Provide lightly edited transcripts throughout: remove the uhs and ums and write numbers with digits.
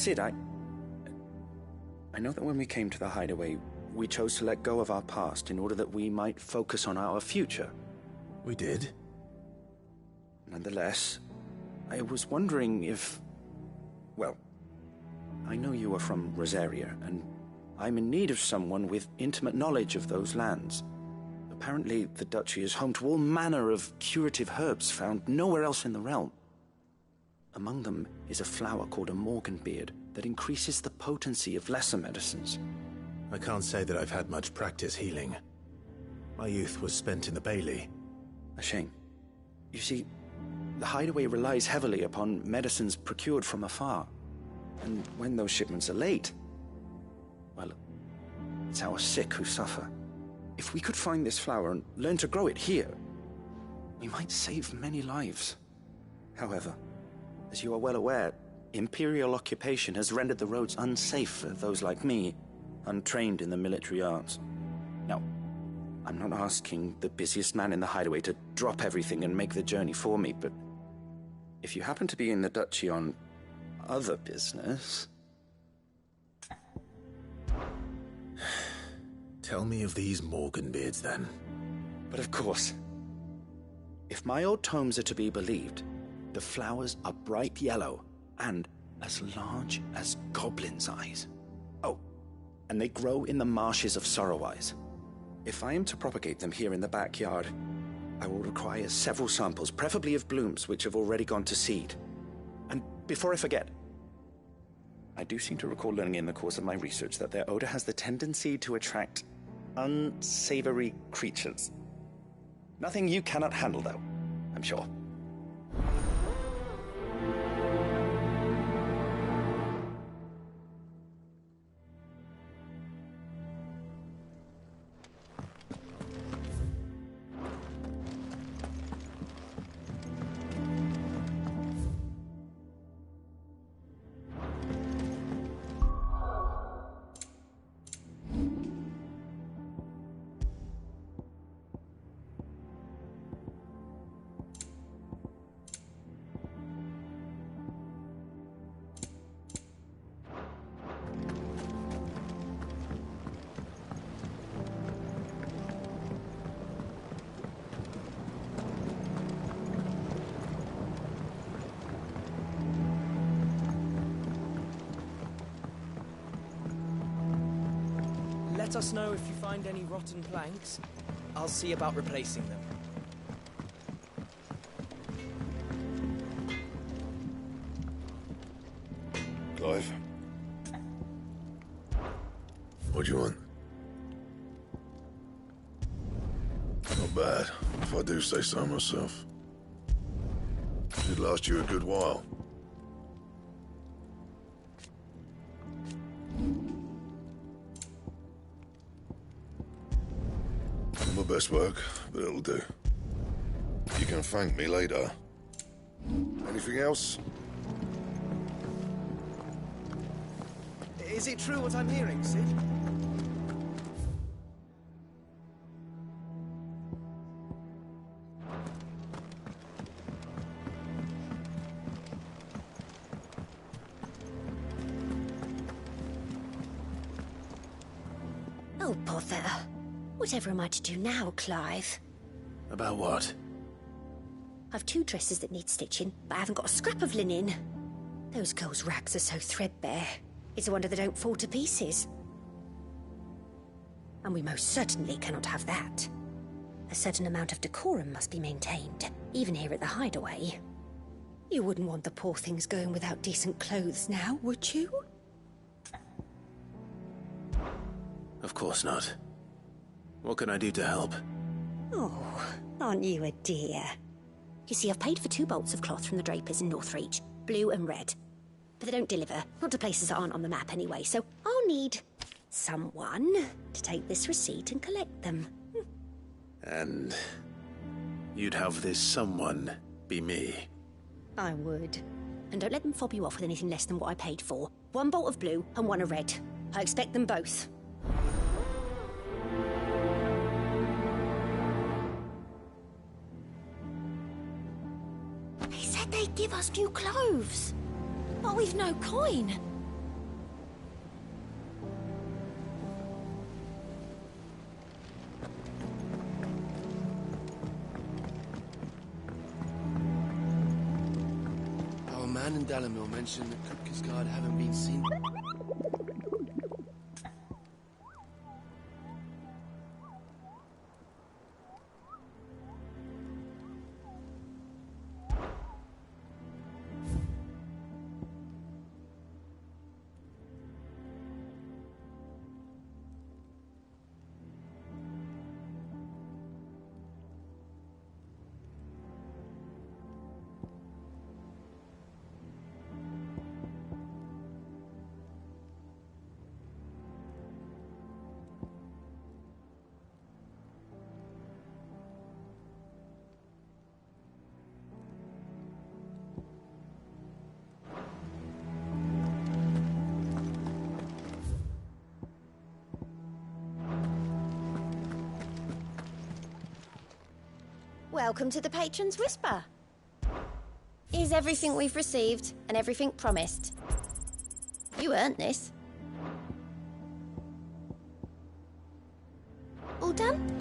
Sid, I know that when we came to the hideaway, we chose to let go of our past in order that we might focus on our future. We did? Nonetheless, I was wondering if... Well, I know you are from Rosaria, and I'm in need of someone with intimate knowledge of those lands. Apparently, the duchy is home to all manner of curative herbs found nowhere else in the realm. Among them is a flower called a morganbeard that increases the potency of lesser medicines. I can't say that I've had much practice healing. My youth was spent in the Bailey. A shame. You see, the hideaway relies heavily upon medicines procured from afar. And when those shipments are late, well, it's our sick who suffer. If we could find this flower and learn to grow it here, we might save many lives. However, as you are well aware, Imperial occupation has rendered the roads unsafe for those like me, untrained in the military arts. Now, I'm not asking the busiest man in the hideaway to drop everything and make the journey for me, but if you happen to be in the duchy on other business... Tell me of these morganbeards, then. But of course. If my old tomes are to be believed, the flowers are bright yellow and as large as goblins' eyes. Oh, and they grow in the marshes of Sorrowise. If I am to propagate them here in the backyard, I will require several samples, preferably of blooms which have already gone to seed. And before I forget, I do seem to recall learning in the course of my research that their odor has the tendency to attract unsavory creatures. Nothing you cannot handle, though, I'm sure. Let us know if you find any rotten planks. I'll see about replacing them. Clive. What do you want? Not bad, if I do say so myself. Should last you a good while. Not my best work, but it'll do. You can thank me later. Anything else? Is it true what I'm hearing, Sid? Oh, bother. Whatever am I to do now, Clive? About what? I've 2 dresses that need stitching, but I haven't got a scrap of linen. Those girls' rags are so threadbare. It's a wonder they don't fall to pieces. And we most certainly cannot have that. A certain amount of decorum must be maintained, even here at the hideaway. You wouldn't want the poor things going without decent clothes now, would you? Of course not. What can I do to help? Oh, aren't you a dear? You see, I've paid for 2 bolts of cloth from the drapers in Northreach, blue and red. But they don't deliver, not to places that aren't on the map anyway, so I'll need someone to take this receipt and collect them. And you'd have this someone be me? I would. And don't let them fob you off with anything less than what I paid for. 1 bolt of blue and 1 of red. I expect them both. They said they'd give us new clothes. But we've no coin. Dalamil mentioned that Kupka's guard haven't been seen. Welcome to the Patron's Whisper. Here's everything we've received and everything promised. You earned this. All done?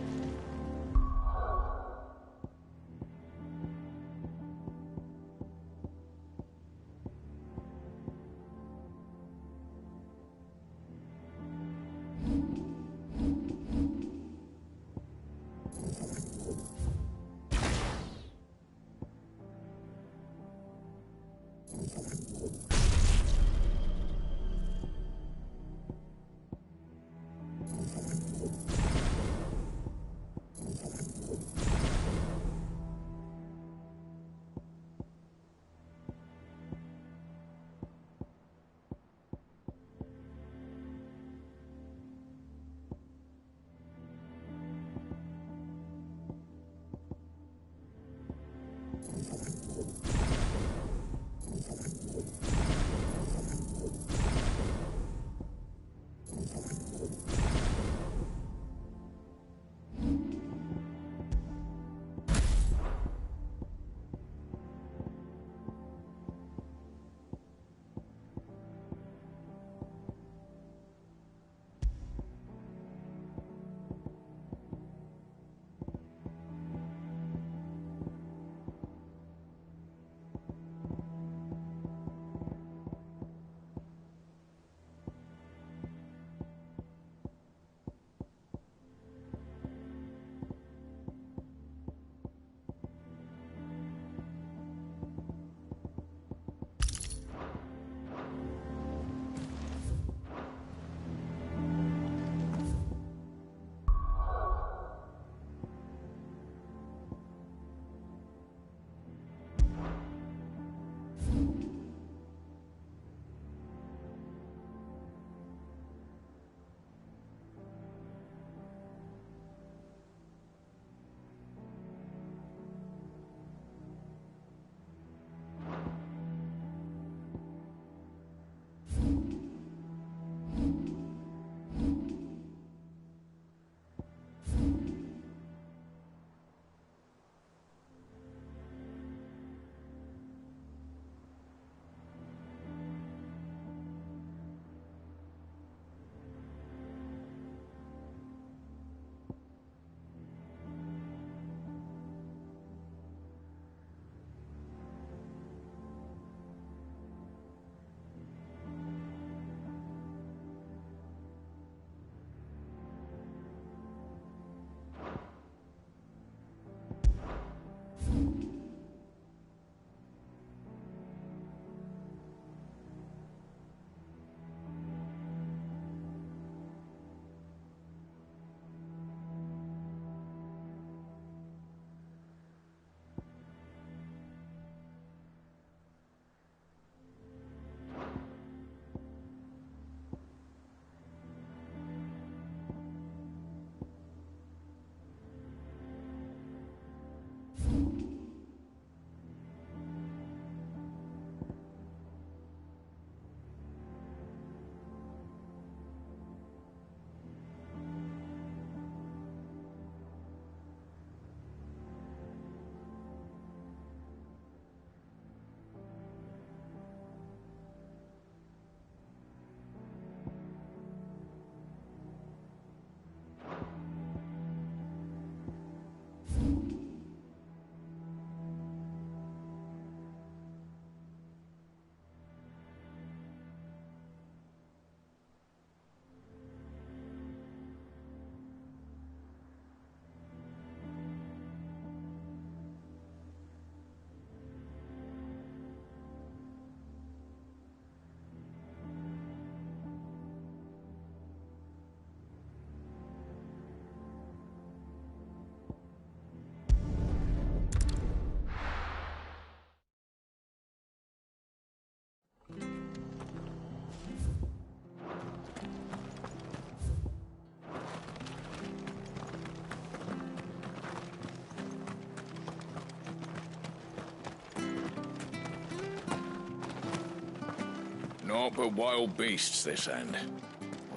naught but wild beasts, this end.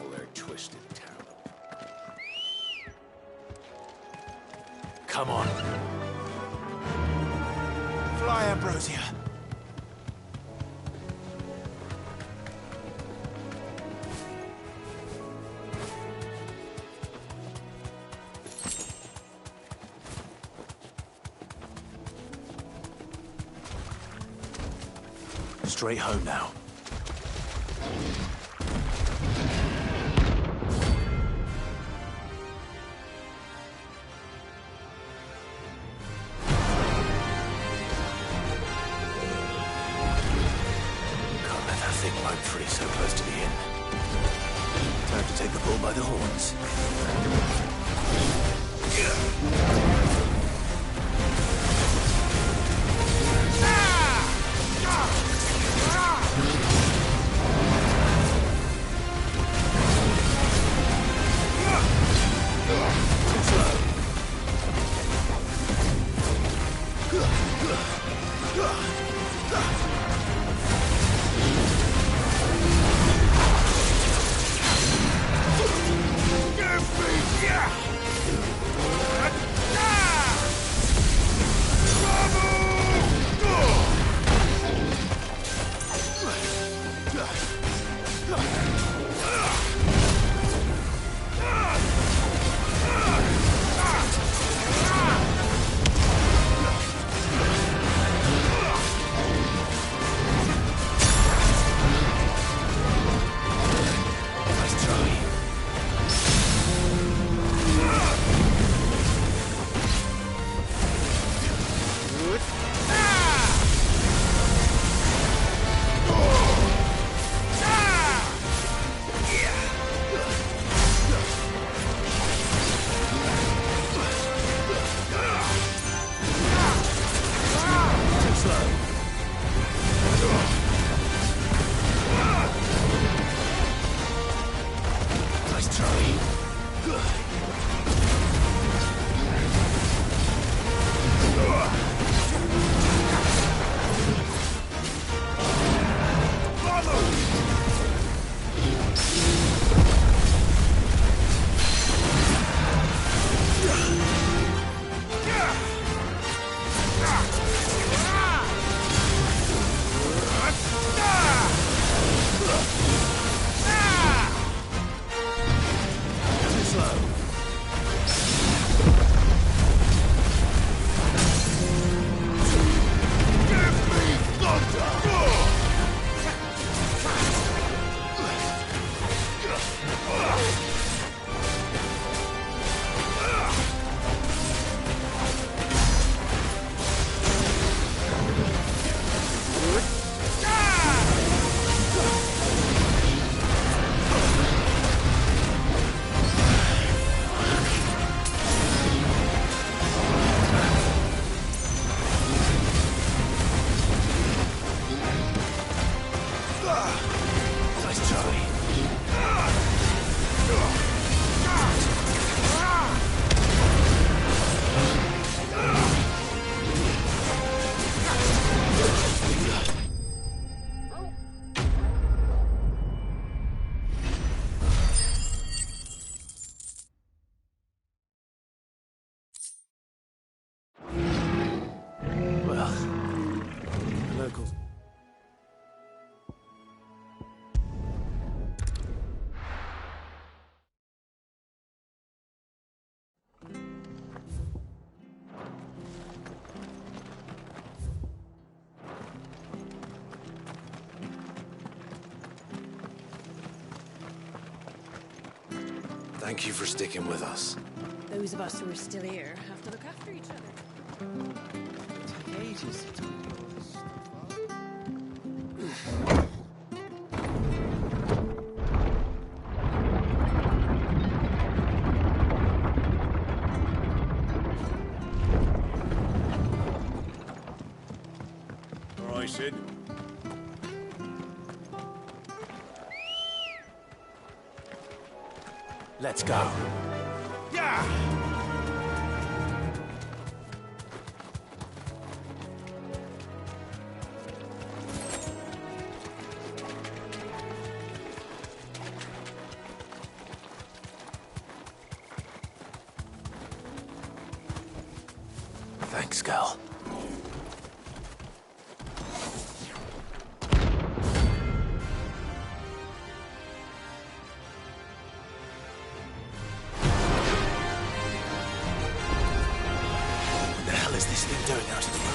All their twisted terrible. Come on. Fly, Ambrosia. Straight home now. Can't let that thing roam free so close to the inn. Time to take the bull by the horns. Thank you for sticking with us. Those of us who are still here have to look after each other. Take ages to tell me all this stuff. All right, Sid. Let's go. Thanks, girl. What the hell is this thing doing out in the world?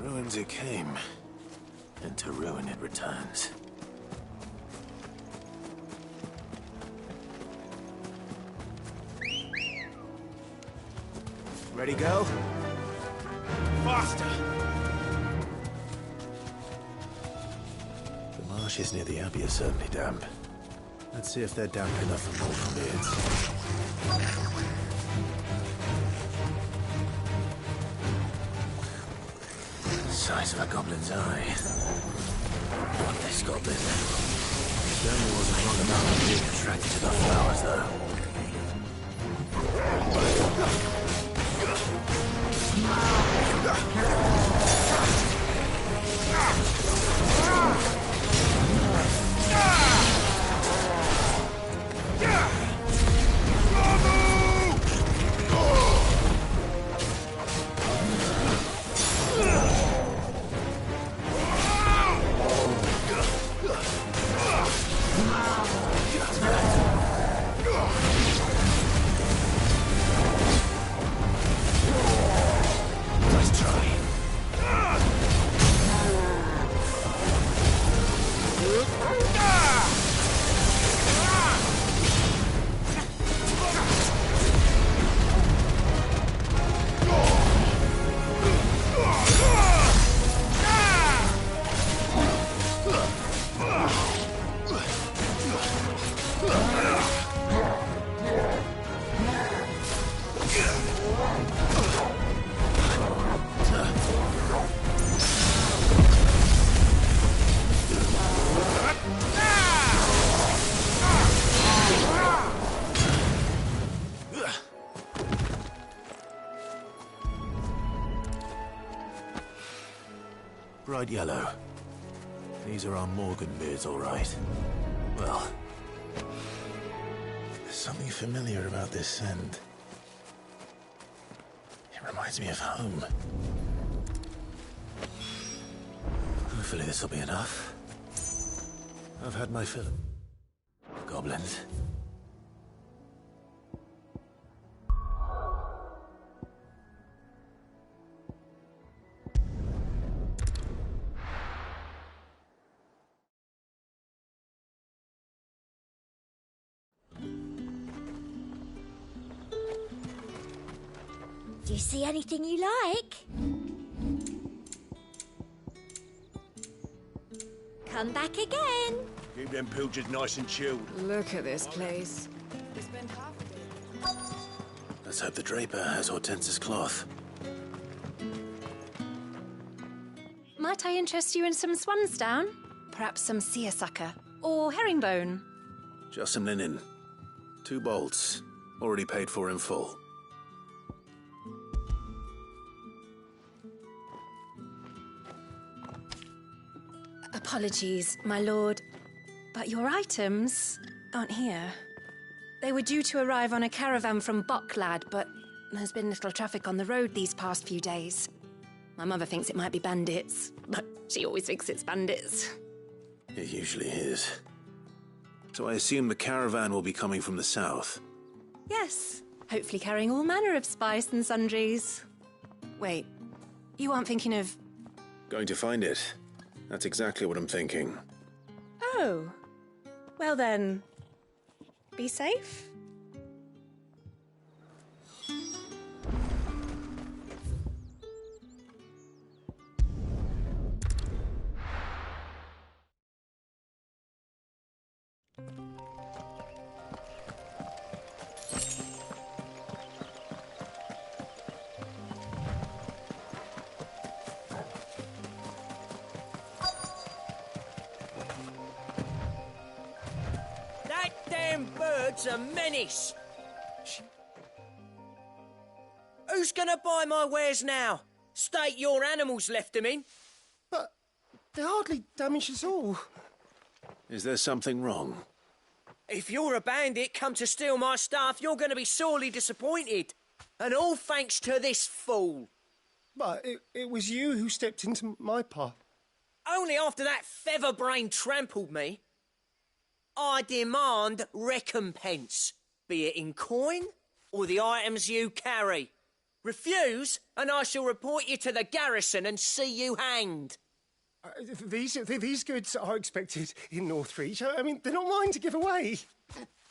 Ruins it came, and to ruin it returns. Ready, go? Faster! The marshes near the Abbey are certainly damp. Let's see if they're damp enough for mortal beards. Size of a goblin's eye. What this goblin? Certainly wasn't long about being attracted to the flowers, though. Bright yellow. These are our Morgan beards, all right. Well, there's something familiar about this scent. It reminds me of home. Hopefully this will be enough. I've had my fill of goblins. Do you see anything you like? Come back again. Keep them pilgers nice and chilled. Look at this place. Let's hope the draper has Hortense's cloth. Might I interest you in some swansdown? Perhaps some seersucker? Or herringbone? Just some linen. 2 bolts. Already paid for in full. Apologies, my lord, but your items aren't here. They were due to arrive on a caravan from Bocklad, but there's been little traffic on the road these past few days. My mother thinks it might be bandits, but she always thinks it's bandits. It usually is. So I assume the caravan will be coming from the south. Yes, hopefully carrying all manner of spice and sundries. Wait, you aren't thinking of... Going to find it. That's exactly what I'm thinking. Oh. Well then, be safe. That damn bird's a menace. Who's gonna buy my wares now? State your animals left them in. But they're hardly damaged at all. Is there something wrong? If you're a bandit come to steal my stuff, you're gonna be sorely disappointed. And all thanks to this fool. But it was you who stepped into my path. Only after that feather-brain trampled me. I demand recompense, be it in coin or the items you carry. Refuse, and I shall report you to the garrison and see you hanged. These goods are expected in Northreach. I mean, they're not mine to give away.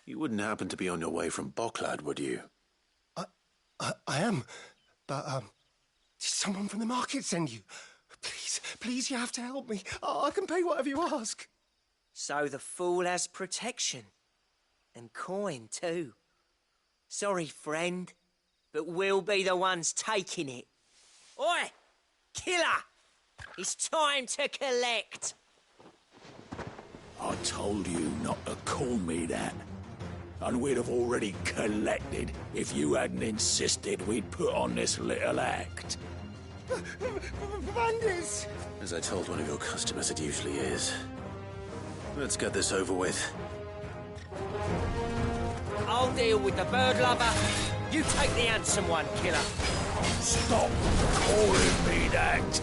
You wouldn't happen to be on your way from Bocklad, would you? I am, but did someone from the market send you? Please, you have to help me. I can pay whatever you ask. So the fool has protection. And coin, too. Sorry, friend, but we'll be the ones taking it. Oi! Killer! It's time to collect. I told you not to call me that. And we'd have already collected if you hadn't insisted we'd put on this little act. Bandits! As I told one of your customers, it usually is. Let's get this over with. I'll deal with the bird lover. You take the handsome one, killer. Stop calling me that.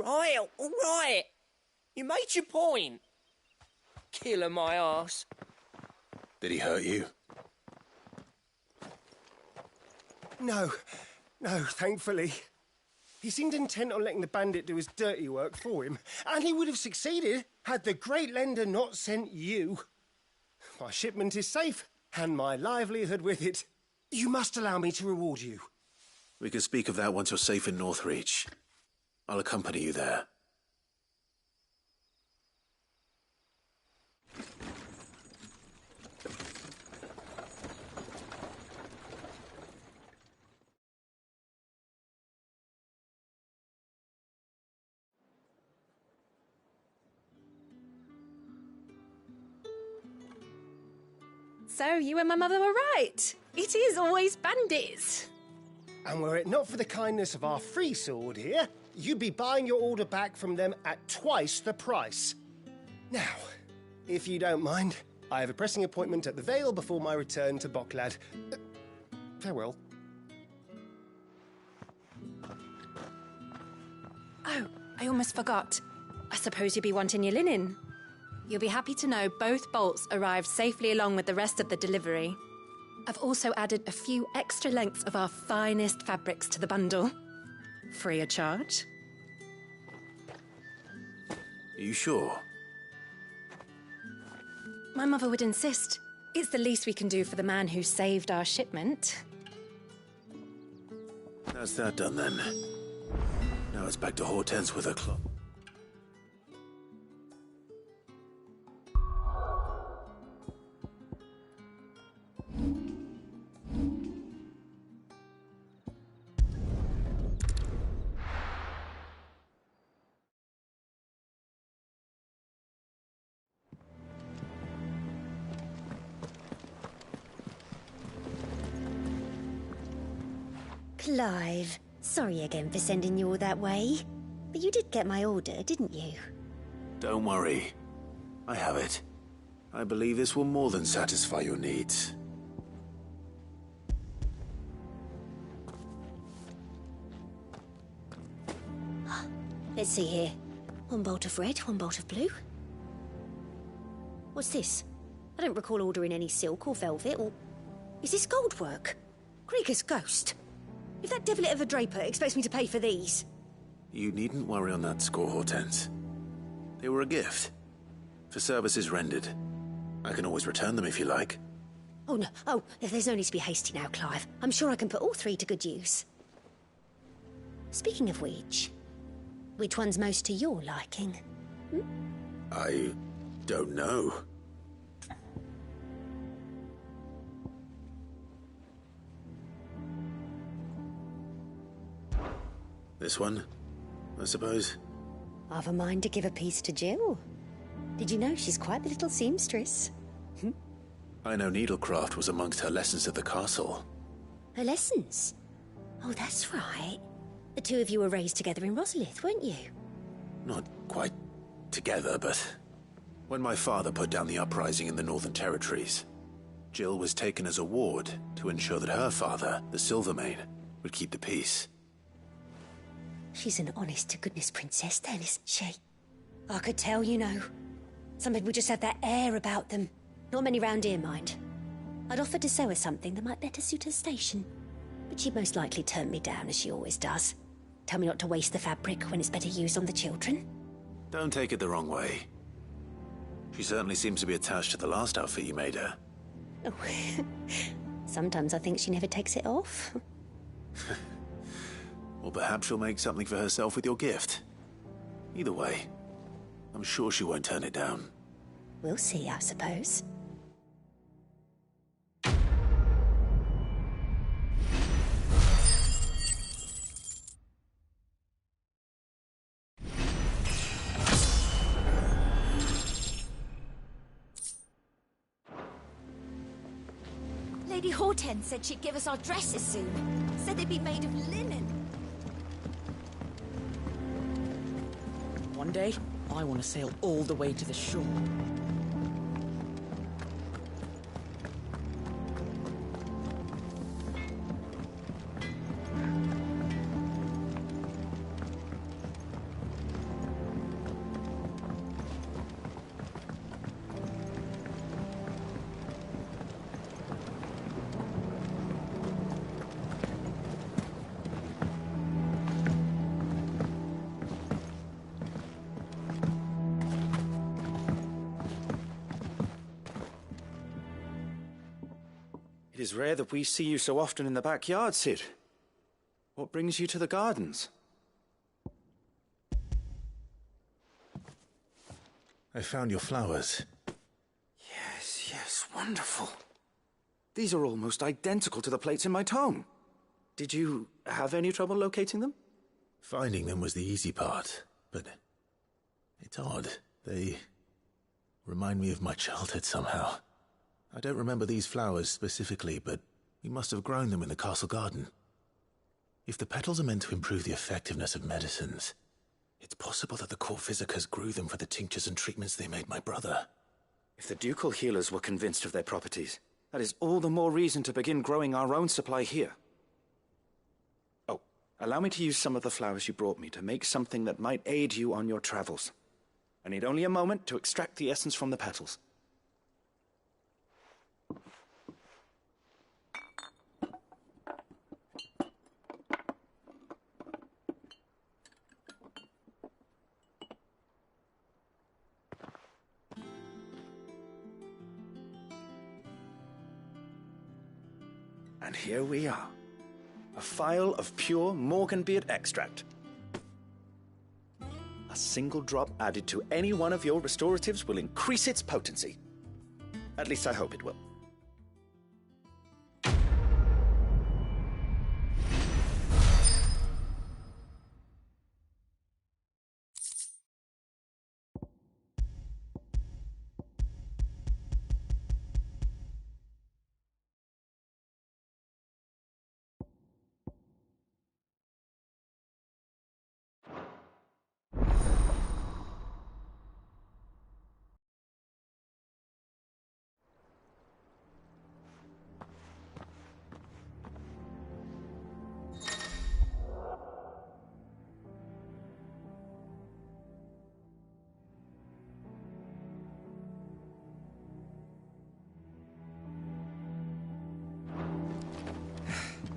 all right. You made your point. Killing my ass. Did he hurt you? No, thankfully. He seemed intent on letting the bandit do his dirty work for him, and he would have succeeded had the great lender not sent you. My shipment is safe, and my livelihood with it. You must allow me to reward you. We can speak of that once you're safe in Northreach. I'll accompany you there. So you and my mother were right. It is always bandits. And were it not for the kindness of our free sword here, you'd be buying your order back from them at twice the price. Now, if you don't mind, I have a pressing appointment at the Vale before my return to Bocklad. Farewell. Oh, I almost forgot. I suppose you'll be wanting your linen. You'll be happy to know both bolts arrived safely along with the rest of the delivery. I've also added a few extra lengths of our finest fabrics to the bundle. Free of charge. Are you sure? My mother would insist. It's the least we can do for the man who saved our shipment. That's that done then. Now it's back to Hortense with her clock. Clive, sorry again for sending you all that way. But you did get my order, didn't you? Don't worry. I have it. I believe this will more than satisfy your needs. Let's see here. One bolt of red, one bolt of blue. What's this? I don't recall ordering any silk or velvet, or... Is this gold work? Krieger's ghost. If that devilet of a draper expects me to pay for these... You needn't worry on that score, Hortense. They were a gift. For services rendered. I can always return them if you like. Oh, no. Oh, there's no need to be hasty now, Clive. I'm sure I can put all three to good use. Speaking of which one's most to your liking? I don't know. This one, I suppose? I've a mind to give a piece to Jill. Did you know she's quite the little seamstress? I know needlecraft was amongst her lessons at the castle. Her lessons? Oh, that's right. The two of you were raised together in Rosalith, weren't you? Not quite together, but... When my father put down the uprising in the Northern Territories, Jill was taken as a ward to ensure that her father, the Silvermane, would keep the peace. She's an honest-to-goodness princess then, isn't she? I could tell, you know. Some people just have that air about them. Not many round here, mind. I'd offered to sew her something that might better suit her station. But she'd most likely turn me down, as she always does. Tell me not to waste the fabric when it's better used on the children. Don't take it the wrong way. She certainly seems to be attached to the last outfit you made her. Oh, sometimes I think she never takes it off. Or perhaps she'll make something for herself with your gift. Either way, I'm sure she won't turn it down. We'll see, I suppose. Lady Hortense said she'd give us our dresses soon. Said they'd be made of linen. One day, I want to sail all the way to the shore. It is rare that we see you so often in the backyard, Sid. What brings you to the gardens? I found your flowers. Yes, wonderful. These are almost identical to the plates in my tome. Did you have any trouble locating them? Finding them was the easy part, but it's odd. They remind me of my childhood somehow. I don't remember these flowers specifically, but we must have grown them in the castle garden. If the petals are meant to improve the effectiveness of medicines, it's possible that the court visitors grew them for the tinctures and treatments they made my brother. If the ducal healers were convinced of their properties, that is all the more reason to begin growing our own supply here. Oh, allow me to use some of the flowers you brought me to make something that might aid you on your travels. I need only a moment to extract the essence from the petals. And here we are. A phial of pure Morganbeard extract. A single drop added to any one of your restoratives will increase its potency. At least I hope it will.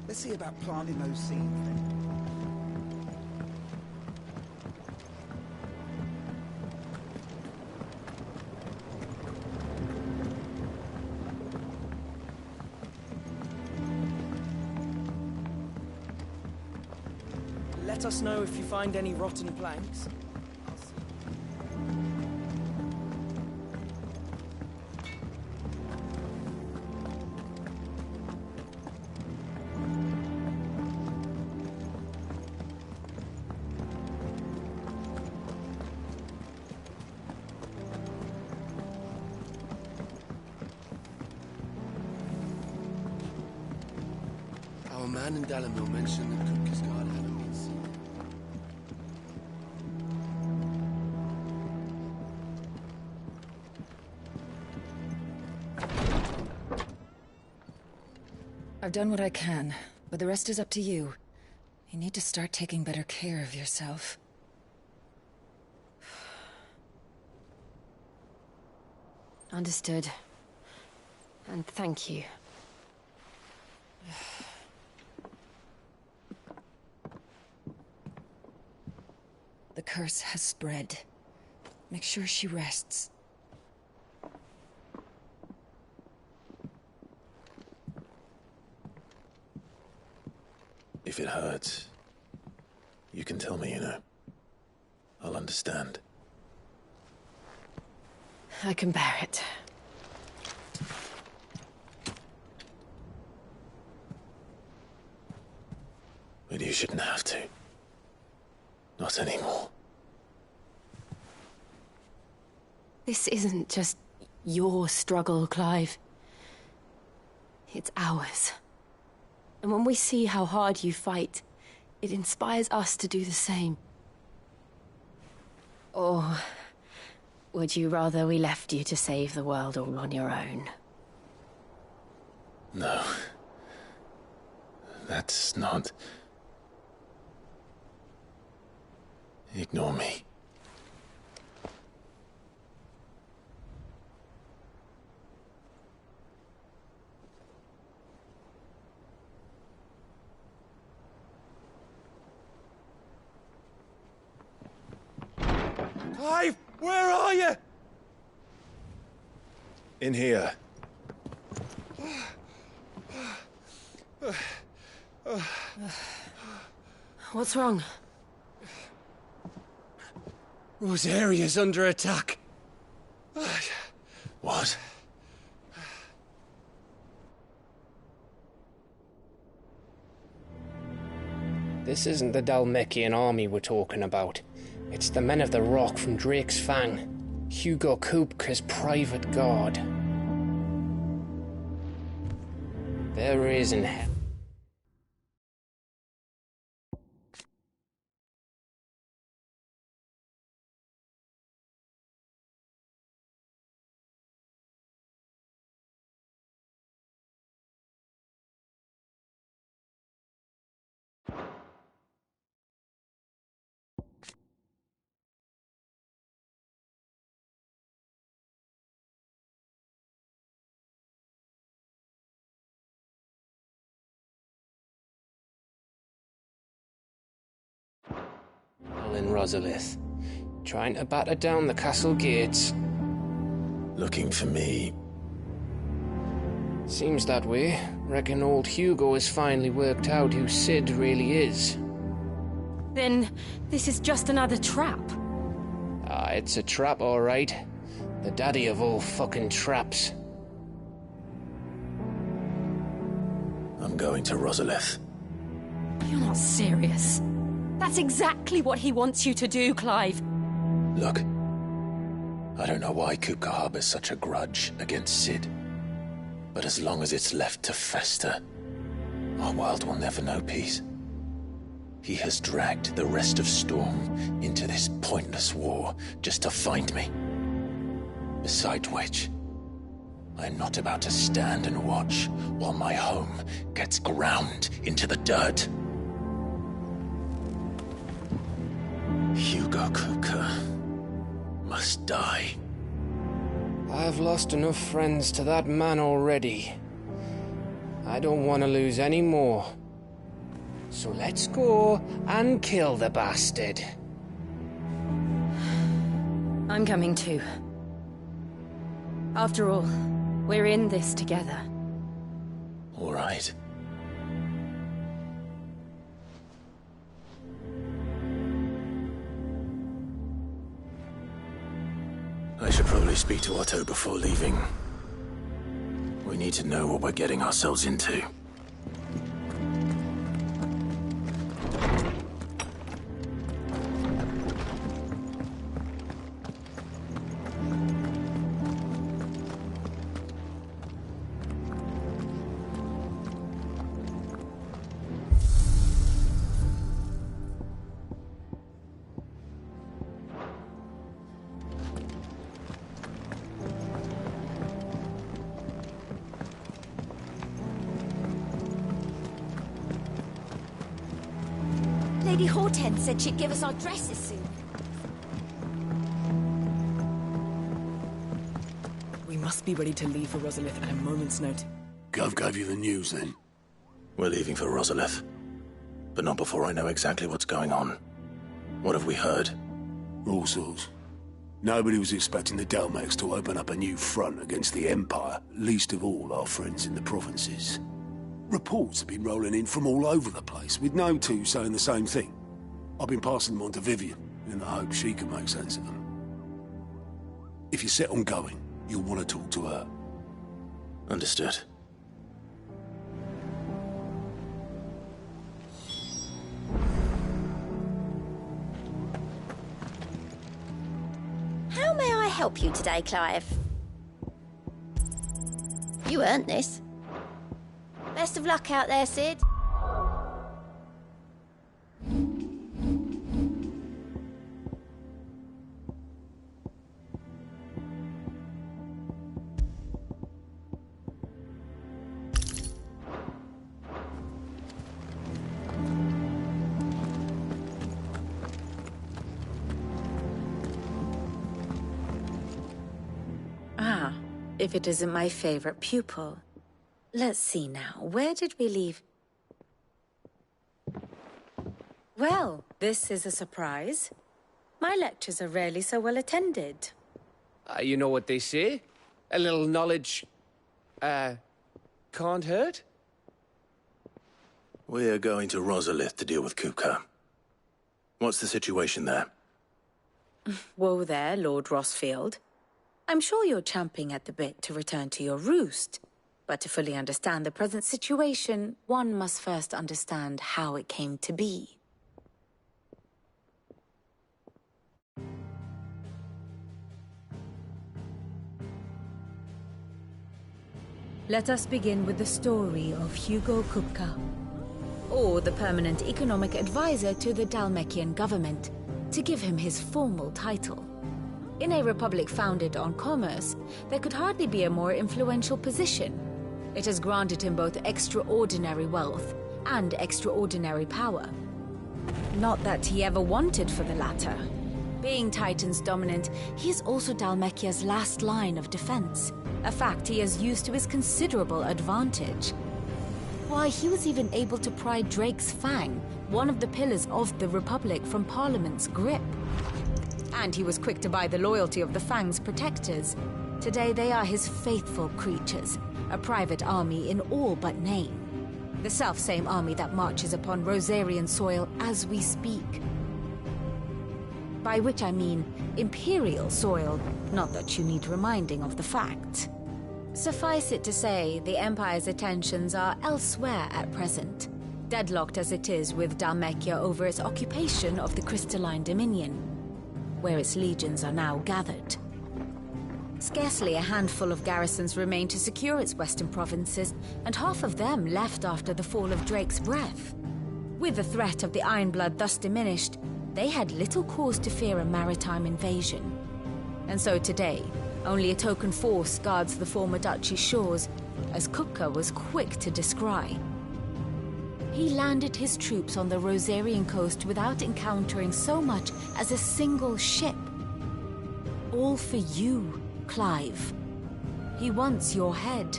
Let's see about planting those seeds then. Let us know if you find any rotten planks. Our man in Dalamil mentioned that Kupka's guard hadn't been seen. I've done what I can, but the rest is up to you. You need to start taking better care of yourself. Understood. And thank you. The curse has spread. Make sure she rests. If it hurts, you can tell me, you know. I'll understand. I can bear it. But you shouldn't have to. Not anymore. This isn't just your struggle, Clive. It's ours. And when we see how hard you fight, it inspires us to do the same. Or would you rather we left you to save the world all on your own? No. That's not... Ignore me. Clive, where are you? In here. What's wrong? Rosaria's under attack. What? This isn't the Dalmekian army we're talking about. It's the men of the Rock from Drake's Fang. Hugo Kupka's private guard. There is in hell. In Rosalith, trying to batter down the castle gates. Looking for me? Seems that way. Reckon old Hugo has finally worked out who Sid really is. Then this is just another trap. Ah, it's a trap, all right. The daddy of all fucking traps. I'm going to Rosalith. You're not serious. That's exactly what he wants you to do, Clive. Look, I don't know why Kupka harbors such a grudge against Sid. But as long as it's left to fester, our world will never know peace. He has dragged the rest of Storm into this pointless war just to find me. Besides which, I am not about to stand and watch while my home gets ground into the dirt. Hugo Kupka must die. I've lost enough friends to that man already. I don't want to lose any more. So let's go and kill the bastard. I'm coming too. After all, we're in this together. All right. I should probably speak to Otto before leaving. We need to know what we're getting ourselves into. Lady Hortense said she'd give us our dresses soon. We must be ready to leave for Rosalith at a moment's notice. Gov gave you the news, then? We're leaving for Rosalith. But not before I know exactly what's going on. What have we heard? All sorts. Nobody was expecting the Dalmex to open up a new front against the Empire, least of all our friends in the provinces. Reports have been rolling in from all over the place, with no two saying the same thing. I've been passing them on to Vivian, in the hope she can make sense of them. If you're set on going, you'll want to talk to her. Understood. How may I help you today, Clive? You earned this. Best of luck out there, Sid. Ah, if it isn't my favorite pupil. Let's see now, where did we leave? Well, this is a surprise. My lectures are rarely so well attended. You know what they say? A little knowledge, can't hurt? We're going to Rosalith to deal with Kupka. What's the situation there? Whoa there, Lord Rossfield. I'm sure you're champing at the bit to return to your roost. But to fully understand the present situation, one must first understand how it came to be. Let us begin with the story of Hugo Kupka, or the permanent economic advisor to the Dalmekian government, to give him his formal title. In a republic founded on commerce, there could hardly be a more influential position. It has granted him both extraordinary wealth and extraordinary power. Not that he ever wanted for the latter. Being Titan's dominant, he is also Dalmekia's last line of defense, a fact he has used to his considerable advantage. Why, he was even able to pry Drake's Fang, one of the pillars of the Republic, from Parliament's grip. And he was quick to buy the loyalty of the Fang's protectors. Today they are his faithful creatures, a private army in all but name. The self-same army that marches upon Rosarian soil as we speak. By which I mean Imperial soil, not that you need reminding of the fact. Suffice it to say, the Empire's attentions are elsewhere at present, deadlocked as it is with Dalmekia over its occupation of the Crystalline Dominion, where its legions are now gathered. Scarcely a handful of garrisons remain to secure its western provinces, and half of them left after the fall of Drake's Breath. With the threat of the Ironblood thus diminished, they had little cause to fear a maritime invasion. And so today, only a token force guards the former duchy's shores, as Kupka was quick to descry. He landed his troops on the Rosarian coast without encountering so much as a single ship. All for you, Clive. He wants your head.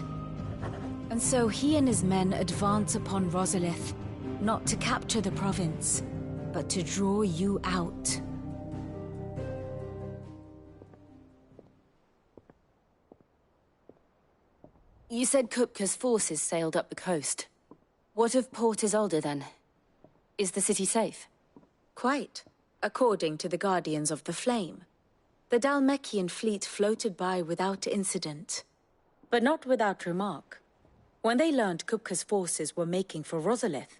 And so he and his men advance upon Rosalith, not to capture the province, but to draw you out. You said Kupka's forces sailed up the coast. What of Port Isolde, then? Is the city safe? Quite, according to the Guardians of the Flame. The Dalmekian fleet floated by without incident. But not without remark. When they learned Kupka's forces were making for Rosalith,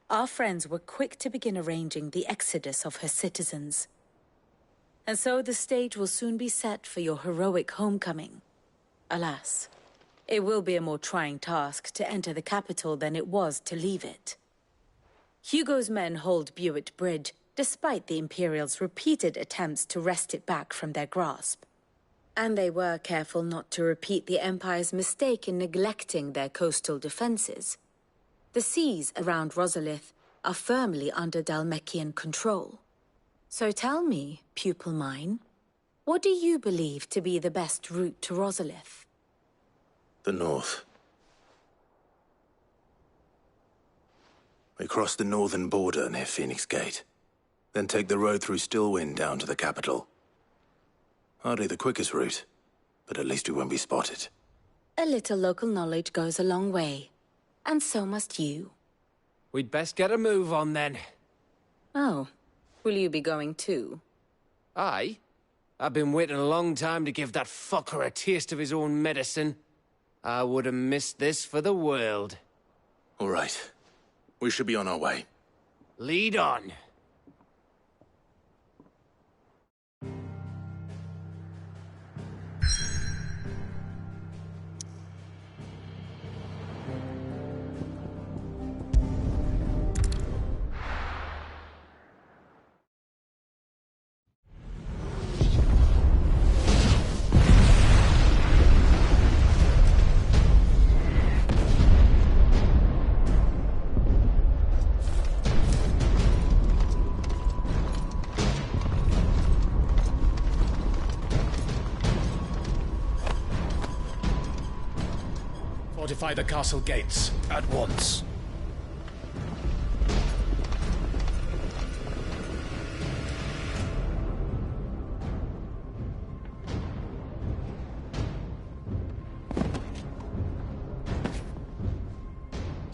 our friends were quick to begin arranging the exodus of her citizens. And so the stage will soon be set for your heroic homecoming. Alas, it will be a more trying task to enter the capital than it was to leave it. Hugo's men hold Buett Bridge, despite the Imperials' repeated attempts to wrest it back from their grasp. And they were careful not to repeat the Empire's mistake in neglecting their coastal defenses. The seas around Rosalith are firmly under Dalmekian control. So tell me, pupil mine, what do you believe to be the best route to Rosalith? The north. We cross the northern border near Phoenix Gate, then take the road through Stillwind down to the capital. Hardly the quickest route, but at least we won't be spotted. A little local knowledge goes a long way, and so must you. We'd best get a move on then. Oh, will you be going too? Aye. I've been waiting a long time to give that fucker a taste of his own medicine. I would have missed this for the world. All right. We should be on our way. Lead on. Fortify the castle gates at once.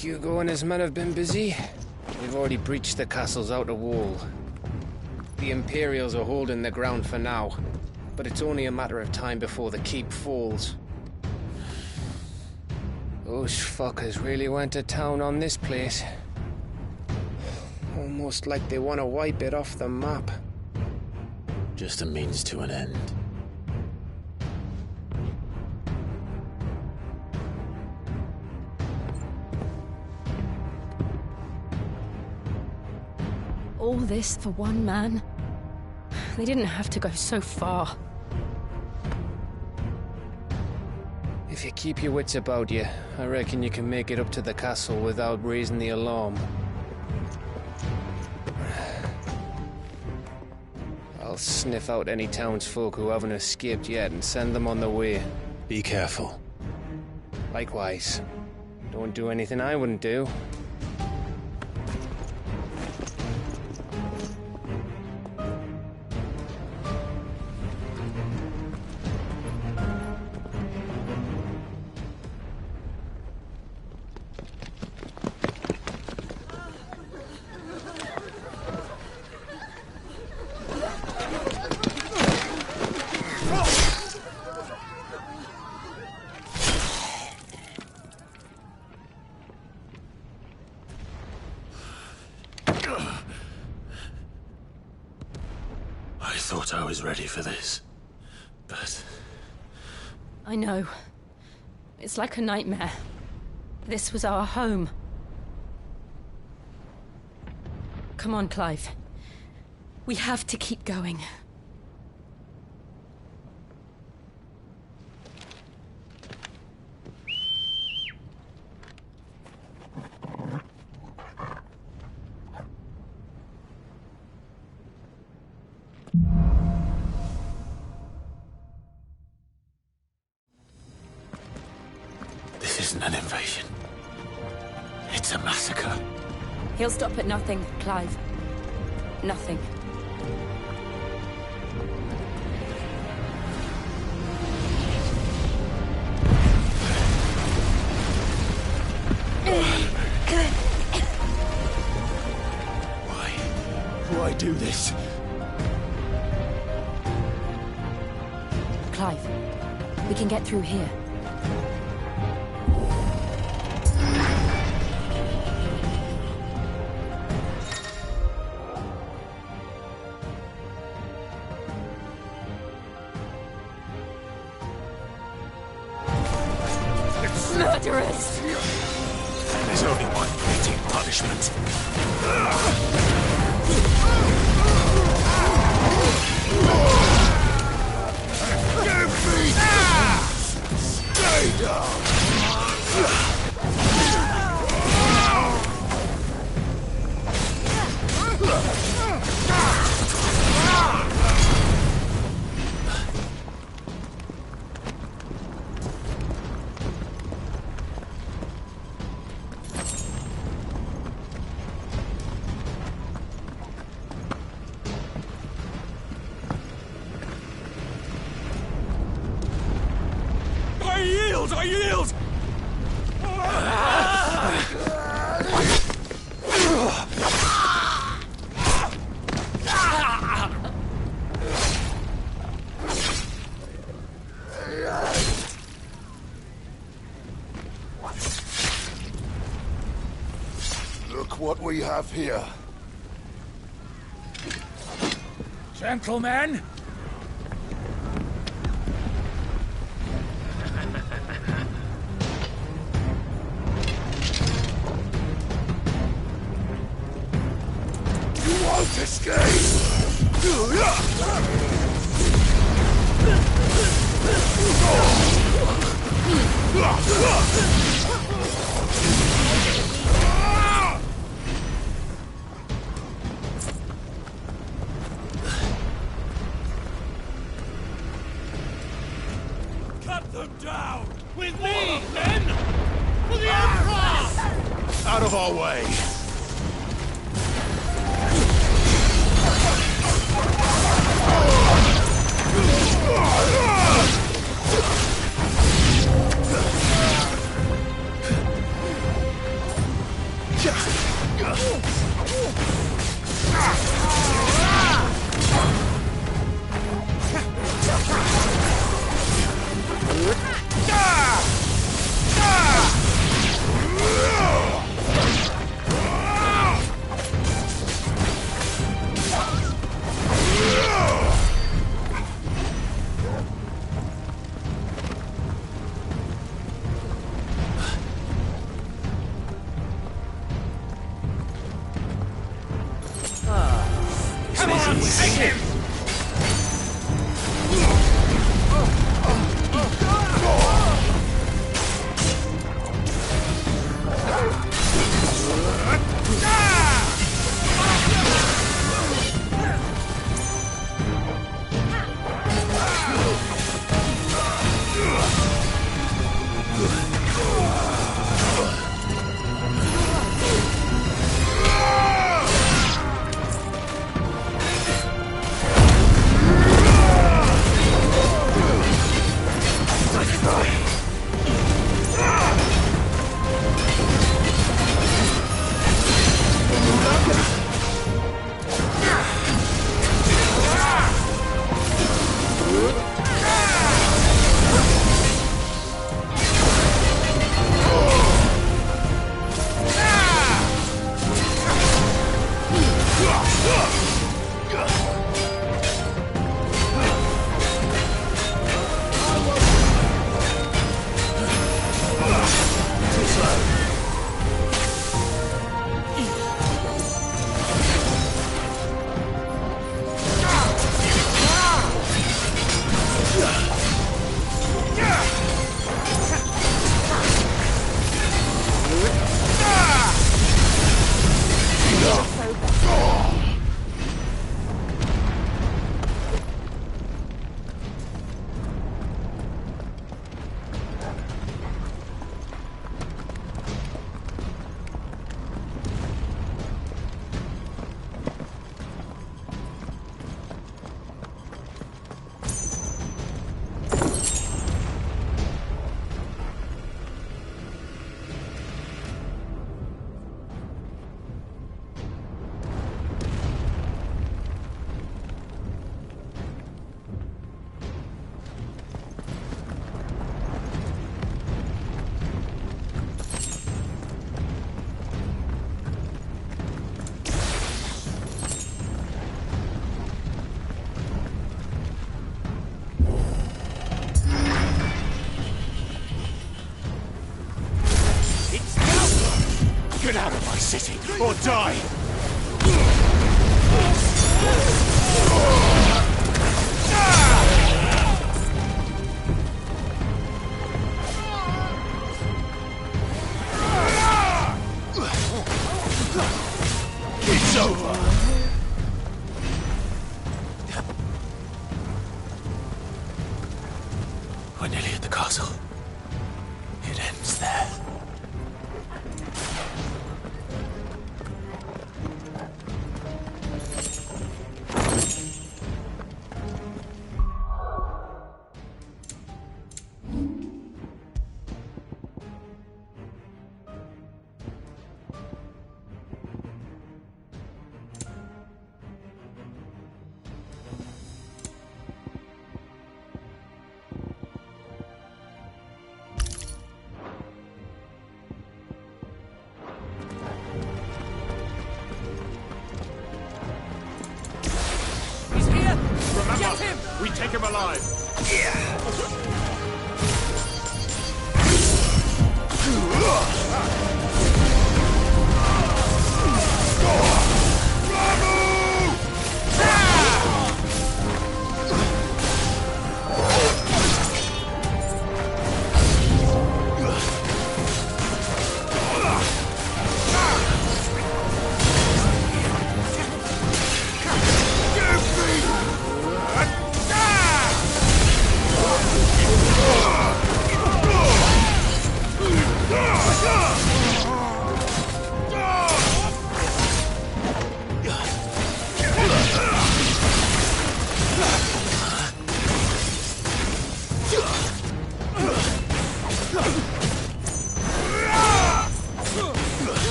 Hugo and his men have been busy. We've already breached the castle's outer wall. The Imperials are holding the ground for now, but it's only a matter of time before the keep falls. Those fuckers really went to town on this place. Almost like they want to wipe it off the map. Just a means to an end. All this for one man? They didn't have to go so far. If you keep your wits about you, I reckon you can make it up to the castle without raising the alarm. I'll sniff out any townsfolk who haven't escaped yet and send them on their way. Be careful. Likewise. Don't do anything I wouldn't do. I thought I was ready for this, but... I know. It's like a nightmare. This was our home. Come on, Clive. We have to keep going. This isn't an invasion. It's a massacre. He'll stop at nothing, Clive. Nothing. Why do this? Clive, we can get through here. Murderers! There's only one fitting punishment. Stay down! I yield! Look what we have here. Gentlemen! Cut them down! With me, men! For the Emperor! Out of our way! him! Get out of my city, or die! It's over! We're nearly at the castle. It ends there. We take him alive!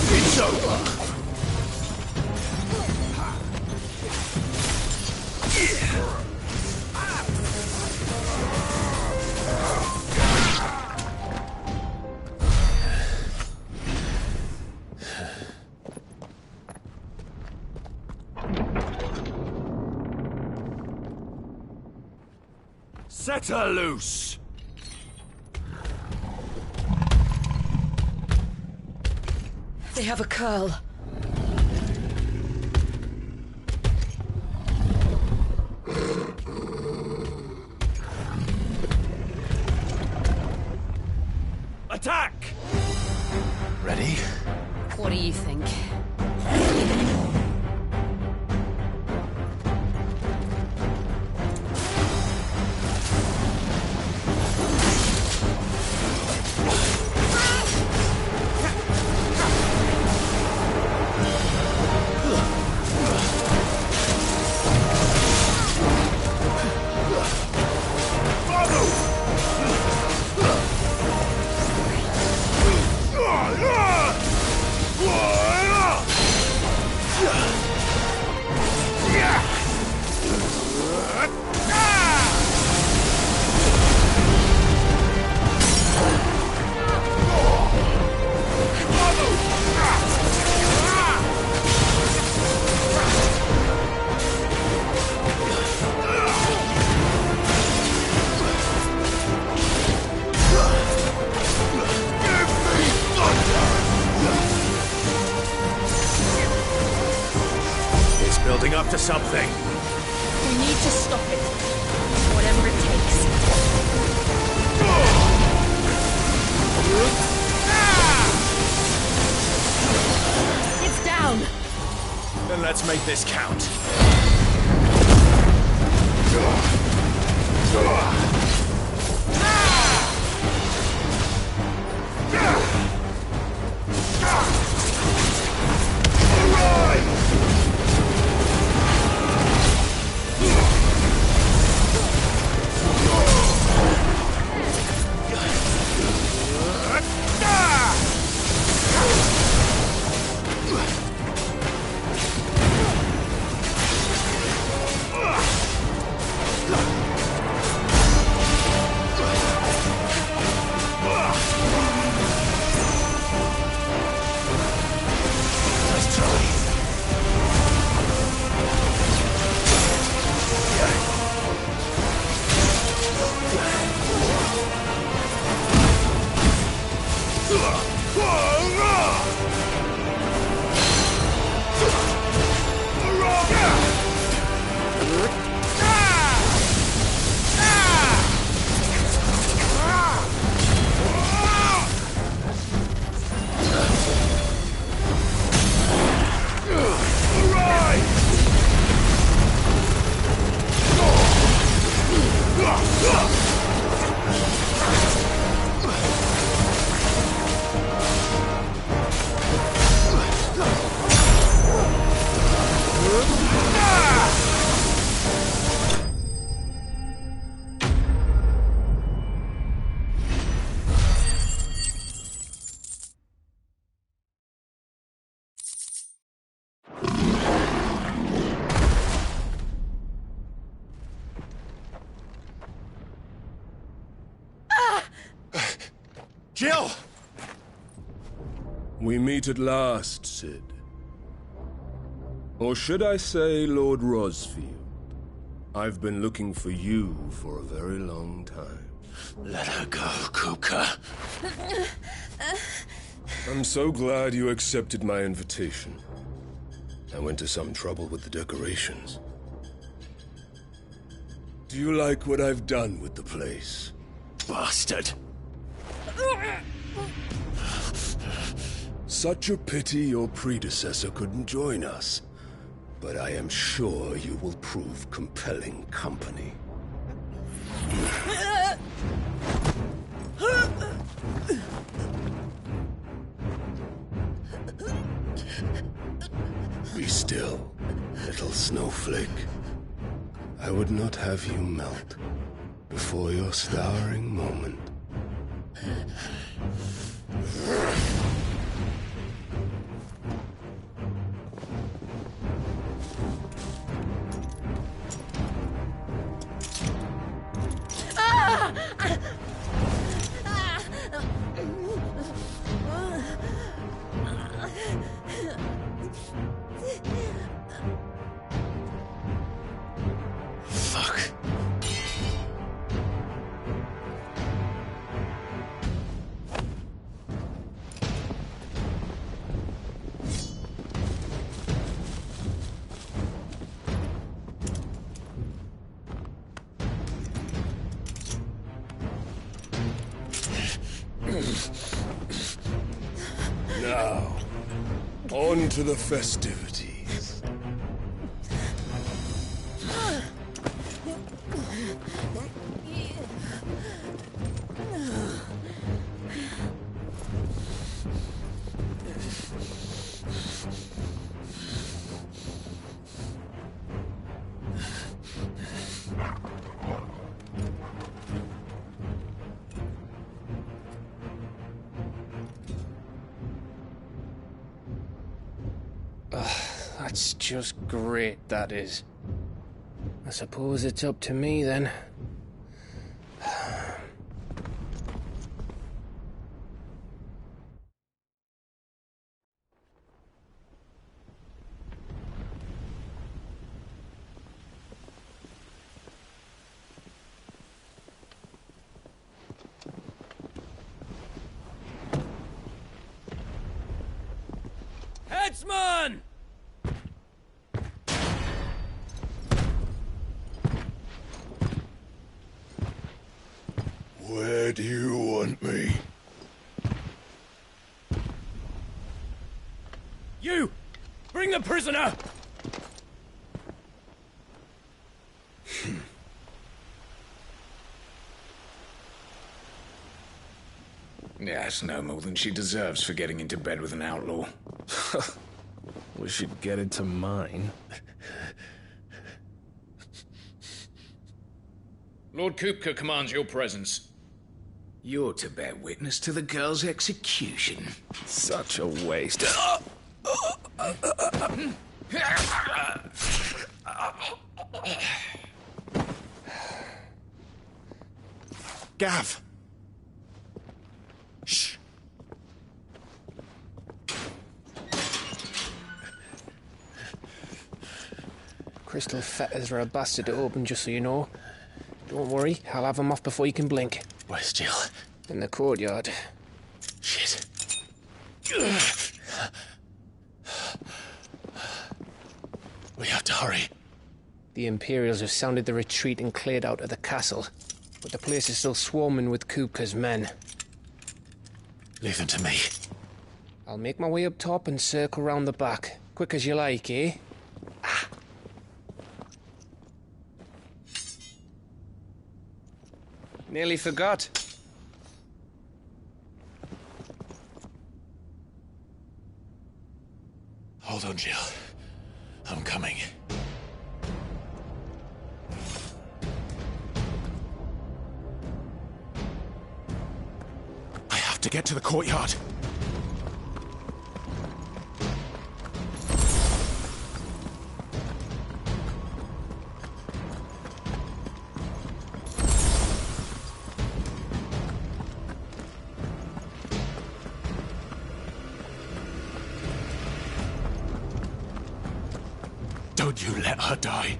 It's over! Set her loose! They have a curl. Attack! Ready? What do you think? Building up to something. We need to stop it. Whatever it takes. It's down. Then let's make this count. Jill! We meet at last, Sid. Or should I say, Lord Rosfield? I've been looking for you for a very long time. Let her go, Kupka. I'm so glad you accepted my invitation. I went to some trouble with the decorations. Do you like what I've done with the place? Bastard! Such a pity your predecessor couldn't join us. But I am sure you will prove compelling company. Be still, little snowflake. I would not have you melt before your starring moment. Fuck. On to the festivities. That's just great, that is. I suppose it's up to me, then. Headsman! Where do you want me? You! Bring the prisoner! Yes, no more than she deserves for getting into bed with an outlaw. We should get into mine. Lord Kupka commands your presence. You're to bear witness to the girl's execution. Such a waste. Gav! Shh! Crystal fetters are a bastard to open, just so you know. Don't worry, I'll have them off before you can blink. Where's Jill? In the courtyard. Shit. We have to hurry. The Imperials have sounded the retreat and cleared out of the castle, but the place is still swarming with Kupka's men. Leave them to me. I'll make my way up top and circle round the back. Quick as you like, eh? Nearly forgot. Hold on, Jill. I'm coming. I have to get to the courtyard. Don't you let her die.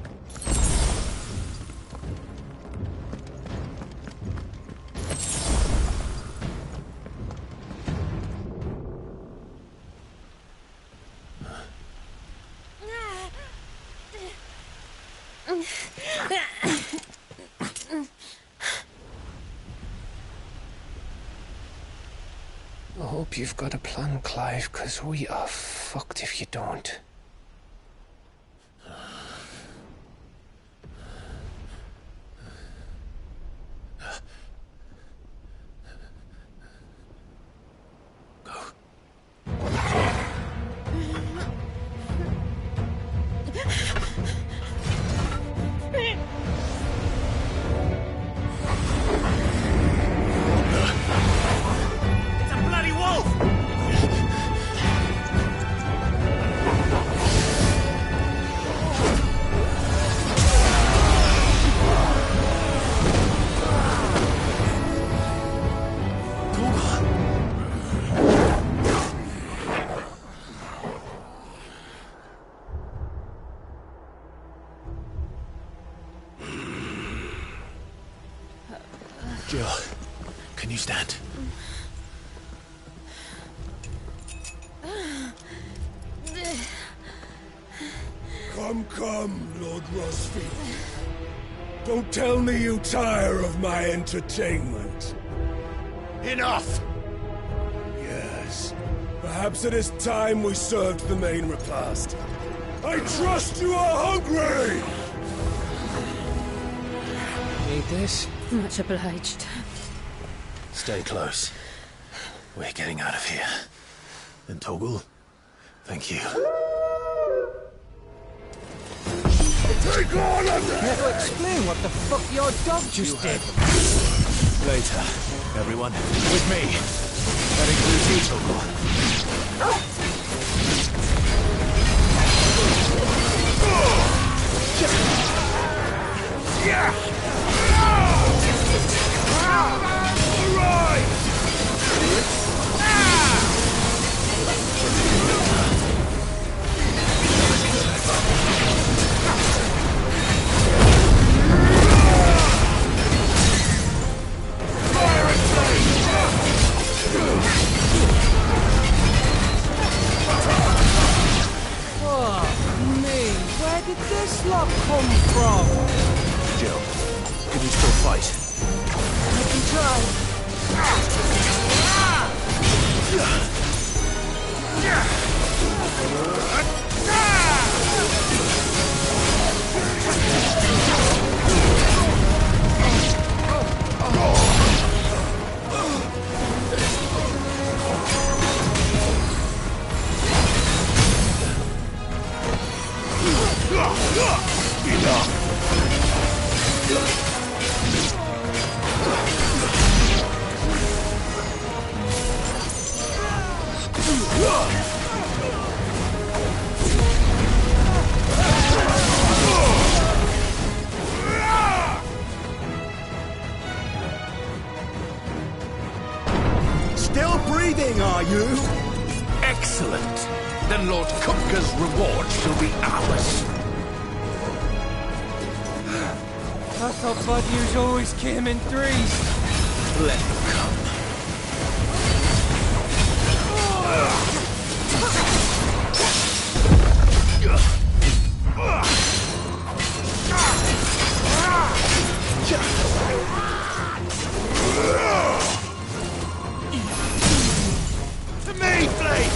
I hope you've got a plan, Clive, 'cause we are fucked if you don't. Jill, can you stand? Come, Lord Rosfield. Don't tell me you tire of my entertainment. Enough! Yes, Perhaps it is time we served the main repast. I trust you are hungry! Need this? Much obliged. Stay close. We're getting out of here. And Toggle, thank you. Take on under! Care to explain what the fuck your dog just did? Later, everyone. With me. That includes you, Toggle. Where did this lot come from? Jill, can you still fight? I can try. Still breathing, are you? Excellent. Then Lord Kupka's reward shall be ours. I thought bad news always came in threes. Let them come. To me, Blade!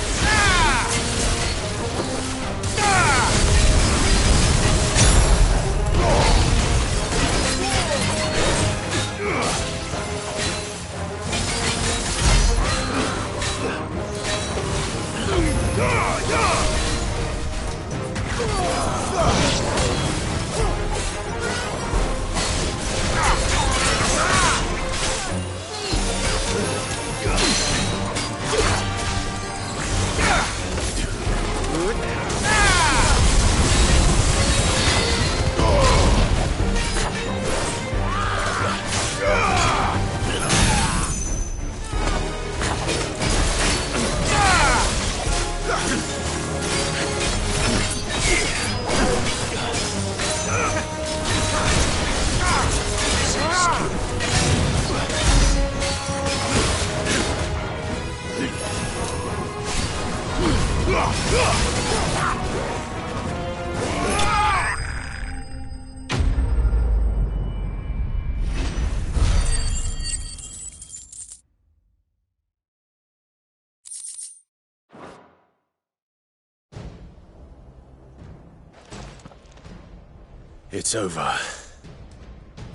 It's over.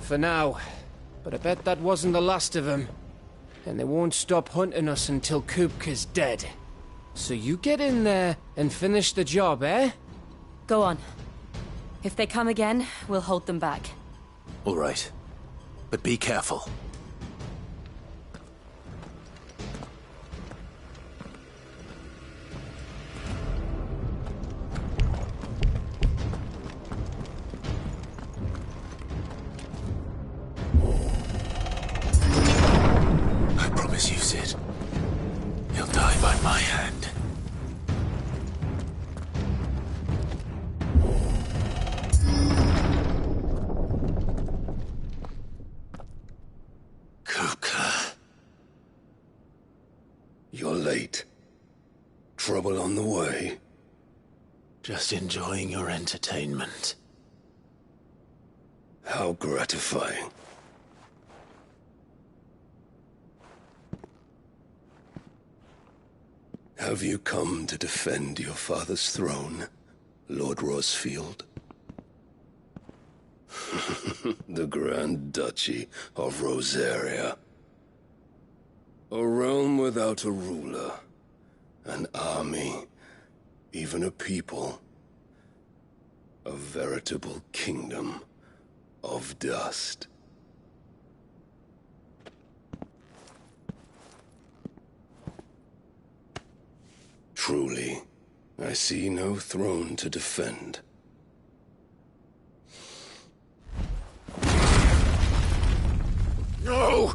For now. But I bet that wasn't the last of them. And they won't stop hunting us until Kupka's dead. So you get in there and finish the job, eh? Go on. If they come again, we'll hold them back. All right. But be careful. I promise you, Sid. He'll die by my hand. Kupka. You're late. Trouble on the way? Just enjoying your entertainment. How gratifying. Have you come to defend your father's throne, Lord Rosfield? The Grand Duchy of Rosaria. A realm without a ruler, an army, even a people. A veritable kingdom of dust. Truly, I see no throne to defend. No!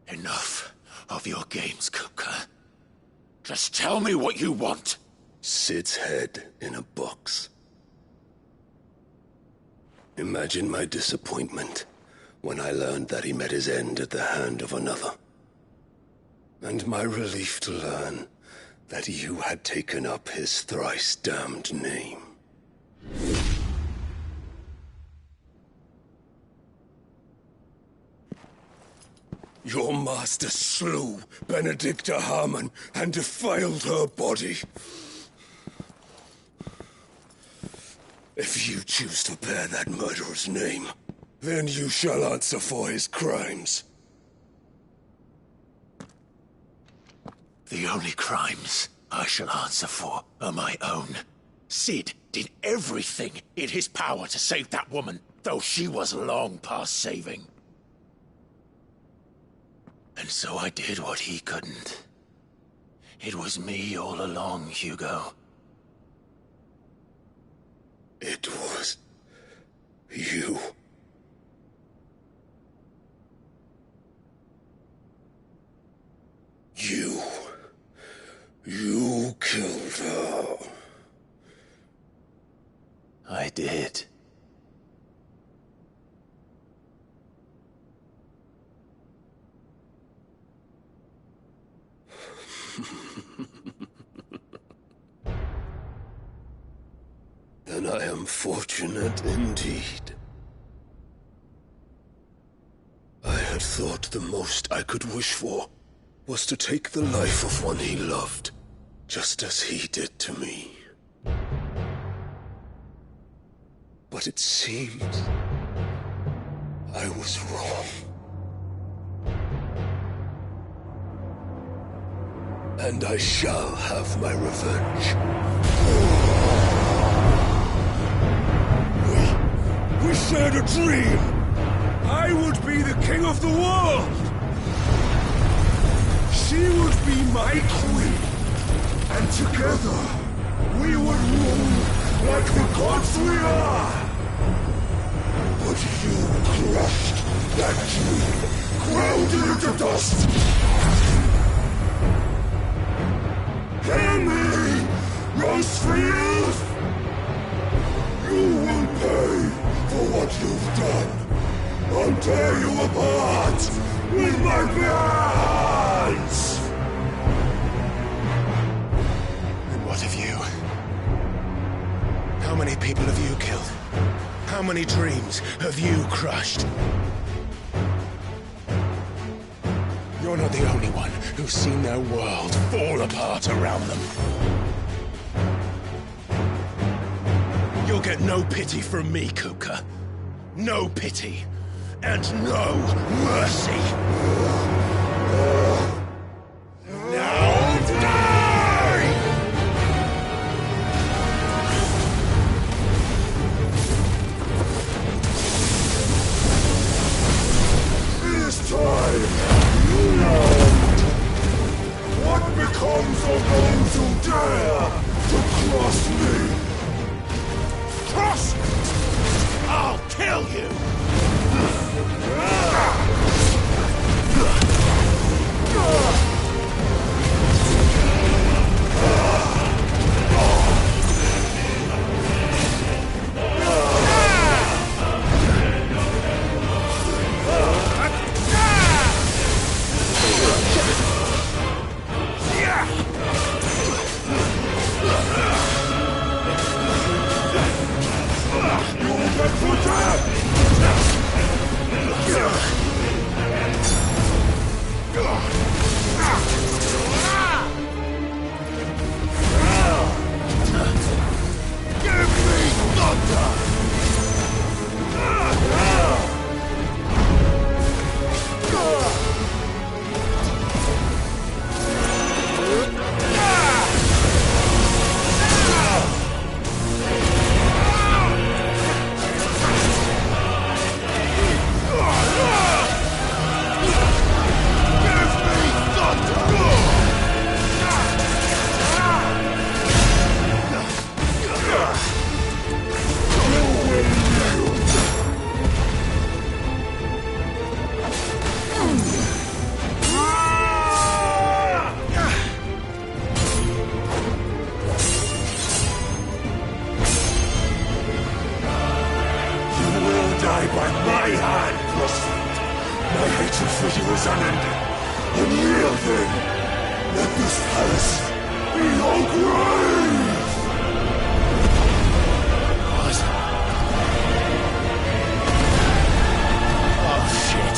Enough of your games, Kupka. Just tell me what you want. Sid's head in a box. Imagine my disappointment when I learned that he met his end at the hand of another. And my relief to learn that you had taken up his thrice-damned name. Your master slew Benedicta Harmon and defiled her body. If you choose to bear that murderer's name, then you shall answer for his crimes. The only crimes I shall answer for are my own. Sid did everything in his power to save that woman, though she was long past saving. And so I did what he couldn't. It was me all along, Hugo. It was you. You killed her. I did. Then I am fortunate indeed. I had thought the most I could wish for was to take the life of one he loved, just as he did to me. But it seems I was wrong. And I shall have my revenge. We shared a dream. I would be the king of the world. She would be my queen. And together, we would rule like the gods we are. But you crushed that dream, ground it into dust. Hear me, Rosefield! You will pay for what you've done. I'll tear you apart with my bare hands! And what of you? How many people have you killed? How many dreams have you crushed? You're not the only one who's seen their world fall apart around them. You'll get no pity from me, Kupka. No pity. And no mercy. Now die! It is time you learned what becomes of those who dare to cross me. Cross! I'll kill you! Unreal thing! Let this palace be your grave! What? Oh, shit.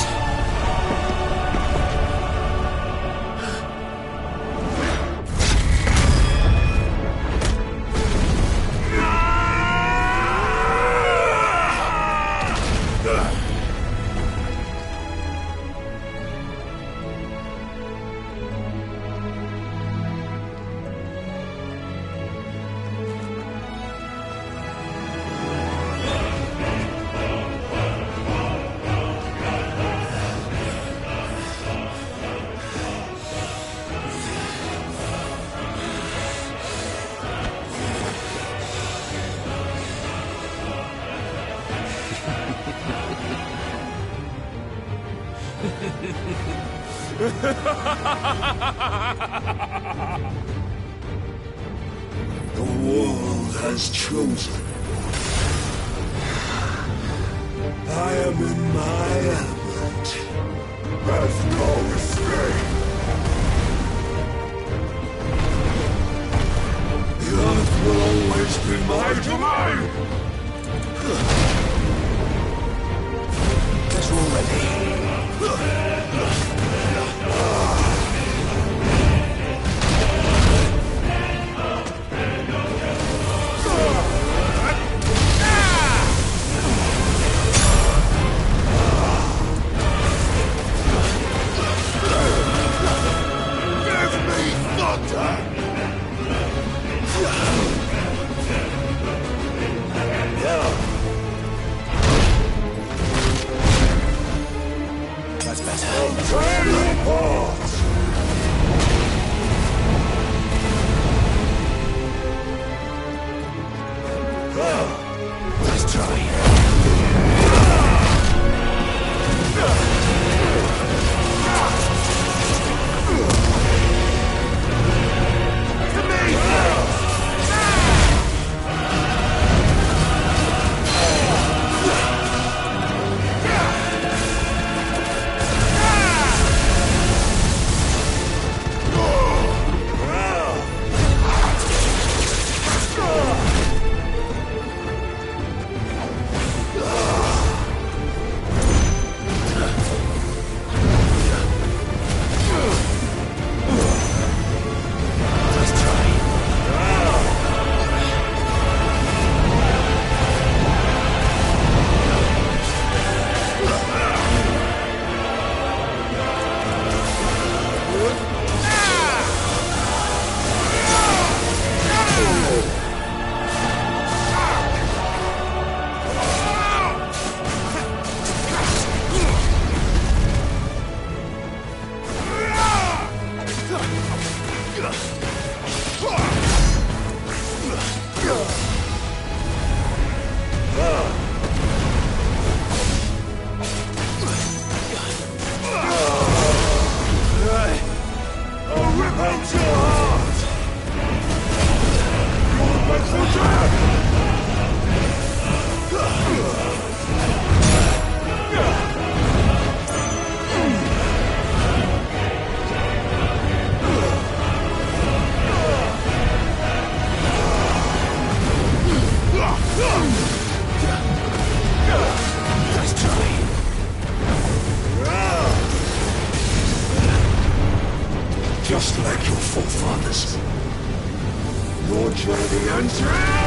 The world has chosen. I am in my element. Have no escape. The earth will always be my domain. Guess we're ready. That's better. Tear you apart! Let's try. Just like your forefathers. Your journey ends here!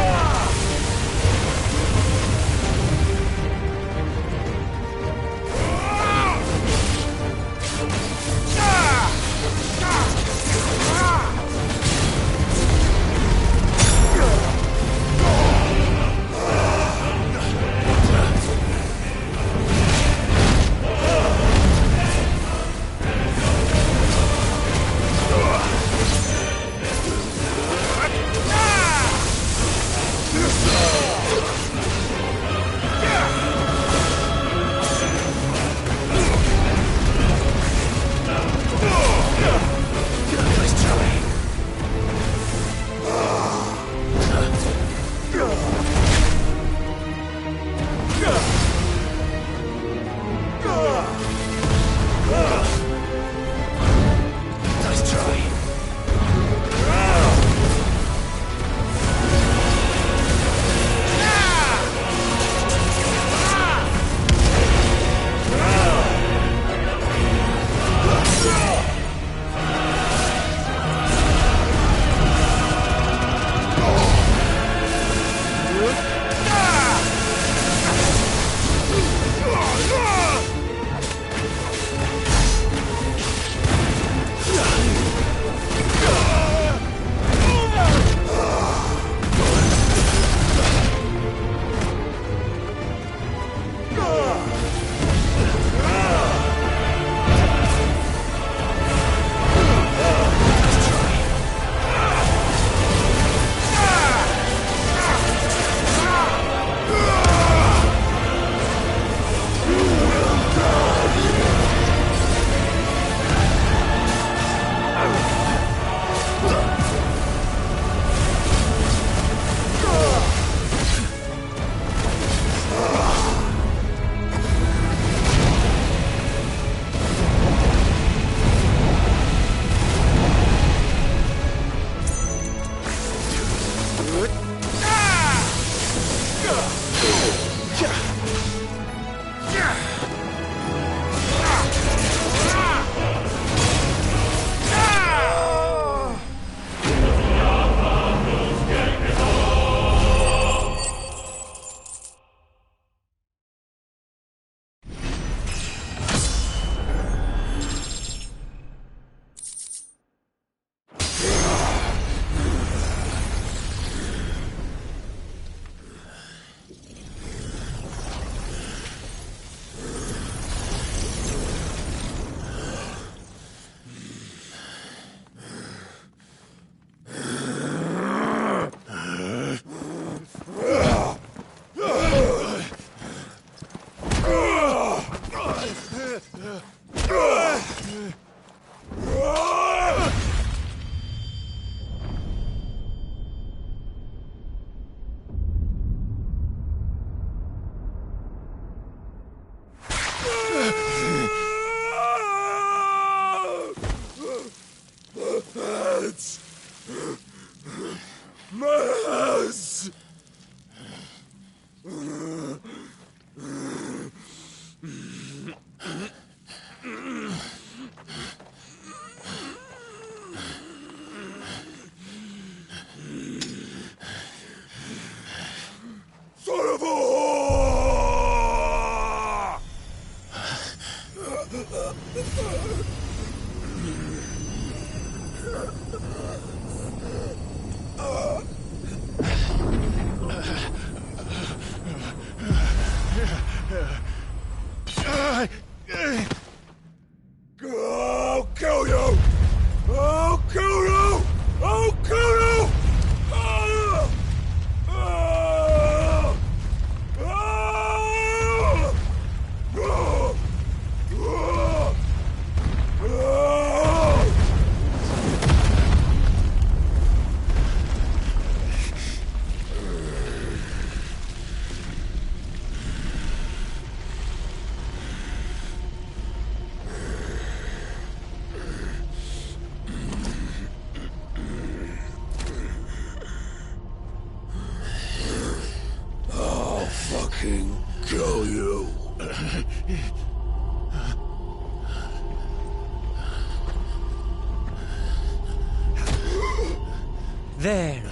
There.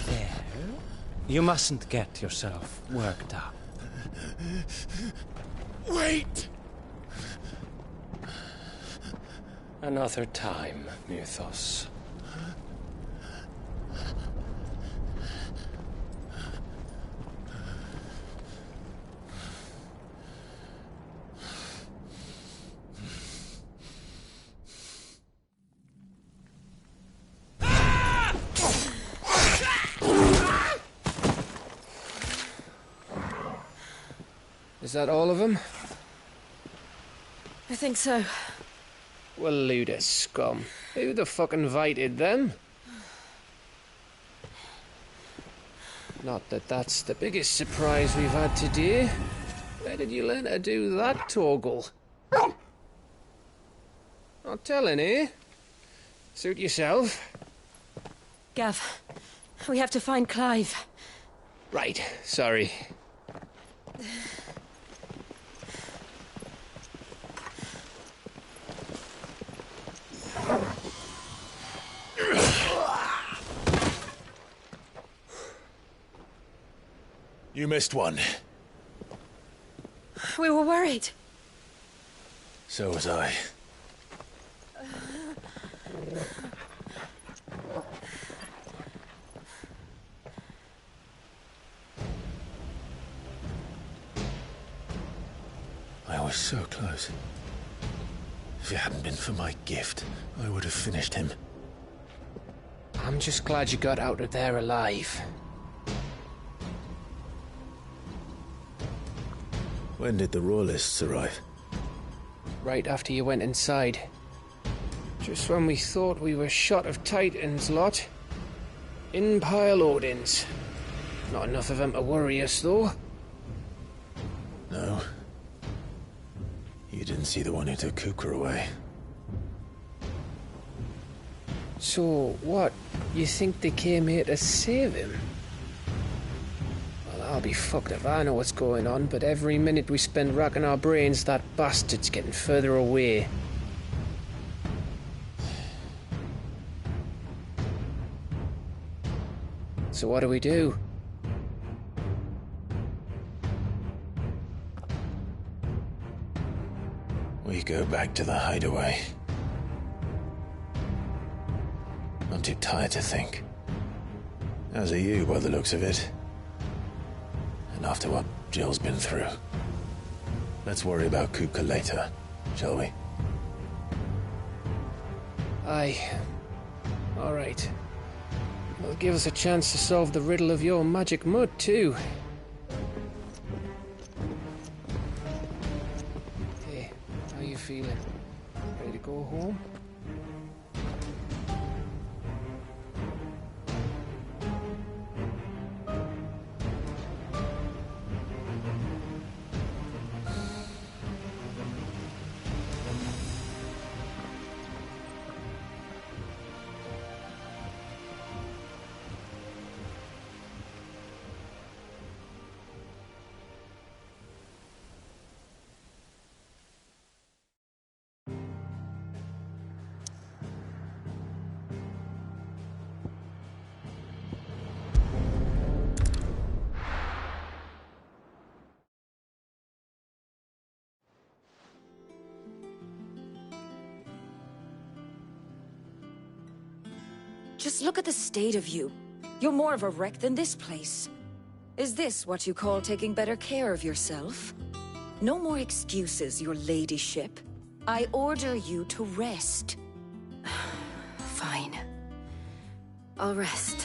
You mustn't get yourself worked up. Wait! Another time, Mythos. Is that all of them? I think so. Well, Luda scum. Who the fuck invited them? Not that that's the biggest surprise we've had today. Where did you learn to do that, Torgal? Not telling, eh? Suit yourself. Gav, we have to find Clive. Right, sorry. You missed one. We were worried. So was I. I was so close. If it hadn't been for my gift, I would have finished him. I'm just glad you got out of there alive. When did the Royalists arrive? Right after you went inside. Just when we thought we were shot of Titans, lot. In pile Odins. Not enough of them to worry us, though. No. You didn't see the one who took Kuka away. So, what? You think they came here to save him? Well, I'll be fucked if I know what's going on, but every minute we spend racking our brains, that bastard's getting further away. So what do we do? We go back to the hideaway. I'm too tired to think. As are you, by the looks of it. And after what Jill's been through. Let's worry about Kuka later, shall we? Aye. All right. It'll give us a chance to solve the riddle of your magic mud, too. Hey, how you feeling? Ready to go home? Just look at the state of you. You're more of a wreck than this place. Is this what you call taking better care of yourself? No more excuses, your ladyship. I order you to rest. Fine. I'll rest.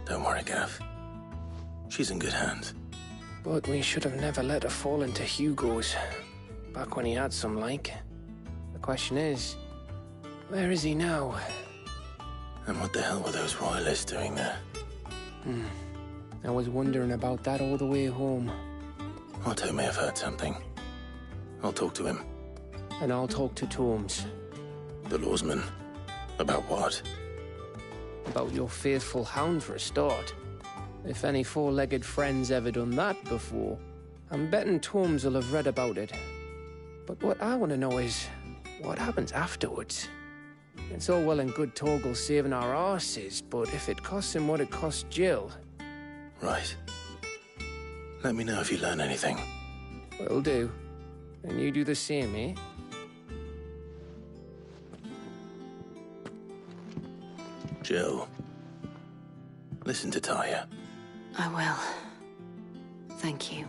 Don't worry, Gav. She's in good hands. But we should have never let her fall into Hugo's. Back when he had some like. The question is, where is he now? And what the hell were those royalists doing there? I was wondering about that all the way home. Otto may have heard something. I'll talk to him. And I'll talk to Torms. The lawsman. About what? About your faithful hound for a start. If any four-legged friend's ever done that before, I'm betting Torms will have read about it. But what I want to know is, what happens afterwards? It's all well and good Torgal saving our arses, but if it costs him what it cost Jill... Right. Let me know if you learn anything. Will do. And you do the same, eh? Jill, listen to Taya. I will. Thank you.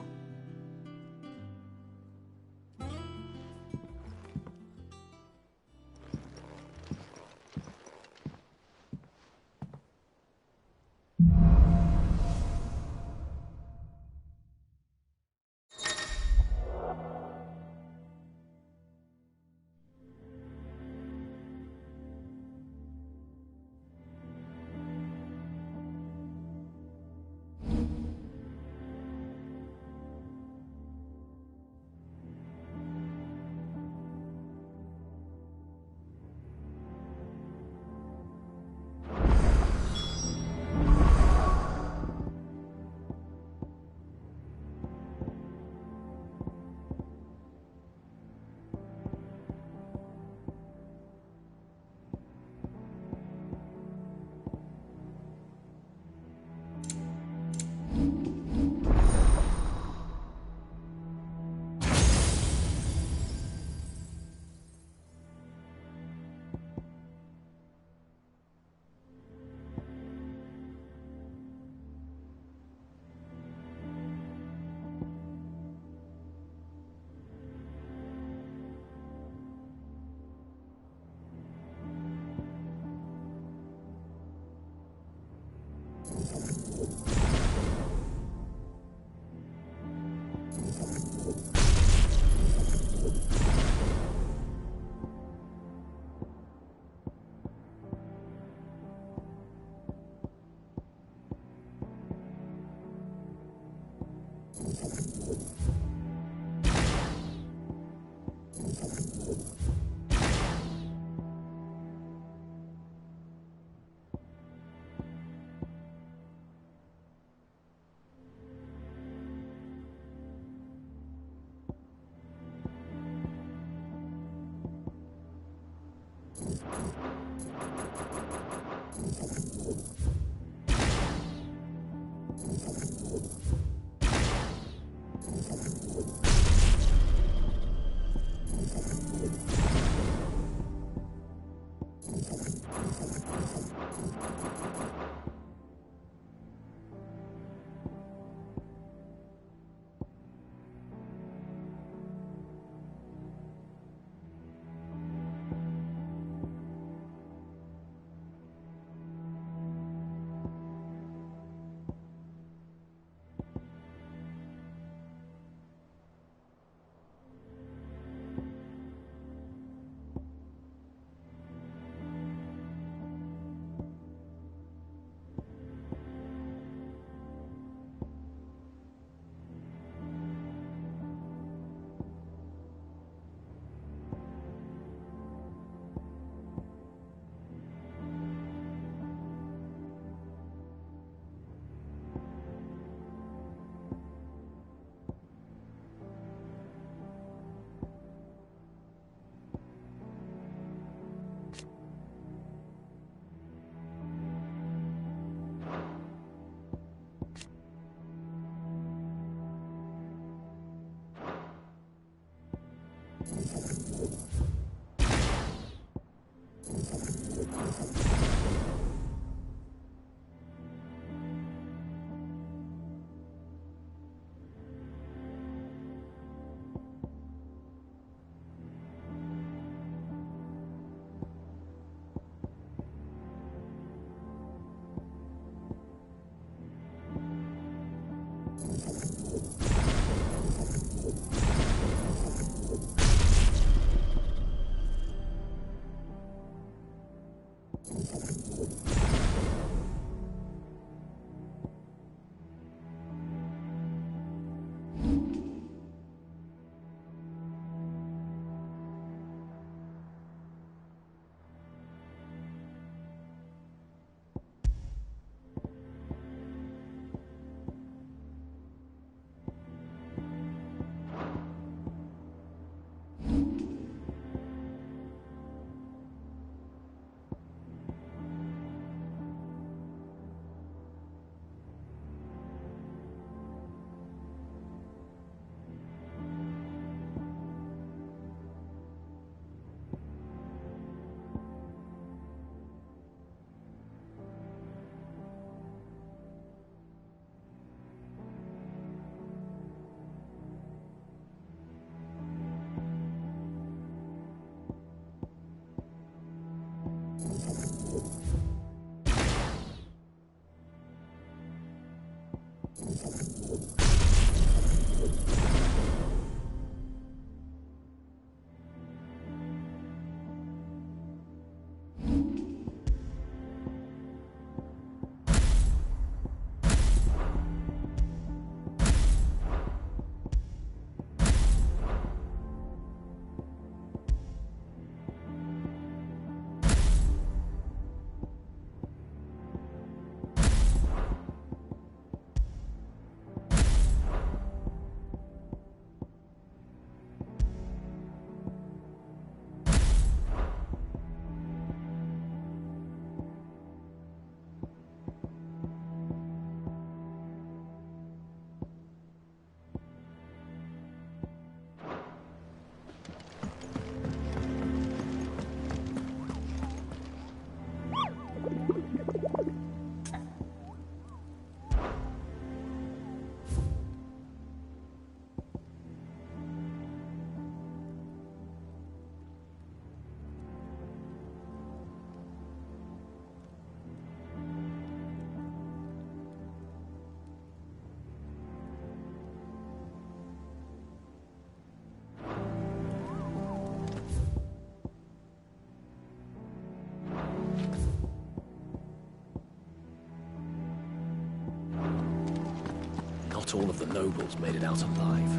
nobles made it out alive.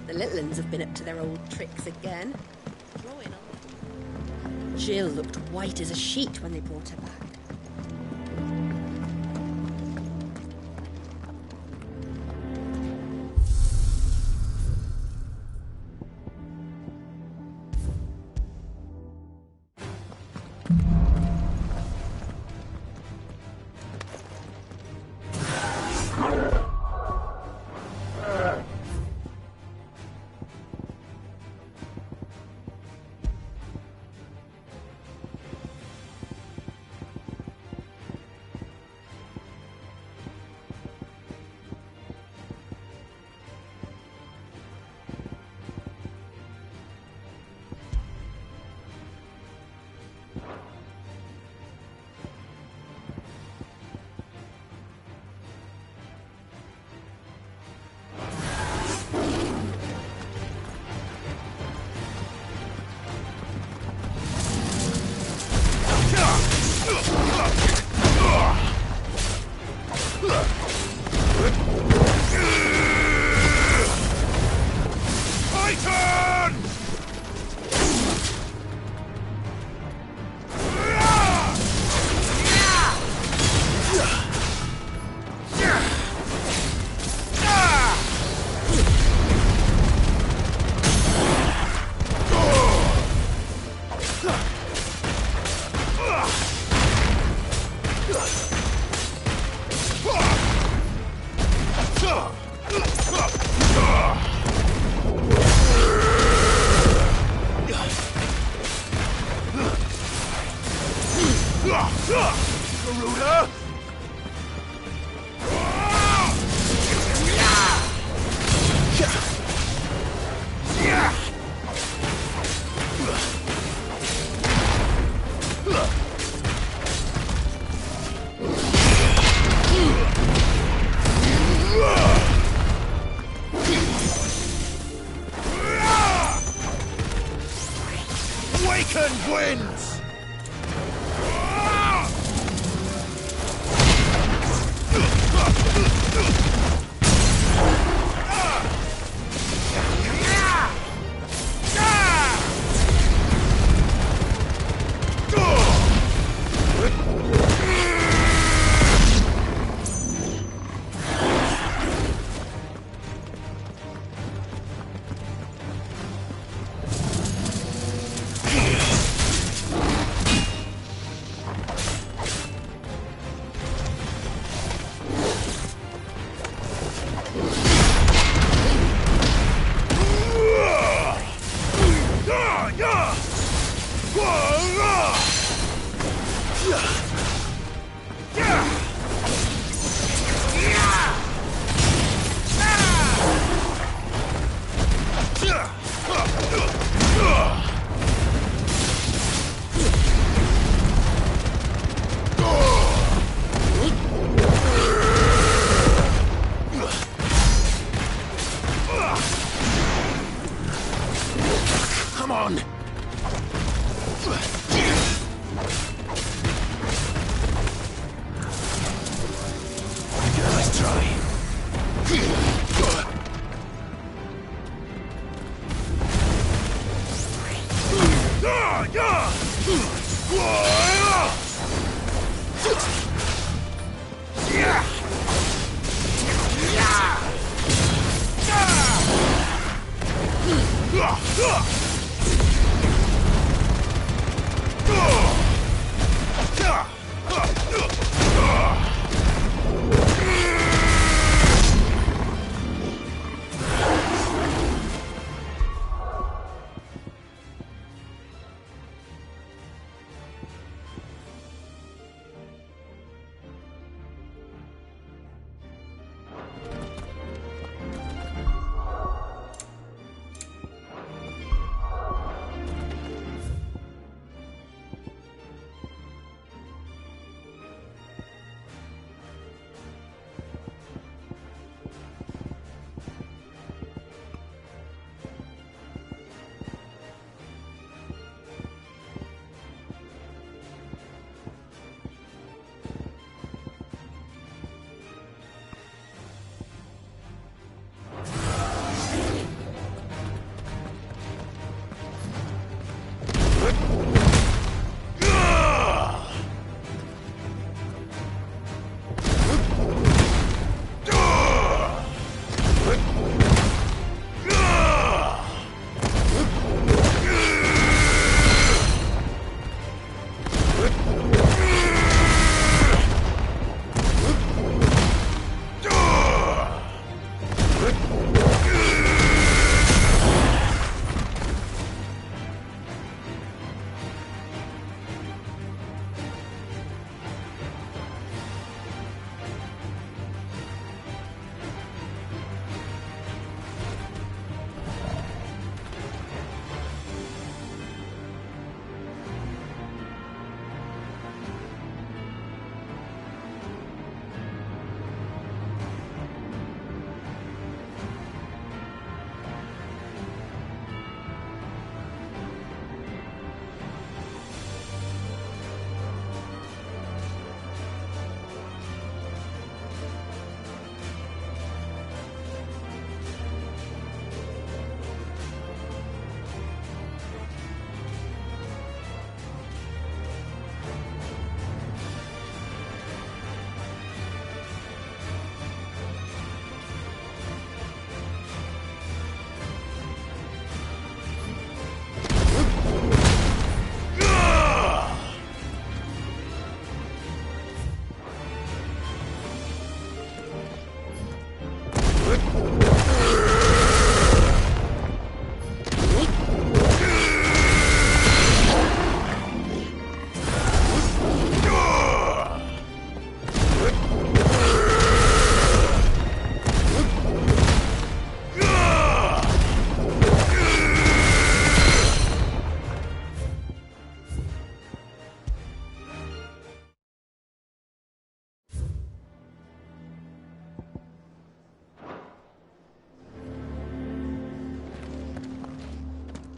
The little uns have been up to their old tricks again. Jill looked white as a sheet when they brought her back.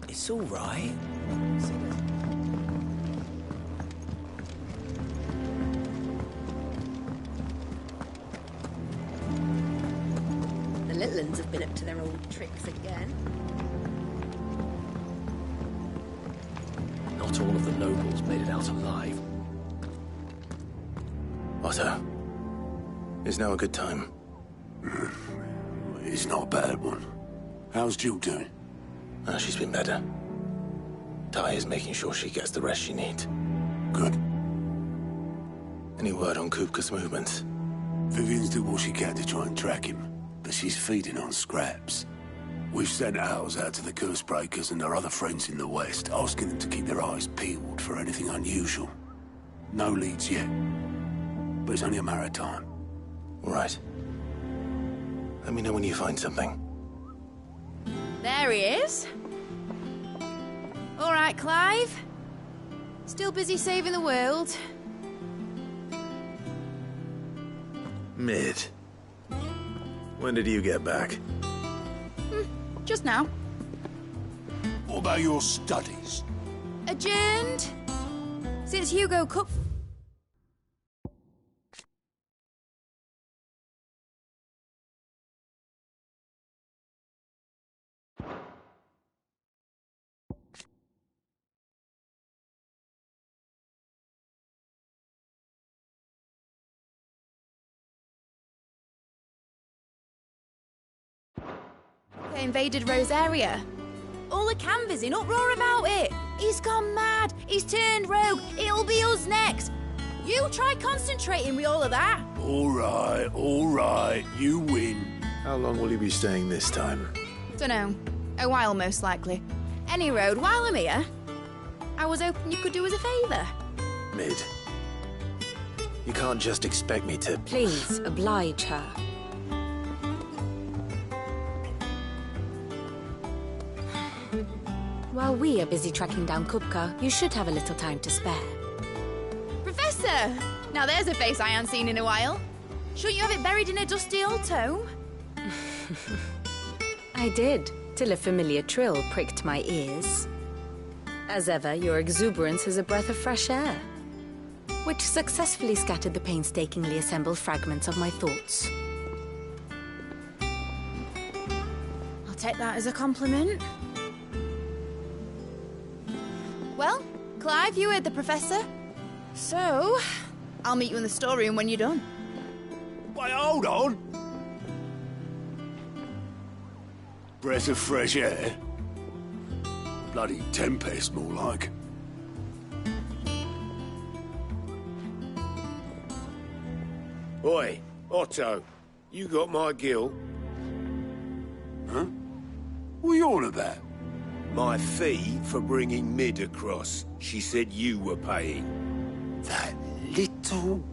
It's all right. The little uns have been up to their old tricks again. Not all of the nobles made it out alive. Otto, is now a good time? It's not a bad one. How's Jill doing? She's been better. Ty is making sure she gets the rest she needs. Good. Any word on Kupka's movements? Vivian's did what she can to try and track him, but she's feeding on scraps. We've sent ours out to the Cursebreakers and our other friends in the West, asking them to keep their eyes peeled for anything unusual. No leads yet, but it's only a matter of time. Right. Let me know when you find something. There he is. All right, Clive. Still busy saving the world. Mid. When did you get back? Just now. What about your studies? Adjourned. Since Hugo Cup... They invaded Rosaria. All the canvas in uproar about it. He's gone mad. He's turned rogue. It'll be us next. You try concentrating with all of that. All right. You win. How long will you be staying this time? Dunno. A while, most likely. Any road, while I'm here, I was hoping you could do us a favour. Mid. You can't just expect me to... Please, oblige her. While we are busy tracking down Kupka, you should have a little time to spare. Professor! Now there's a face I haven't seen in a while. Shouldn't you have it buried in a dusty old tome? I did, till a familiar trill pricked my ears. As ever, your exuberance is a breath of fresh air, which successfully scattered the painstakingly assembled fragments of my thoughts. I'll take that as a compliment. Well, Clive, you heard the Professor. So, I'll meet you in the storeroom when you're done. Wait, hold on! Breath of fresh air? Bloody tempest, more like. Oi, Otto, you got my gill? Huh? What are you on about? My fee for bringing Mid across. She said you were paying. That little...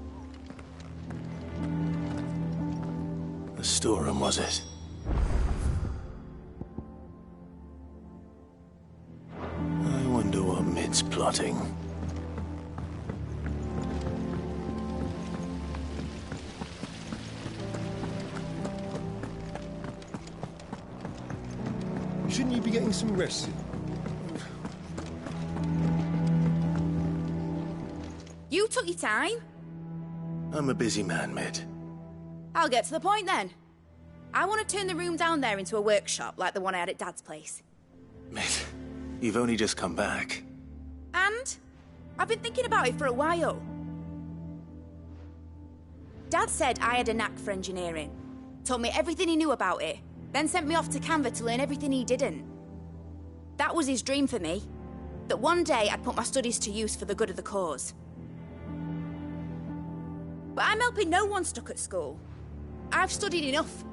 The storeroom, was it? I wonder what Mid's plotting. Shouldn't you be getting some rest? You took your time. I'm a busy man, Mid. I'll get to the point then. I want to turn the room down there into a workshop like the one I had at Dad's place. Mid, you've only just come back. And I've been thinking about it for a while. Dad said I had a knack for engineering. Told me everything he knew about it. Then sent me off to Canva to learn everything he didn't. That was his dream for me. That one day I'd put my studies to use for the good of the cause. But I'm helping no one stuck at school. I've studied enough.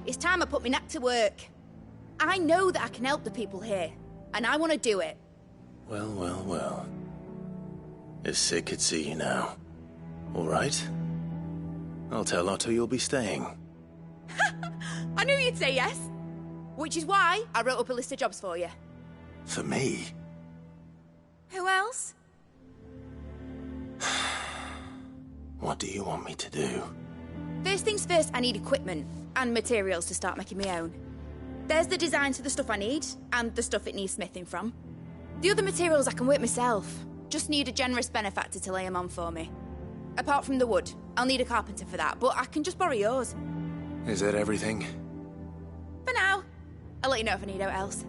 It's time I put my neck to work. I know that I can help the people here, and I want to do it. Well, well, well. If Sid could see you now. All right. I'll tell Otto you'll be staying. I knew you'd say yes. Which is why I wrote up a list of jobs for you. For me? Who else? What do you want me to do? First things first, I need equipment and materials to start making my own. There's the designs for the stuff I need, and the stuff it needs smithing from. The other materials I can work myself. Just need a generous benefactor to lay them on for me. Apart from the wood, I'll need a carpenter for that, but I can just borrow yours. Is that everything? For now. I'll let you know if I need out else.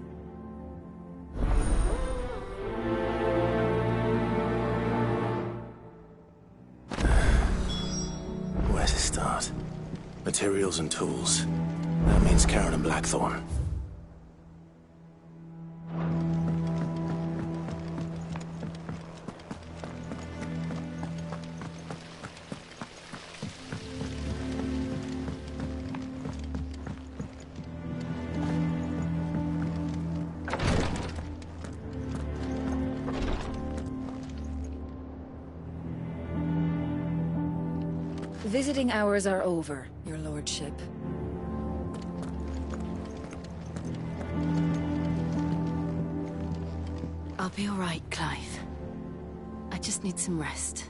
Where to start? Materials and tools. That means Karen and Blackthorn. Visiting hours are over, your lordship. I'll be all right, Clive. I just need some rest.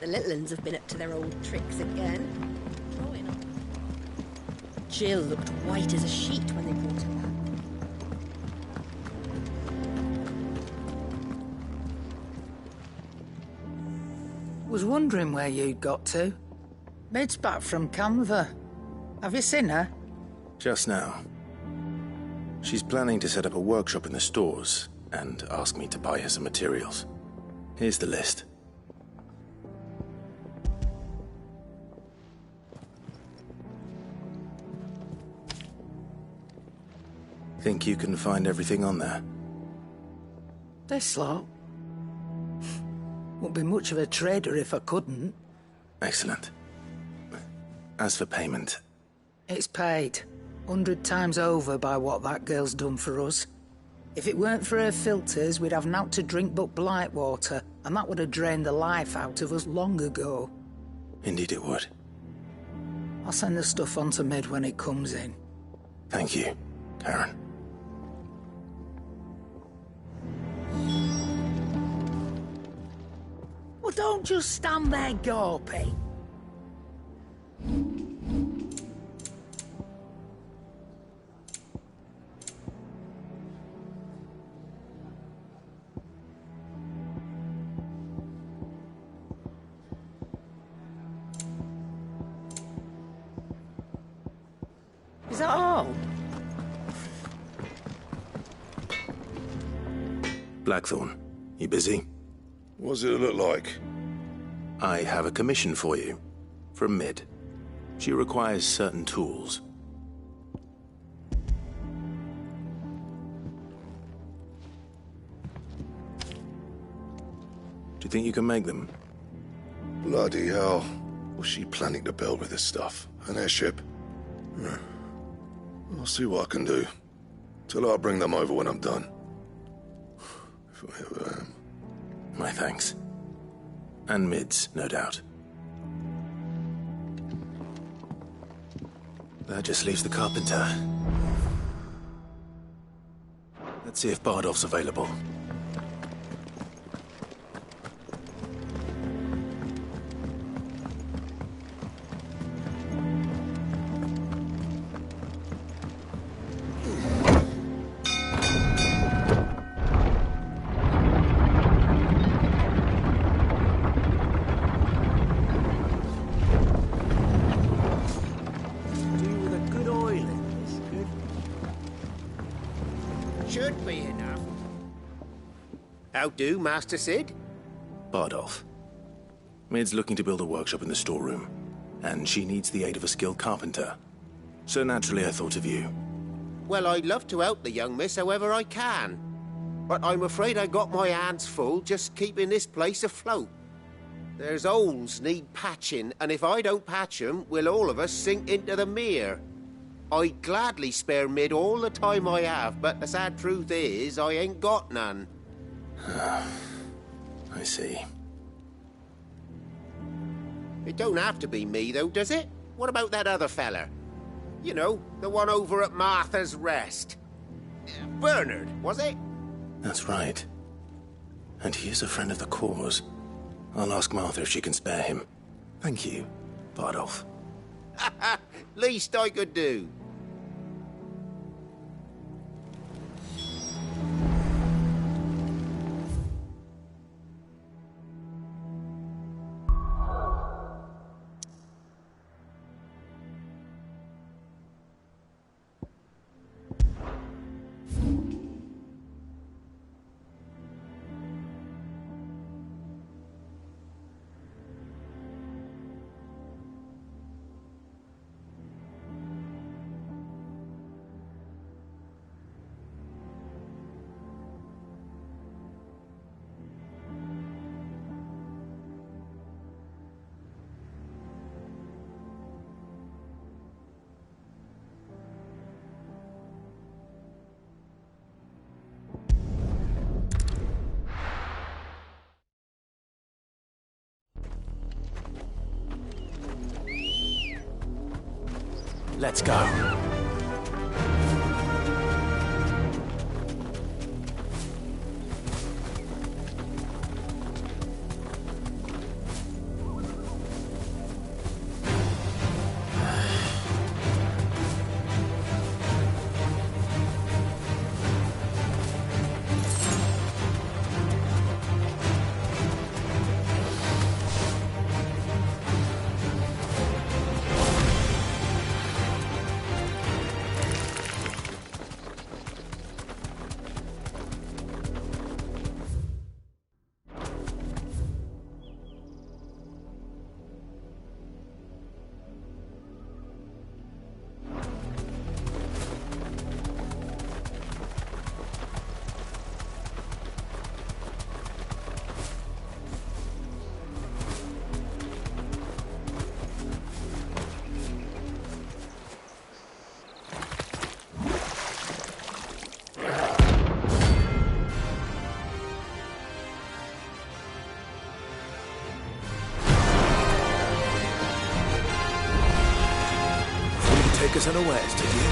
The little uns have been up to their old tricks again. Jill looked white as a sheet when they brought her back. Was wondering where you'd got to. Mid's back from Canva. Have you seen her? Just now. She's planning to set up a workshop in the stores and ask me to buy her some materials. Here's the list. Think you can find everything on there? This lot. Wouldn't be much of a trader if I couldn't. Excellent. As for payment... It's paid. 100 times over by what that girl's done for us. If it weren't for her filters, we'd have naught to drink but blight water, and that would have drained the life out of us long ago. Indeed it would. I'll send the stuff on to Mid when it comes in. Thank you, Karen. Well, don't just stand there gawping. Is that all? Blackthorn, you busy? What does it look like? I have a commission for you. From Mid. She requires certain tools. Do you think you can make them? Bloody hell. What's she planning to build with this stuff? An airship? I'll see what I can do. Tell her I'll bring them over when I'm done. If I ever am. My thanks. And Mid's, no doubt. That just leaves the carpenter. Let's see if Bardolph's available. Should be enough. How do, Master Sid? Bardolph. Mid's looking to build a workshop in the storeroom, and she needs the aid of a skilled carpenter. So naturally I thought of you. Well, I'd love to help the young miss however I can. But I'm afraid I got my hands full just keeping this place afloat. There's holes need patching, and if I don't patch them, we'll all of us sink into the mere. I'd gladly spare Mid all the time I have, but the sad truth is, I ain't got none. I see. It don't have to be me, though, does it? What about that other fella? You know, the one over at Martha's Rest. Bernard, was it? That's right. And he is a friend of the cause. I'll ask Martha if she can spare him. Thank you, Bardolph. Least I could do. Let's go. Take us unawares, did you?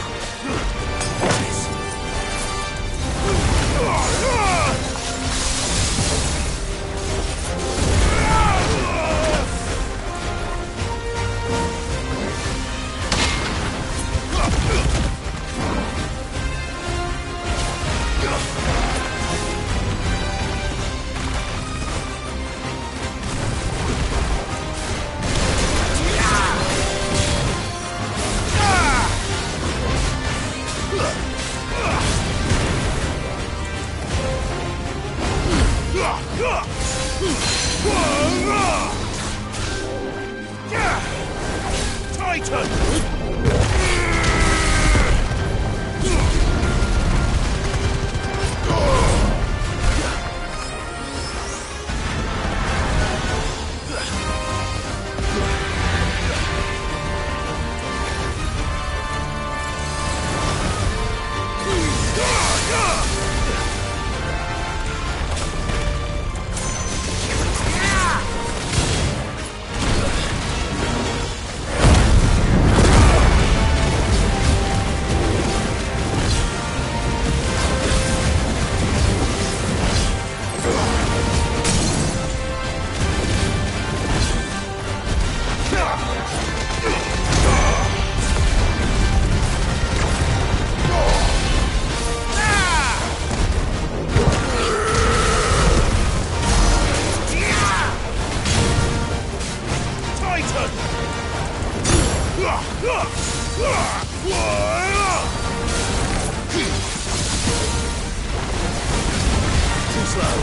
Too slow.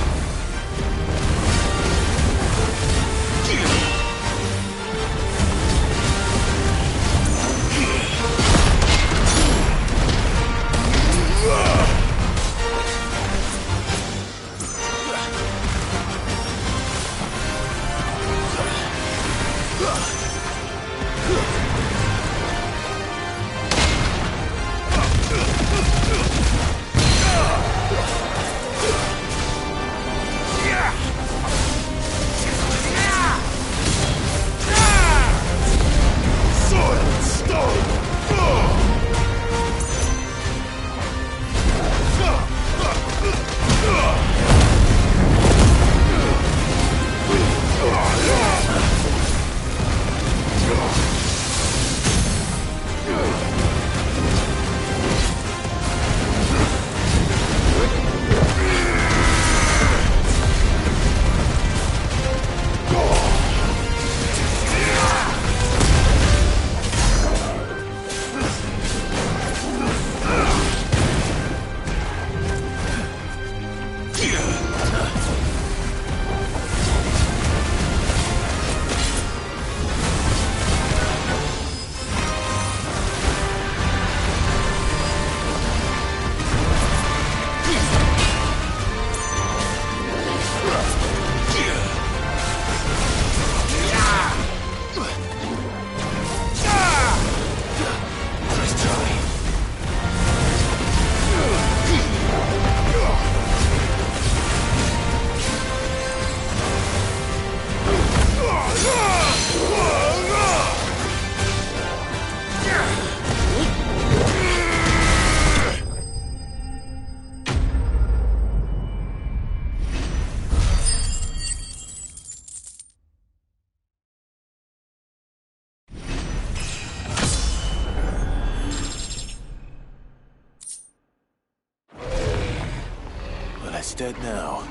it's dead now.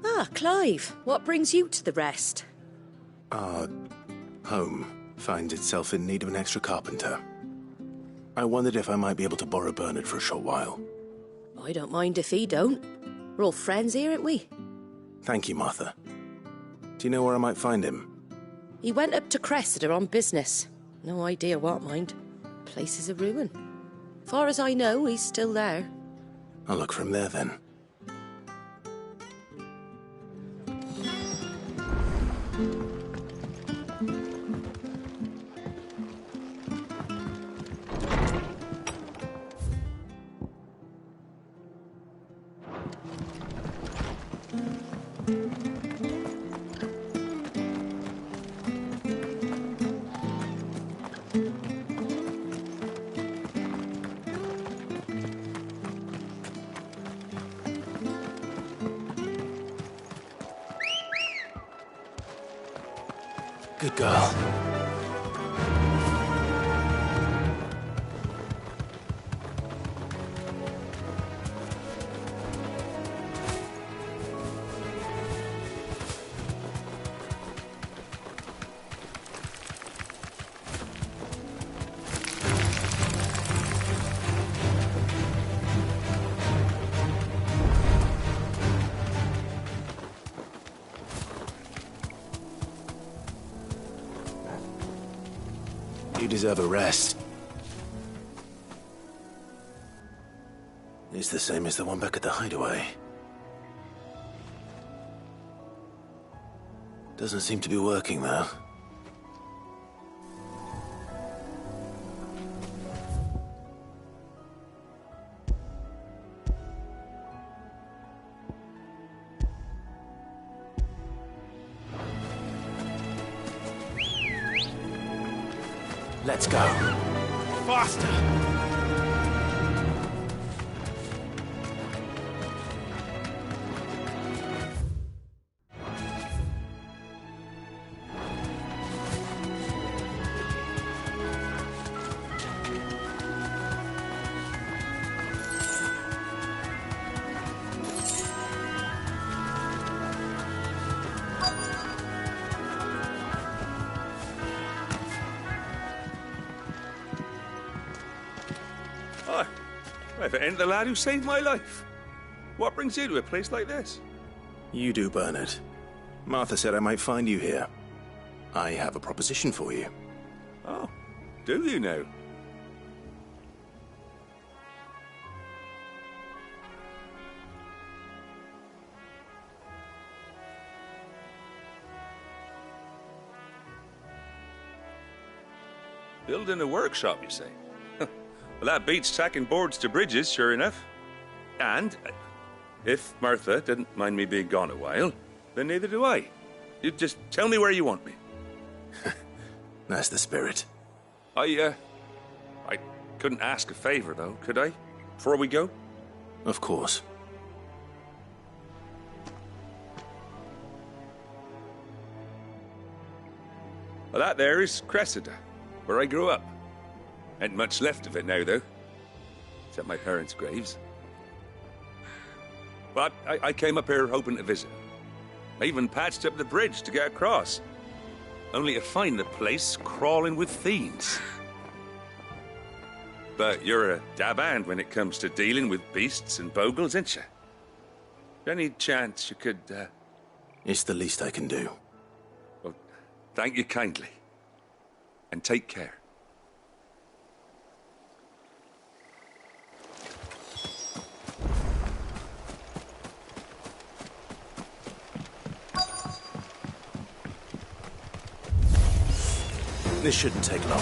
Ah, Clive, what brings you to the rest? Our home finds itself in need of an extra carpenter. I wondered if I might be able to borrow Bernard for a short while. I don't mind if he don't. We're all friends here, aren't we? Thank you, Martha. Do you know where I might find him? He went up to Cressida on business. No idea what, mind. Place is a ruin. Far as I know, he's still there. I'll look for him there, then. Good girl. You deserve a rest. It's the same as the one back at the hideaway. Doesn't seem to be working, though. Let's go. Faster! If it ain't the lad who saved my life. What brings you to a place like this? You do, Bernard. Martha said I might find you here. I have a proposition for you. Oh, do you now? Building a workshop, you say? Well, that beats tacking boards to bridges, sure enough. And if Martha didn't mind me being gone a while, then neither do I. You just tell me where you want me. That's the spirit. I couldn't ask a favor, though, could I? Before we go? Of course. Well, that there is Cressida, where I grew up. Ain't much left of it now, though. Except my parents' graves. But I came up here hoping to visit. I even patched up the bridge to get across. Only to find the place crawling with fiends. But you're a dab hand when it comes to dealing with beasts and bogles, ain't you? Any chance you could, It's the least I can do. Well, thank you kindly. And take care. This shouldn't take long.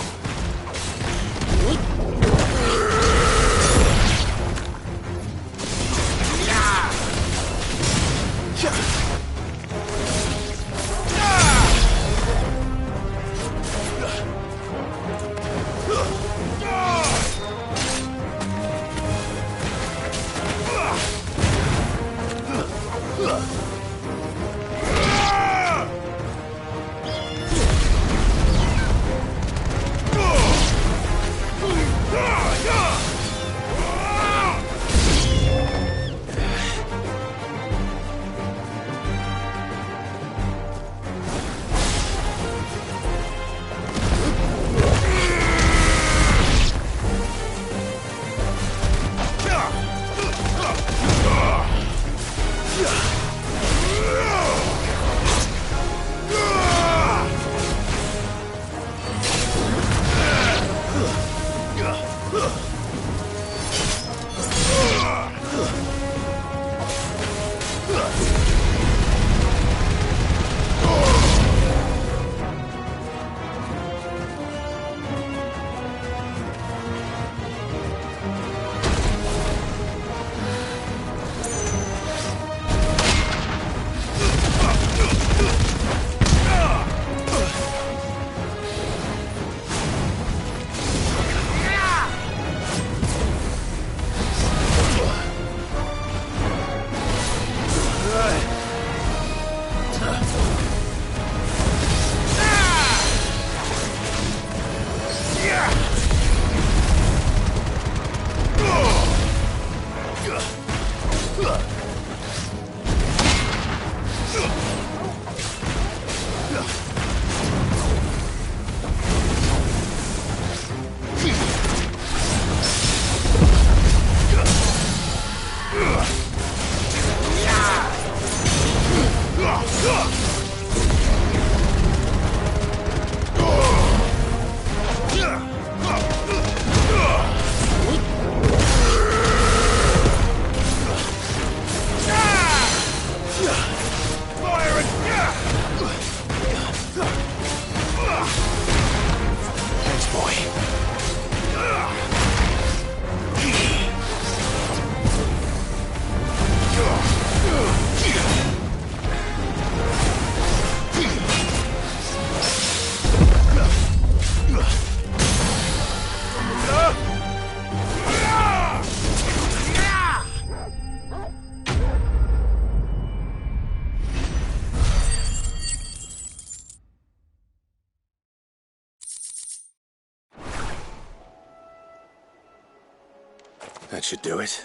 That should do it.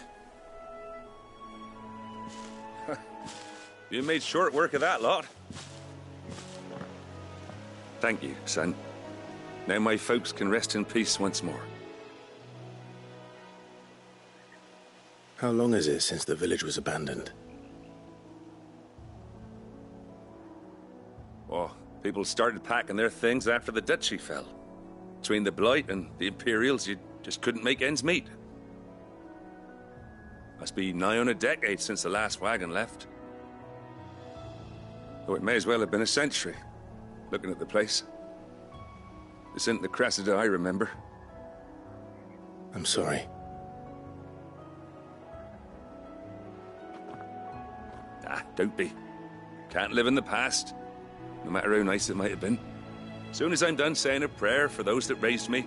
You made short work of that lot. Thank you, son. Now my folks can rest in peace once more. How long is it since the village was abandoned? Oh, people started packing their things after the duchy fell. Between the Blight and the Imperials, you just couldn't make ends meet. Must be nigh on a decade since the last wagon left. Though it may as well have been a century, looking at the place. This isn't the Cressida I remember. I'm sorry. Don't be. Can't live in the past, no matter how nice it might have been. Soon as I'm done saying a prayer for those that raised me,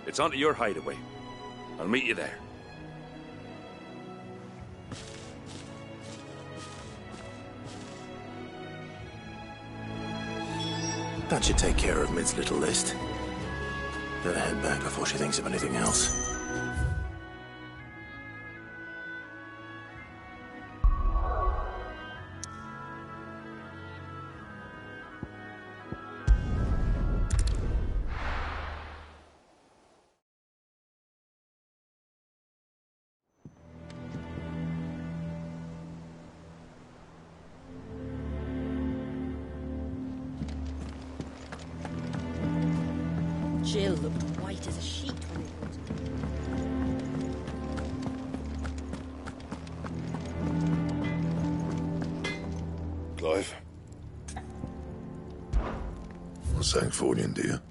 it's onto your hideaway. I'll meet you there. That should take care of Mid's little list. Better head back before she thinks of anything else. Jill looked white as a sheet when it Clive? What's Sancfordian, dear?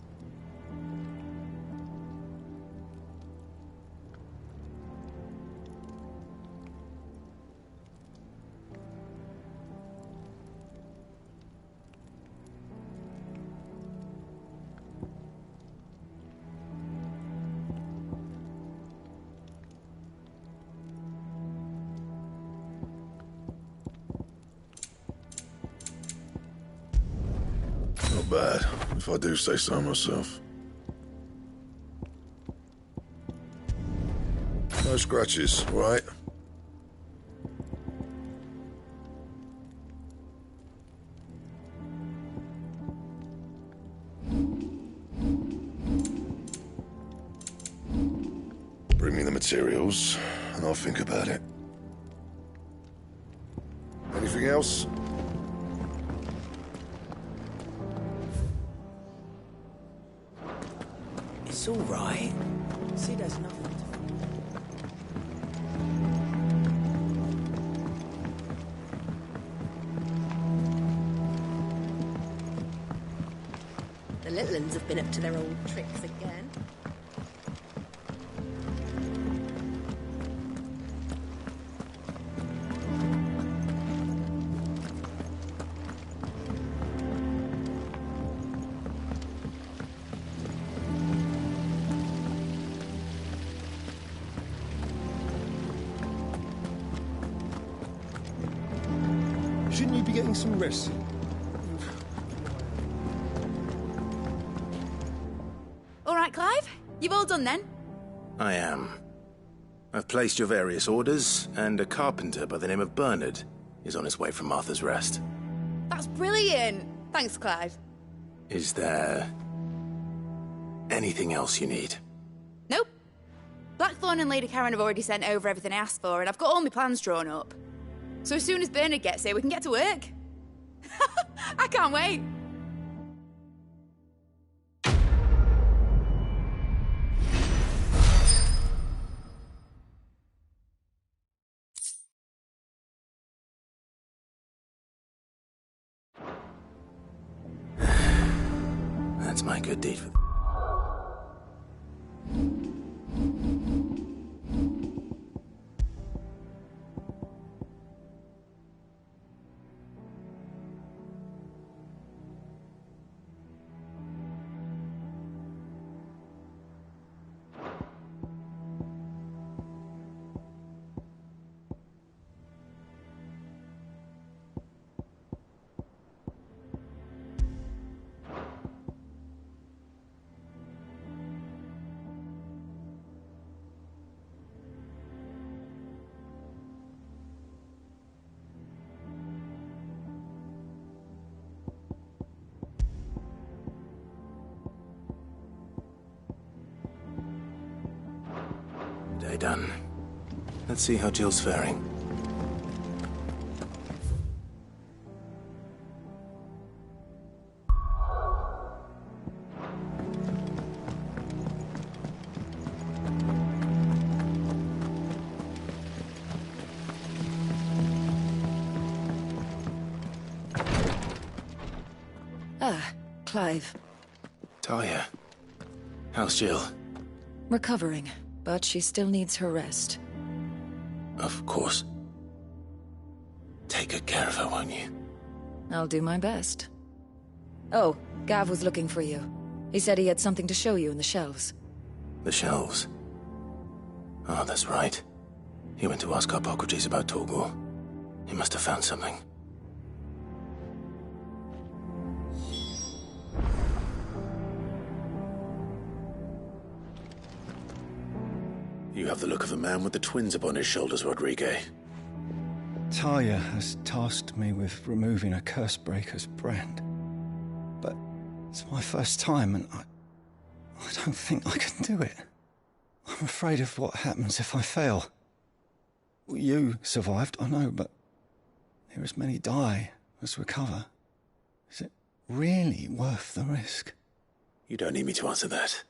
Not bad, if I do say so myself. No scratches, right? Bring me the materials, and I'll think about it. Anything else? It's all right. See, there's nothing to... The little uns have been up to their old tricks again. Shouldn't you be getting some rest? All right, Clive? You've all done then? I am. I've placed your various orders, and a carpenter by the name of Bernard is on his way from Martha's Rest. That's brilliant. Thanks, Clive. Is there anything else you need? Nope. Blackthorn and Lady Karen have already sent over everything I asked for, and I've got all my plans drawn up. So as soon as Bernard gets here, we can get to work. I can't wait. That's my good deed for... done. Let's see how Jill's faring. Ah, Clive. Talia. How's Jill? Recovering, but she still needs her rest. Of course. Take good care of her, won't you? I'll do my best. Oh, Gav was looking for you. He said he had something to show you in the shelves. The shelves? Oh, that's right. He went to ask Hippocrates about Torgor. He must have found something. You have the look of a man with the twins upon his shoulders, Rodrigue. Talia has tasked me with removing a Cursebreaker's brand. But it's my first time, and I don't think I can do it. I'm afraid of what happens if I fail. You survived, I know, but there as many die as recover. Is it really worth the risk? You don't need me to answer that.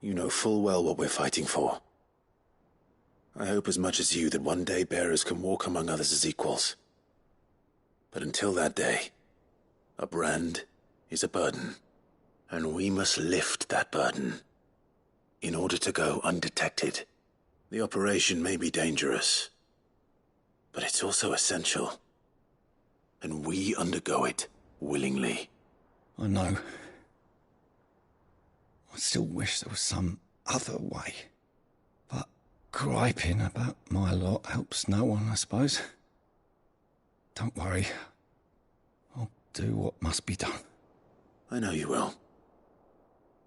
You know full well what we're fighting for. I hope as much as you that one day bearers can walk among others as equals. But until that day, a brand is a burden, and we must lift that burden in order to go undetected. The operation may be dangerous, but it's also essential, and we undergo it willingly. I know. I still wish there was some other way. But griping about my lot helps no one, I suppose. Don't worry. I'll do what must be done. I know you will.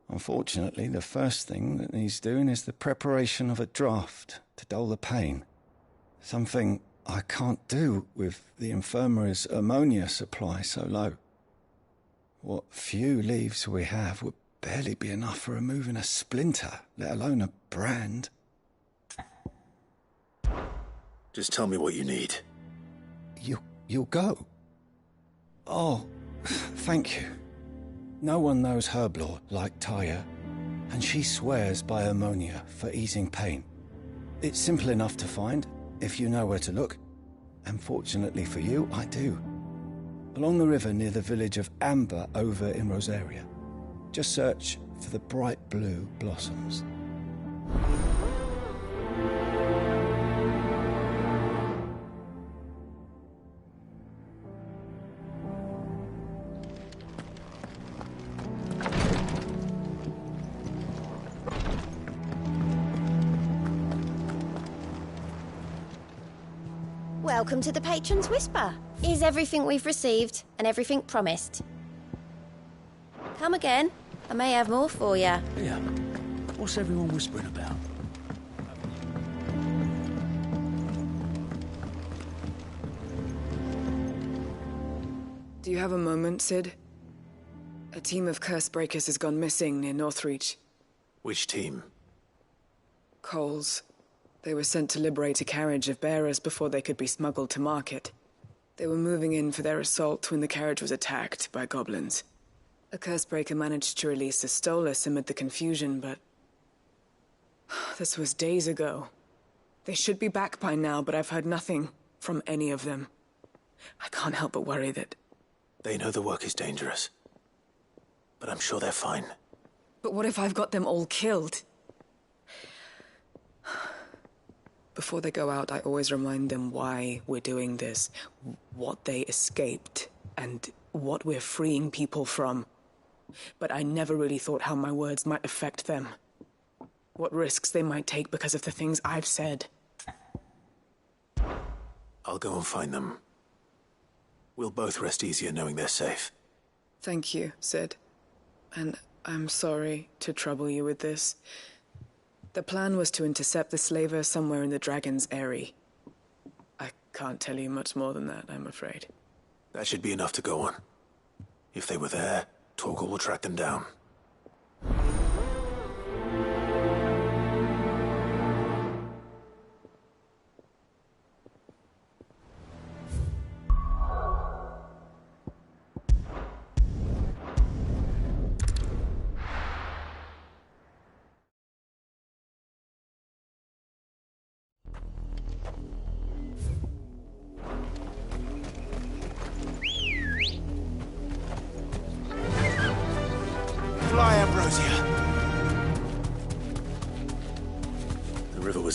Unfortunately, the first thing that needs doing is the preparation of a draft to dull the pain. Something I can't do with the infirmary's ammonia supply so low. What few leaves we have would barely be enough for removing a splinter, let alone a brand. Just tell me what you need. You'll go? Oh, thank you. No one knows herblore like Talia, and she swears by ammonia for easing pain. It's simple enough to find, if you know where to look. And fortunately for you, I do. Along the river near the village of Amber over in Rosaria. Just search for the bright blue blossoms. Welcome to the Patron's Whisper. Is everything we've received and everything promised? Come again. I may have more for you. Yeah. What's everyone whispering about? Do you have a moment, Sid? A team of Cursebreakers has gone missing near Northreach. Which team? Coles. They were sent to liberate a carriage of bearers before they could be smuggled to market. They were moving in for their assault when the carriage was attacked by goblins. A Cursebreaker managed to release a Stolas amid the confusion, but... this was days ago. They should be back by now, but I've heard nothing from any of them. I can't help but worry that... They know the work is dangerous, but I'm sure they're fine. But what if I've got them all killed? Before they go out, I always remind them why we're doing this, what they escaped, and what we're freeing people from. But I never really thought how my words might affect them. What risks they might take because of the things I've said. I'll go and find them. We'll both rest easier knowing they're safe. Thank you, Sid. And I'm sorry to trouble you with this. The plan was to intercept the slaver somewhere in the Dragon's Eyrie. I can't tell you much more than that, I'm afraid. That should be enough to go on. If they were there, Torgor will track them down.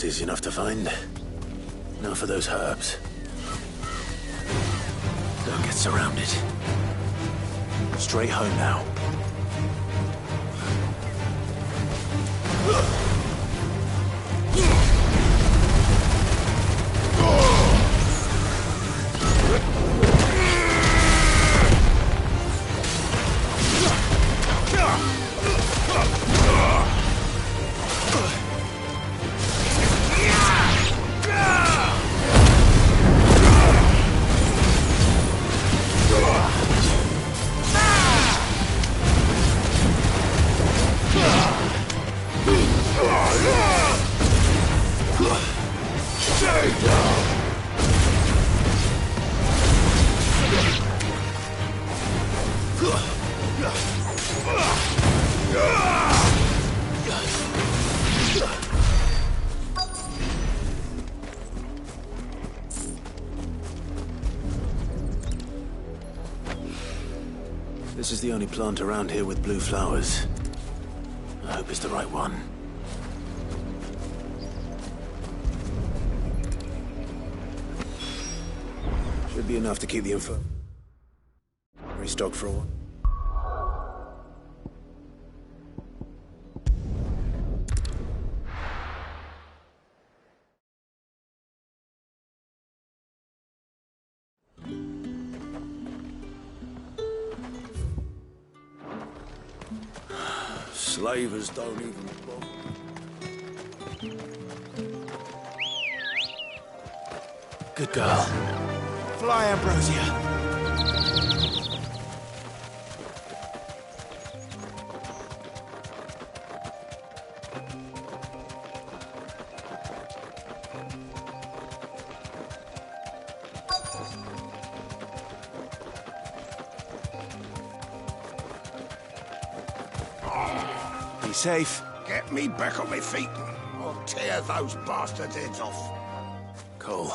was easy enough to find. Now for those herbs. Don't get surrounded. Straight home now. This is the only plant around here with blue flowers. I hope it's the right one. Should be enough to keep the info. Restock for a while. Slavers don't even bother. Good girl. Fly, Ambrosia. Be safe. Get me back on my feet. I'll tear those bastards' heads off. Cole,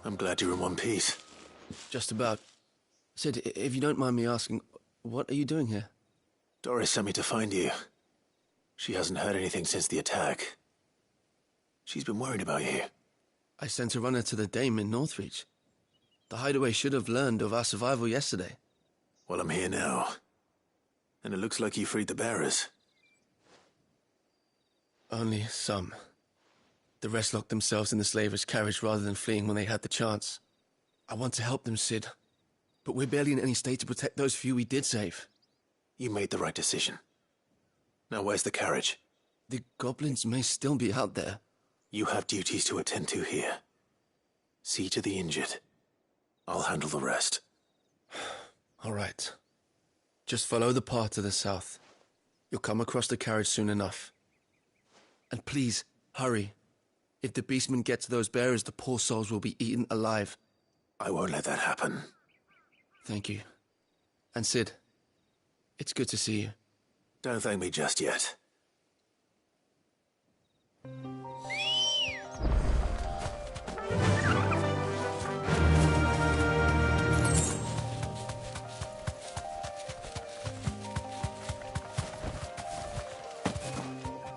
I'm glad you're in one piece. Just about. Sid, if you don't mind me asking, what are you doing here? Doris sent me to find you. She hasn't heard anything since the attack. She's been worried about you. I sent a runner to the Dame in Northreach. The hideaway should have learned of our survival yesterday. Well, I'm here now. And it looks like you freed the bearers. Only some. The rest locked themselves in the slavers' carriage rather than fleeing when they had the chance. I want to help them, Sid. But we're barely in any state to protect those few we did save. You made the right decision. Now where's the carriage? The goblins may still be out there. You have duties to attend to here. See to the injured. I'll handle the rest. All right. Just follow the path to the south. You'll come across the carriage soon enough. And please, hurry. If the beastmen get to those bearers, the poor souls will be eaten alive. I won't let that happen. Thank you. And Sid, it's good to see you. Don't thank me just yet.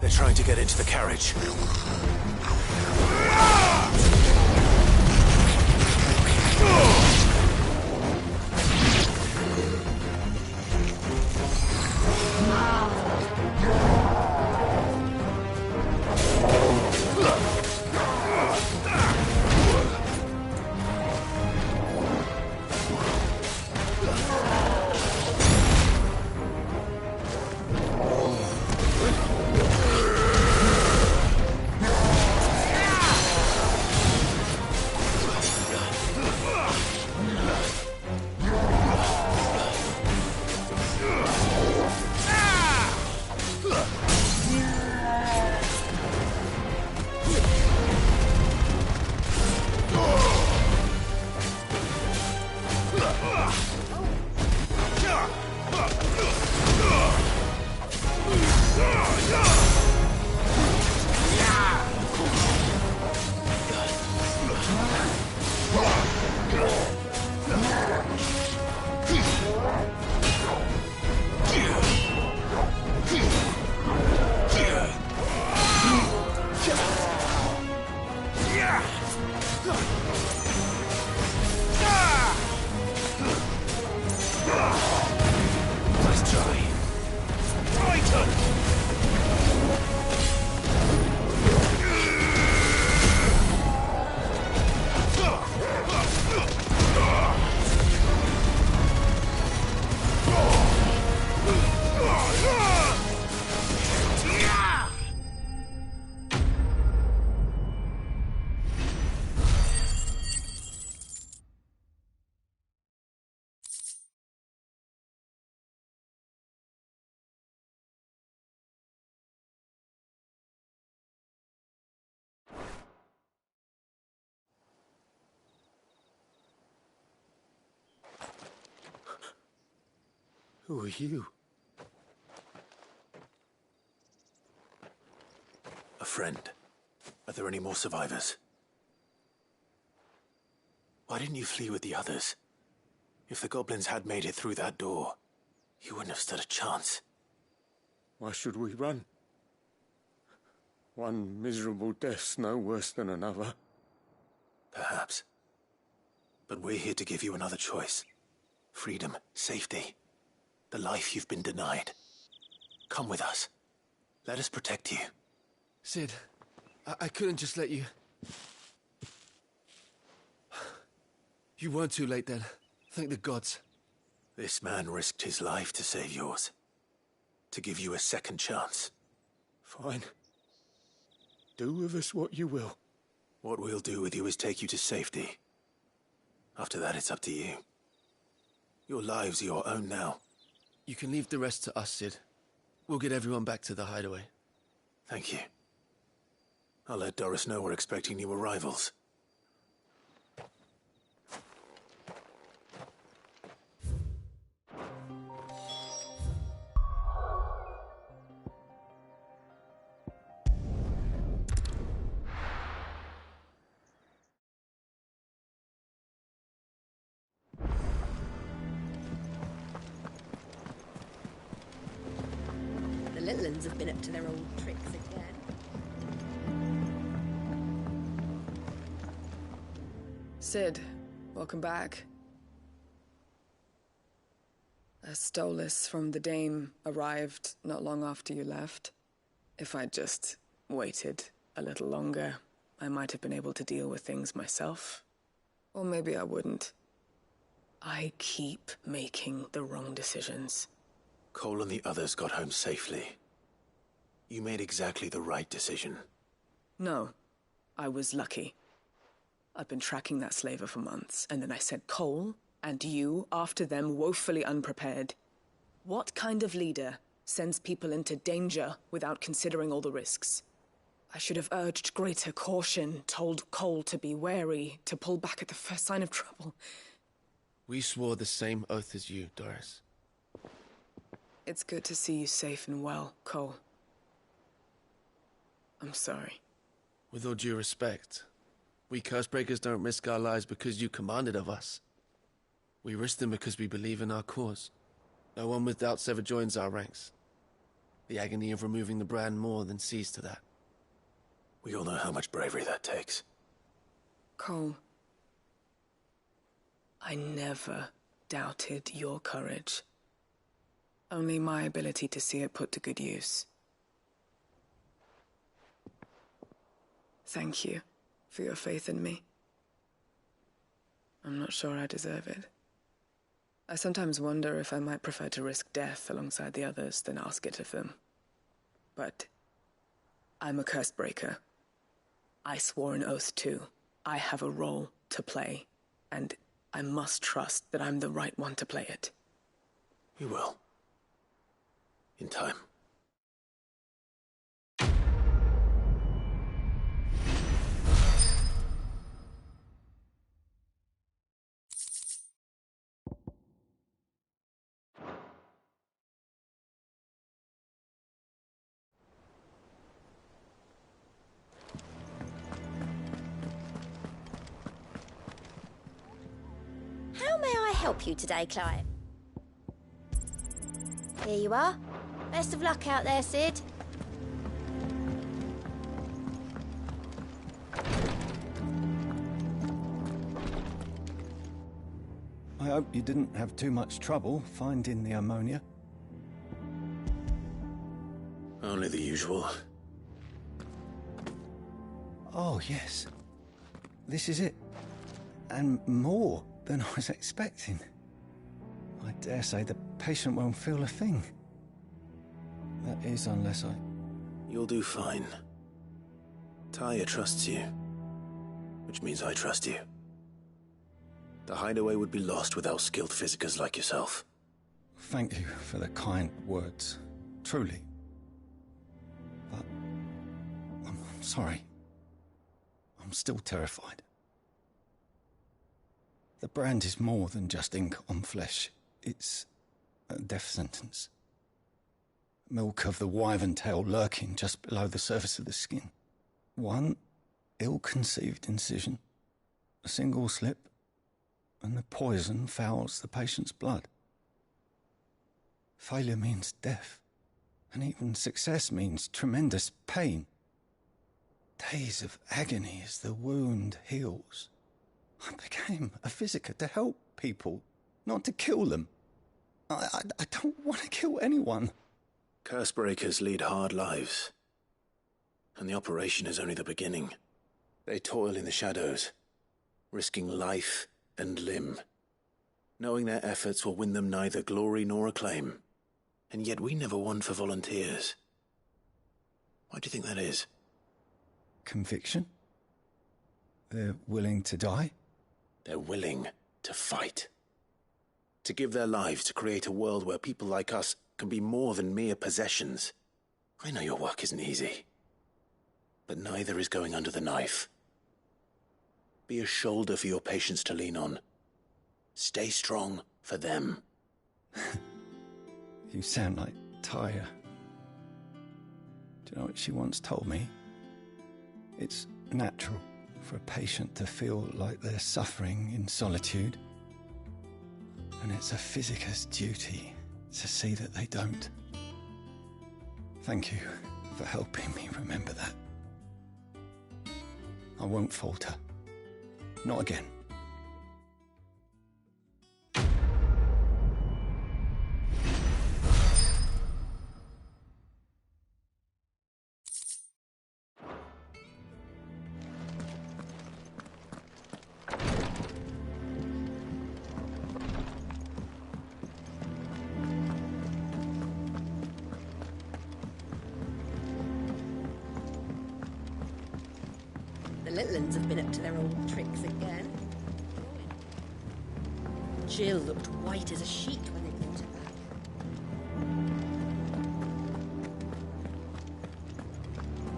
They're trying to get into the carriage. Nice try. Brighton! Who are you? A friend. Are there any more survivors? Why didn't you flee with the others? If the goblins had made it through that door, you wouldn't have stood a chance. Why should we run? One miserable death's no worse than another. Perhaps. But we're here to give you another choice. Freedom, safety. The life you've been denied. Come with us. Let us protect you. Sid, I couldn't just let you... You weren't too late then. Thank the gods. This man risked his life to save yours. To give you a second chance. Fine. Do with us what you will. What we'll do with you is take you to safety. After that, it's up to you. Your lives are your own now. You can leave the rest to us, Sid. We'll get everyone back to the hideaway. Thank you. I'll let Doris know we're expecting new arrivals. The little ones have been up to their old tricks again. Sid, welcome back. A Stolas from the Dame arrived not long after you left. If I'd just waited a little longer, I might have been able to deal with things myself. Or maybe I wouldn't. I keep making the wrong decisions. Cole and the others got home safely. You made exactly the right decision. No, I was lucky. I've been tracking that slaver for months, and then I sent Cole and you after them, woefully unprepared. What kind of leader sends people into danger without considering all the risks? I should have urged greater caution, told Cole to be wary, to pull back at the first sign of trouble. We swore the same oath as you, Doris. It's good to see you safe and well, Cole. I'm sorry. With all due respect, we Cursebreakers don't risk our lives because you commanded of us. We risk them because we believe in our cause. No one with doubts ever joins our ranks. The agony of removing the brand more than sees to that. We all know how much bravery that takes. Cole, I never doubted your courage. Only my ability to see it put to good use. Thank you for your faith in me. I'm not sure I deserve it. I sometimes wonder if I might prefer to risk death alongside the others than ask it of them. But I'm a Cursebreaker. I swore an oath too. I have a role to play, and I must trust that I'm the right one to play it. You will. In time. How may I help you today, Clive? Here you are. Best of luck out there, Sid. hope you didn't have too much trouble finding the ammonia. Only the usual. Oh, yes. This is it. And more than I was expecting. I dare say the patient won't feel a thing. That is, unless I... You'll do fine. Tyre trusts you, which means I trust you. The hideaway would be lost without skilled physicers like yourself. Thank you for the kind words. Truly. But... I'm sorry. I'm still terrified. The brand is more than just ink on flesh. It's a death sentence. Milk of the wyvern tail lurking just below the surface of the skin. One ill-conceived incision, a single slip, and the poison fouls the patient's blood. Failure means death, and even success means tremendous pain. Days of agony as the wound heals. I became a physiker to help people, not to kill them. I don't want to kill anyone. Cursebreakers lead hard lives. And the operation is only the beginning. They toil in the shadows, risking life and limb, knowing their efforts will win them neither glory nor acclaim. And yet we never won for volunteers. Why do you think that is? Conviction? They're willing to die? They're willing to fight. To give their lives to create a world where people like us can be more than mere possessions. I know your work isn't easy. But neither is going under the knife. Be a shoulder for your patients to lean on. Stay strong for them. You sound like Tyre. Do you know what she once told me? It's natural for a patient to feel like they're suffering in solitude. And it's a physiker's duty to see that they don't. Thank you for helping me remember that. I won't falter. Not again. The little ones have been up to their old tricks again. Jill looked white as a sheet when they brought her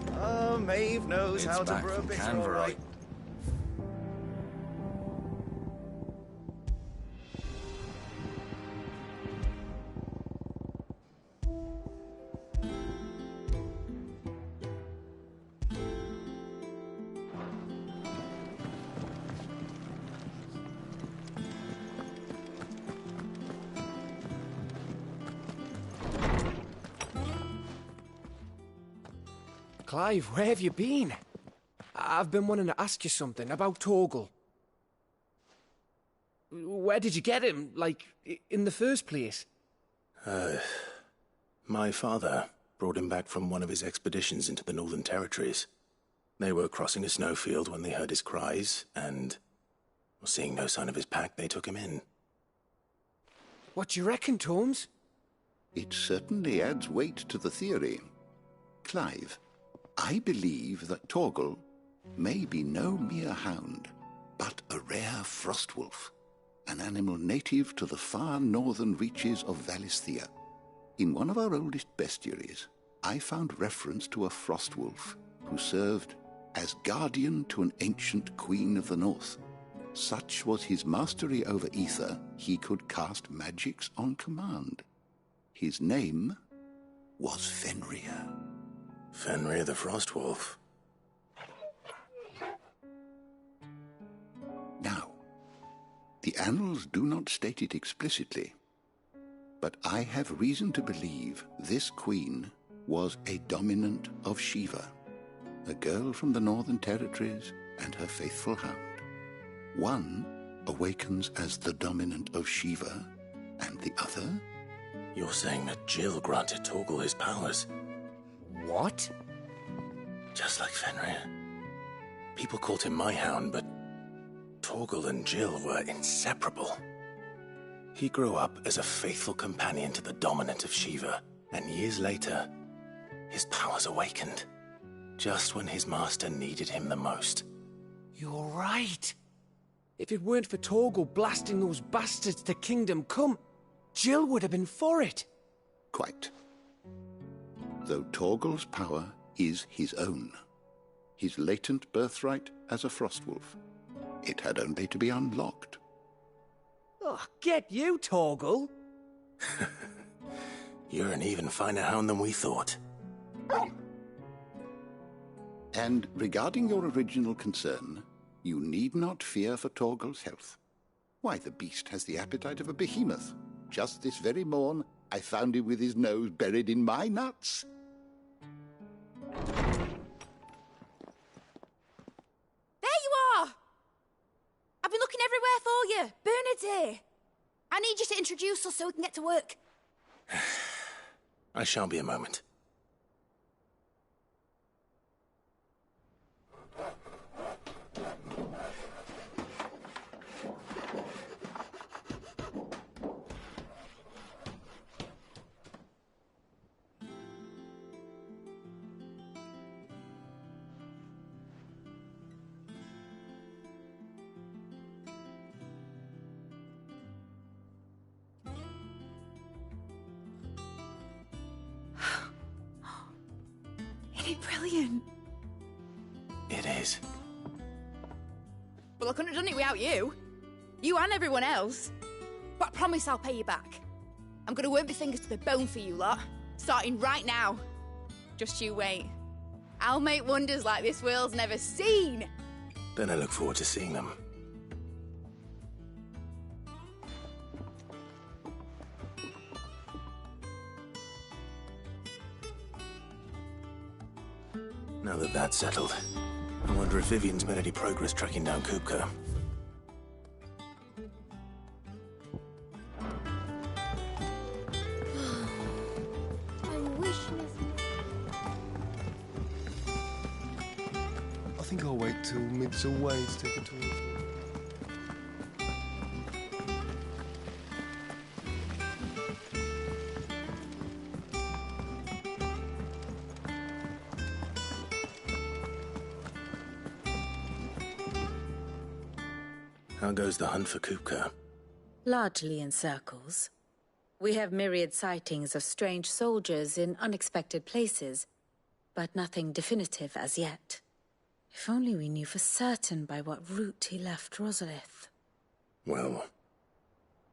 back. Oh, Maeve knows how to brew a bitter, all right. Clive, where have you been? I've been wanting to ask you something about Torgal. Where did you get him, like, in the first place? My father brought him back from one of his expeditions into the Northern Territories. They were crossing a snowfield when they heard his cries, and, seeing no sign of his pack, they took him in. What do you reckon, Tomes? It certainly adds weight to the theory. Clive, I believe that Torgal may be no mere hound, but a rare frostwolf, an animal native to the far northern reaches of Valisthea. In one of our oldest bestiaries, I found reference to a frostwolf who served as guardian to an ancient queen of the north. Such was his mastery over ether, he could cast magics on command. His name was Fenrir. Fenrir the Frostwolf. Now, the annals do not state it explicitly, but I have reason to believe this queen was a dominant of Shiva, a girl from the Northern Territories and her faithful hound. One awakens as the dominant of Shiva, and the other? You're saying that Jill granted Torgal his powers? What? Just like Fenrir. People called him my hound, but Torgal and Jill were inseparable. He grew up as a faithful companion to the dominant of Shiva, and years later, his powers awakened, just when his master needed him the most. You're right. If it weren't for Torgal blasting those bastards to Kingdom Come, Jill would have been for it. Quite. Though Torgal's power is his own, his latent birthright as a Frostwolf. It had only to be unlocked. Oh, get you, Torgal. You're an even finer hound than we thought. And regarding your original concern, you need not fear for Torgal's health. Why, the beast has the appetite of a behemoth. Just this very morn, I found him with his nose buried in my nuts. There you are! I've been looking everywhere for you. Bernard's here. I need you to introduce us so we can get to work. I shan't be a moment. Isn't it brilliant? It is. Well, I couldn't have done it without you. You and everyone else. But I promise I'll pay you back. I'm gonna work my fingers to the bone for you lot. Starting right now. Just you wait. I'll make wonders like this world's never seen. Then I look forward to seeing them. Now that that's settled, I wonder if Vivian's made any progress tracking down Kupka. I wish I think I'll wait till mid's away to take a tour. How goes the hunt for Kupka? Largely in circles. We have myriad sightings of strange soldiers in unexpected places, but nothing definitive as yet. If only we knew for certain by what route he left Rosalith. Well,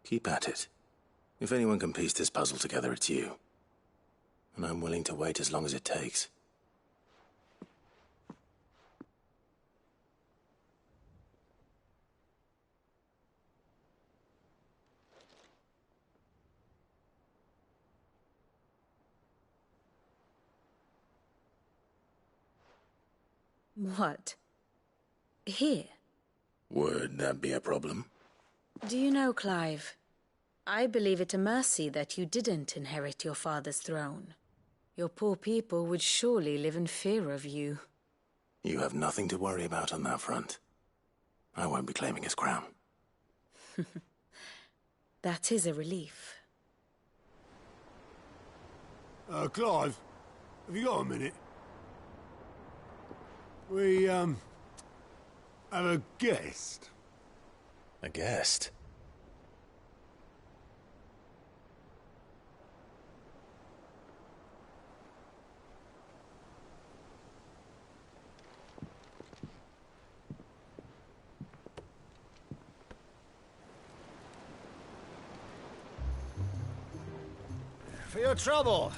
keep at it. If anyone can piece this puzzle together, it's you. And I'm willing to wait as long as it takes. What? Here? Would that be a problem? Do you know, Clive? I believe it a mercy that you didn't inherit your father's throne. Your poor people would surely live in fear of you. You have nothing to worry about on that front. I won't be claiming his crown. That is a relief. Clive, have you got a minute? We, have a guest. A guest? For your trouble.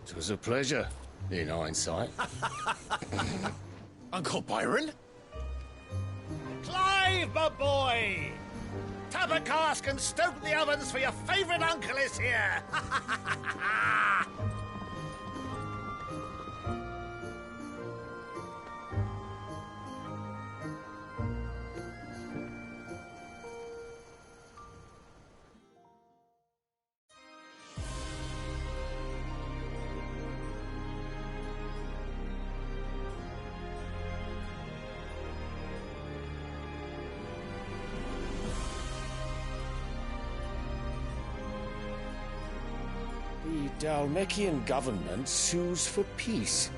It was a pleasure, in hindsight. Uncle Byron? Clive, my boy! Tap a cask and stoke the ovens, for your favourite uncle is here! Dalmekian government sues for peace.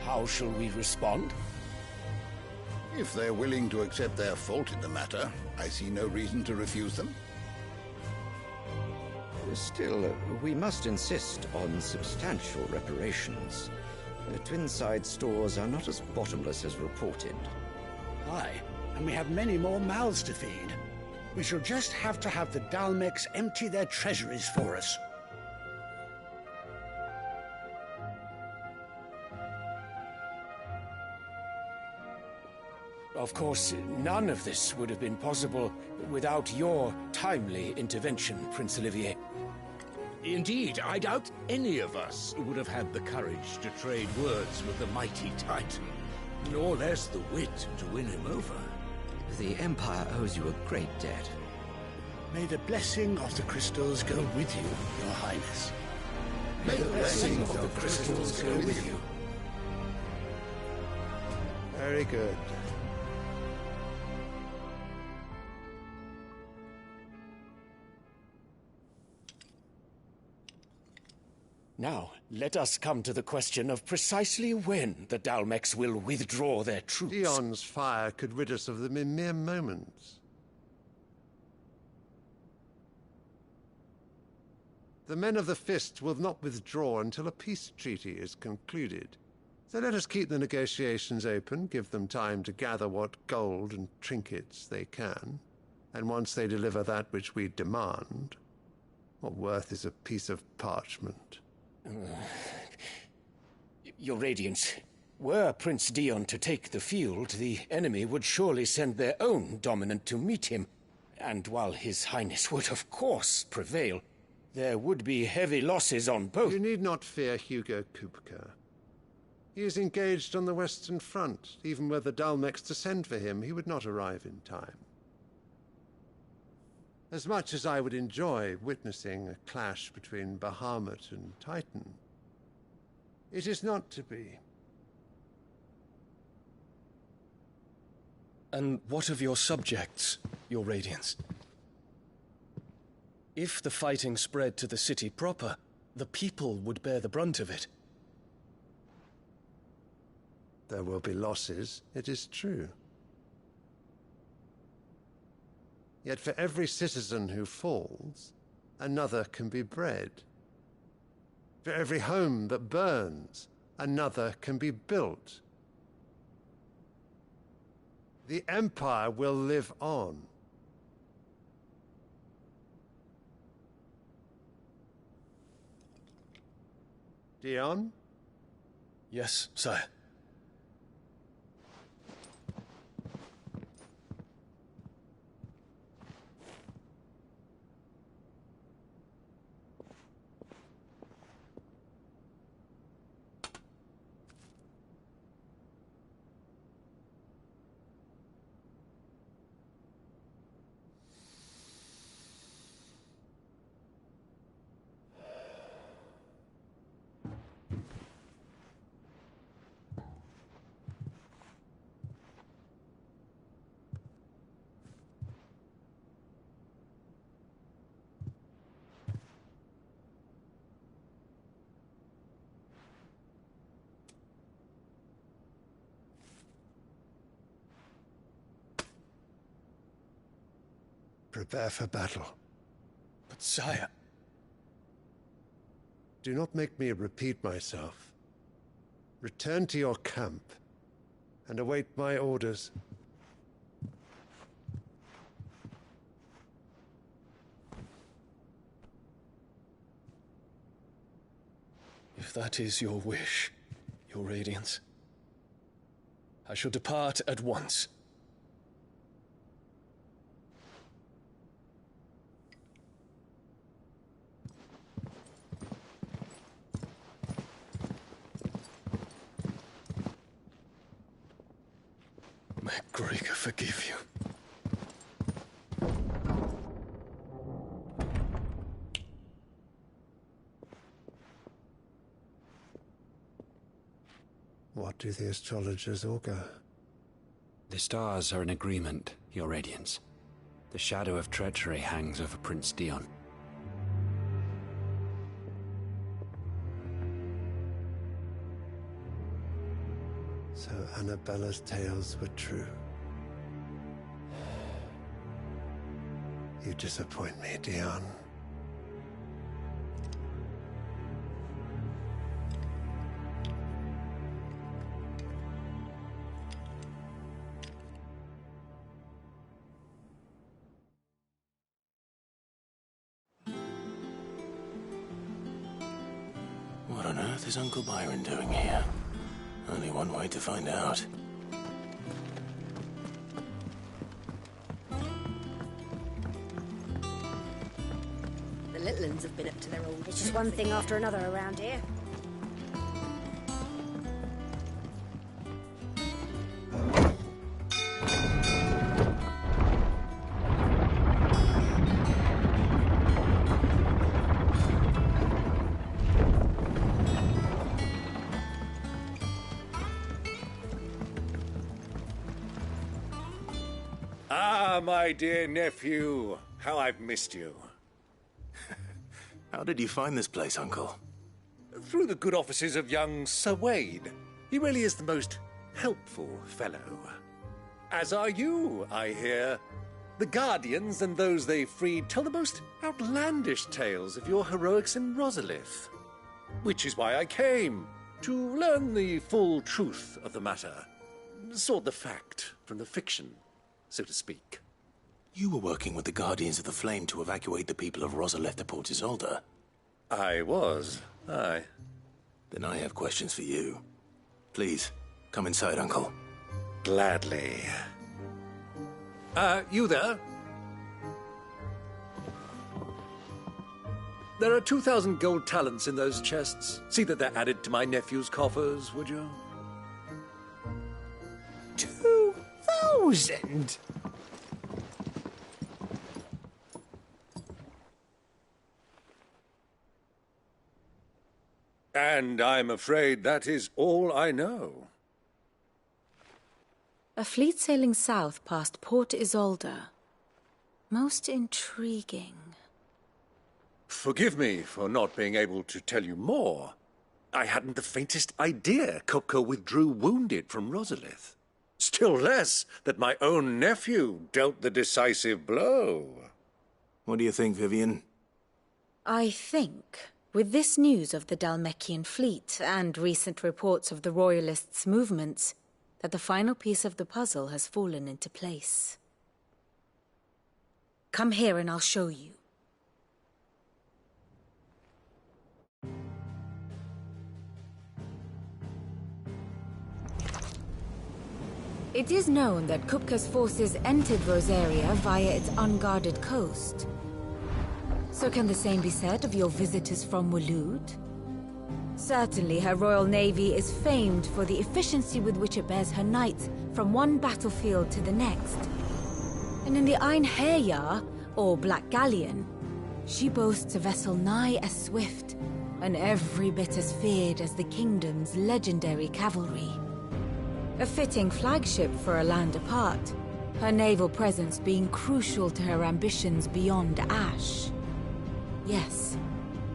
How shall we respond? If they're willing to accept their fault in the matter, I see no reason to refuse them. Still, we must insist on substantial reparations. Twinside stores are not as bottomless as reported. Aye, and we have many more mouths to feed. We shall just have to have the Dalmex empty their treasuries for us. Of course, none of this would have been possible without your timely intervention, Prince Olivier. Indeed, I doubt any of us would have had the courage to trade words with the mighty Titan, nor less the wit to win him over. The Empire owes you a great debt. May the blessing of the crystals go with you, Your Highness. May the blessing of the crystals go with you. Very good. Now, let us come to the question of precisely when the Dalmex will withdraw their troops. Dion's fire could rid us of them in mere moments. The men of the Fist will not withdraw until a peace treaty is concluded. So let us keep the negotiations open, give them time to gather what gold and trinkets they can, and once they deliver that which we demand, what worth is a piece of parchment? Your Radiance, were Prince Dion to take the field, the enemy would surely send their own dominant to meet him. And while His Highness would of course prevail, there would be heavy losses on both. You need not fear Hugo Kupka. He is engaged on the Western Front. Even were the Dalmex to send for him, he would not arrive in time. As much as I would enjoy witnessing a clash between Bahamut and Titan, it is not to be. And what of your subjects, Your Radiance? If the fighting spread to the city proper, the people would bear the brunt of it. There will be losses, it is true. Yet for every citizen who falls, another can be bred. For every home that burns, another can be built. The Empire will live on. Dion? Yes, sire. Prepare for battle. But sire... Do not make me repeat myself. Return to your camp and await my orders. If that is your wish, Your Radiance, I shall depart at once. May Gregor forgive you. What do the astrologers augur? The stars are in agreement, Your Radiance. The shadow of treachery hangs over Prince Dion. Annabella's tales were true. You disappoint me, Dion. What on earth is Uncle Byron doing here? Only one way to find out. The little uns have been up to their old... It's just one thing after another around here. Ah, my dear nephew. How I've missed you. How did you find this place, Uncle? Through the good offices of young Sir Wade. He really is the most helpful fellow. As are you, I hear. The Guardians and those they freed tell the most outlandish tales of your heroics in Rosalith. Which is why I came, to learn the full truth of the matter. Sort the fact from the fiction, so to speak. You were working with the Guardians of the Flame to evacuate the people of Rosalith to Port Isolde. I was, aye. Then I have questions for you. Please, come inside, Uncle. Gladly. You there? There are 2,000 gold talents in those chests. See that they're added to my nephew's coffers, would you? 2,000? And I'm afraid that is all I know. A fleet sailing south past Port Isolde. Most intriguing. Forgive me for not being able to tell you more. I hadn't the faintest idea Kupka withdrew wounded from Rosalith. Still less that my own nephew dealt the decisive blow. What do you think, Vivian? I think, with this news of the Dalmekian fleet and recent reports of the Royalists' movements, that the final piece of the puzzle has fallen into place. Come here and I'll show you. It is known that Kupka's forces entered Rosaria via its unguarded coast. So can the same be said of your visitors from Waloed? Certainly her Royal Navy is famed for the efficiency with which it bears her knights from one battlefield to the next. And in the Einherjar, or Black Galleon, she boasts a vessel nigh as swift and every bit as feared as the kingdom's legendary cavalry. A fitting flagship for a land apart, her naval presence being crucial to her ambitions beyond Ash. Yes,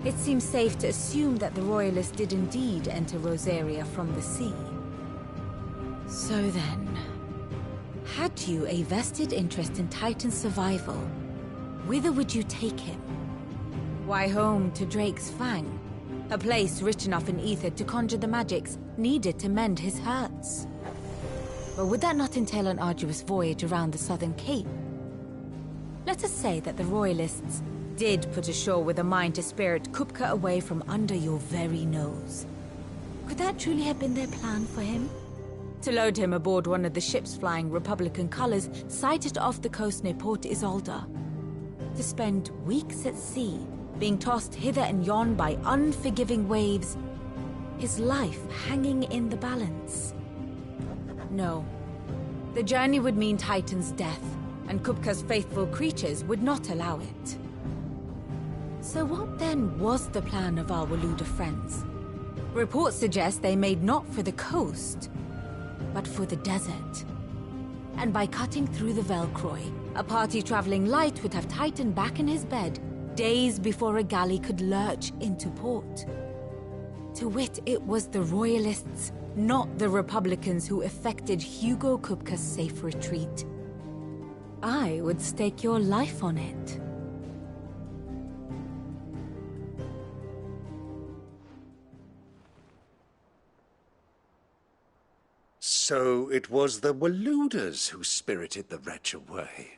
it seems safe to assume that the Royalists did indeed enter Rosaria from the sea. So then, had you a vested interest in Titan's survival, whither would you take him? Why, home to Drake's Fang, a place rich enough in ether to conjure the magics needed to mend his hurts. But would that not entail an arduous voyage around the southern cape? Let us say that the Royalists did put ashore with a mind to spirit Kupka away from under your very nose. Could that truly have been their plan for him? To load him aboard one of the ships flying Republican colors sighted off the coast near Port Isolde? To spend weeks at sea, being tossed hither and yon by unforgiving waves, his life hanging in the balance? No. The journey would mean Titan's death, and Kupka's faithful creatures would not allow it. So what then was the plan of our Waluda friends? Reports suggest they made not for the coast, but for the desert. And by cutting through the Velcroy, a party traveling light would have Titan back in his bed days before a galley could lurch into port. To wit, it was the Royalists, not the Republicans, who effected Hugo Kupka's safe retreat. I would stake your life on it. So it was the Waluders who spirited the wretch away.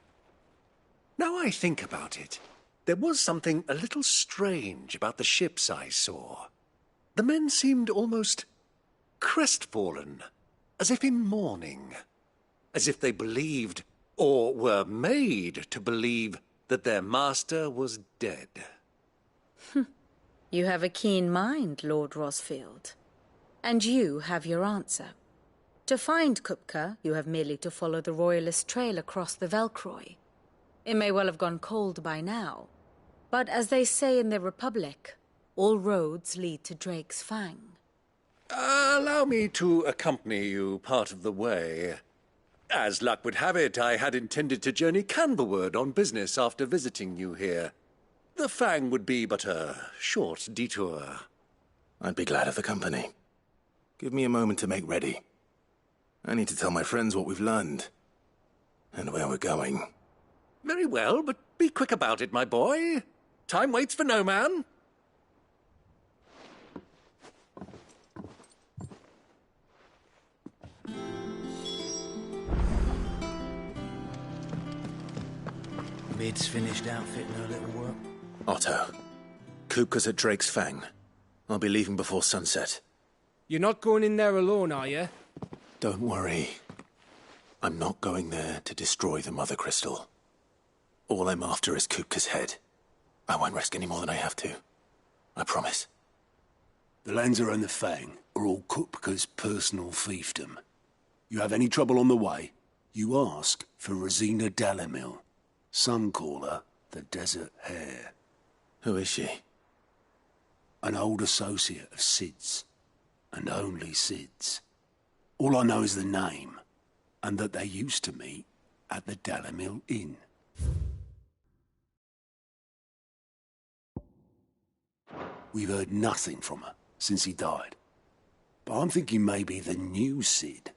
Now I think about it, there was something a little strange about the ships I saw. The men seemed almost crestfallen, as if in mourning, as if they believed, or were made to believe, that their master was dead. You have a keen mind, Lord Rosfield. And you have your answer. To find Kupka, you have merely to follow the Royalist trail across the Velcroy. It may well have gone cold by now, but as they say in the Republic, all roads lead to Drake's Fang. Allow me to accompany you part of the way. As luck would have it, I had intended to journey Canberward on business after visiting you here. The Fang would be but a short detour. I'd be glad of the company. Give me a moment to make ready. I need to tell my friends what we've learned, and where we're going. Very well, but be quick about it, my boy. Time waits for no man. Mid's finished outfitting her little work. Otto, Kupka's at Drake's Fang. I'll be leaving before sunset. You're not going in there alone, are you? Don't worry. I'm not going there to destroy the Mother Crystal. All I'm after is Kupka's head. I won't risk any more than I have to. I promise. The Lanza and the Fang are all Kupka's personal fiefdom. You have any trouble on the way, you ask for Rosina Dalamil. Some call her the Desert Hare. Who is she? An old associate of Sid's, and only Sid's. All I know is the name, and that they used to meet at the Dalamil Inn. We've heard nothing from her since he died. But I'm thinking maybe the new Sid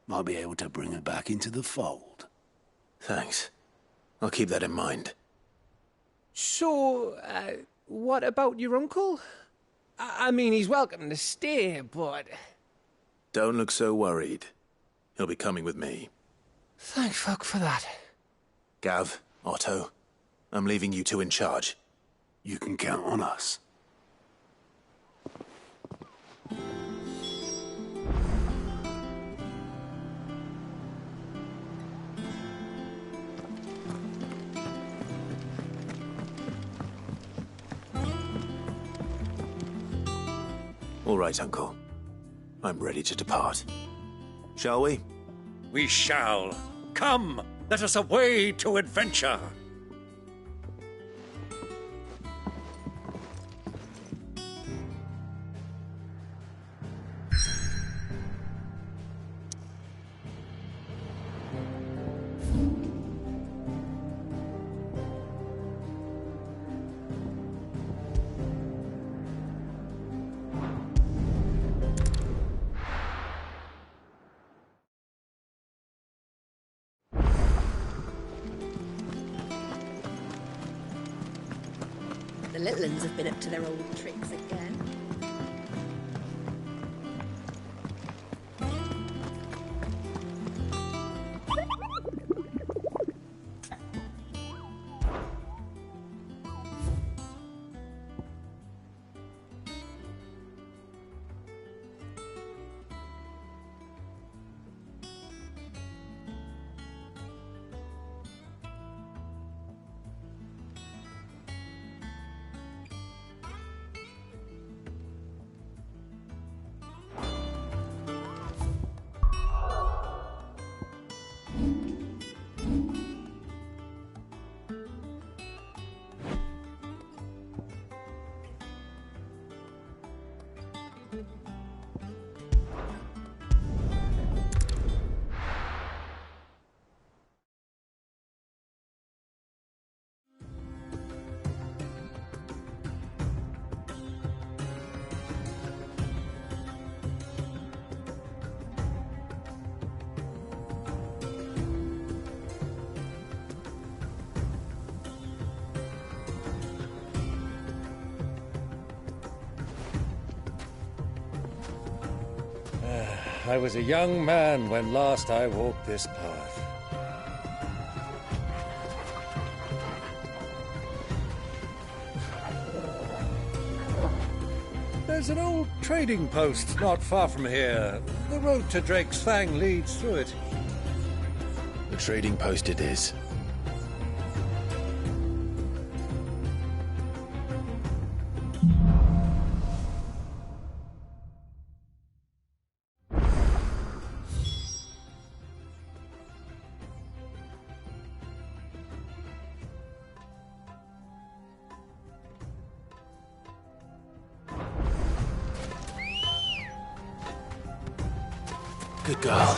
might be able to bring her back into the fold. Thanks. I'll keep that in mind. So, what about your uncle? I mean, he's welcome to stay, but... Don't look so worried. He'll be coming with me. Thank fuck for that. Gav, Otto, I'm leaving you two in charge. You can count on us. All right, Uncle. I'm ready to depart. Shall we? We shall. Come, let us away to adventure. The little uns have been up to their old tricks again. I was a young man when last I walked this path. There's an old trading post not far from here. The road to Drake's Fang leads through it. The trading post it is. Good girl.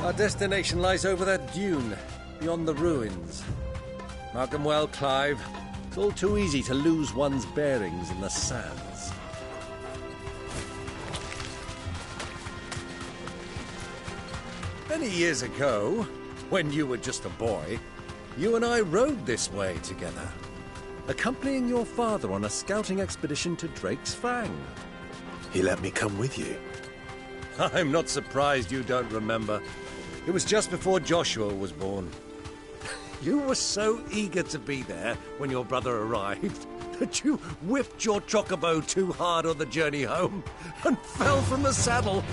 Our destination lies over that dune, beyond the ruins. Mark 'em well, Clive. It's all too easy to lose one's bearings in the sands. Many years ago, when you were just a boy, you and I rode this way together, accompanying your father on a scouting expedition to Drake's Fang. He let me come with you. I'm not surprised you don't remember. It was just before Joshua was born. You were so eager to be there when your brother arrived that you whipped your chocobo too hard on the journey home and fell from the saddle.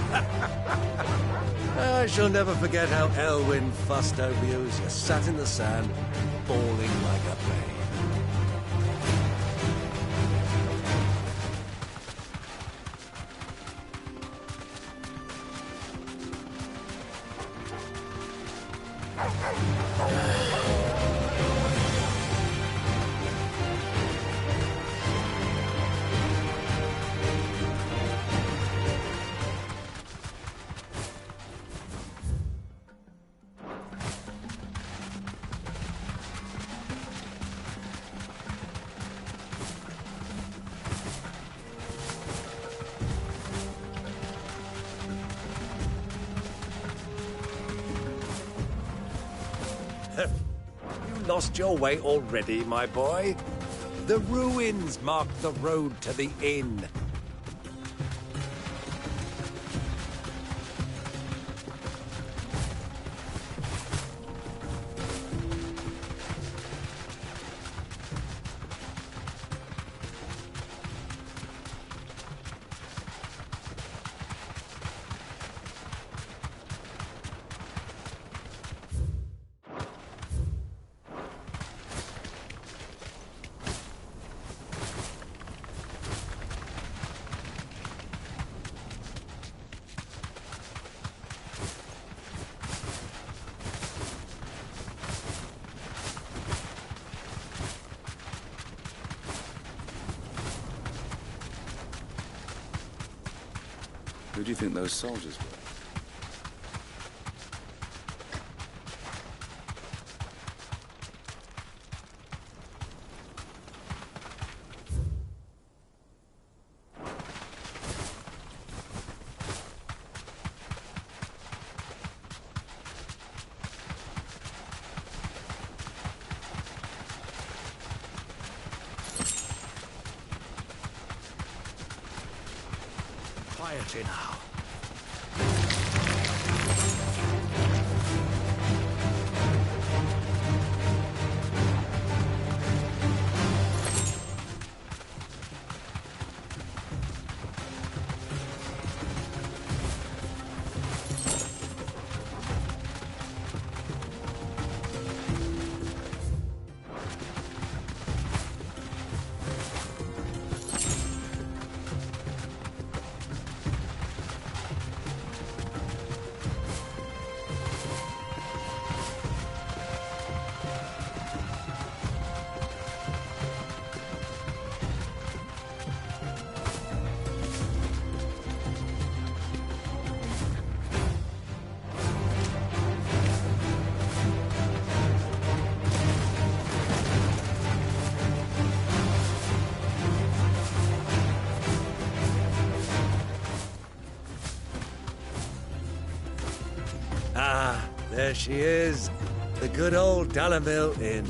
I shall never forget how Elwyn fussed over you as you sat in the sand, bawling like a babe. You lost your way already, my boy. The ruins mark the road to the inn. Who do you think those soldiers were? Quietly now. Ah, there she is. The good old Dalamil Inn.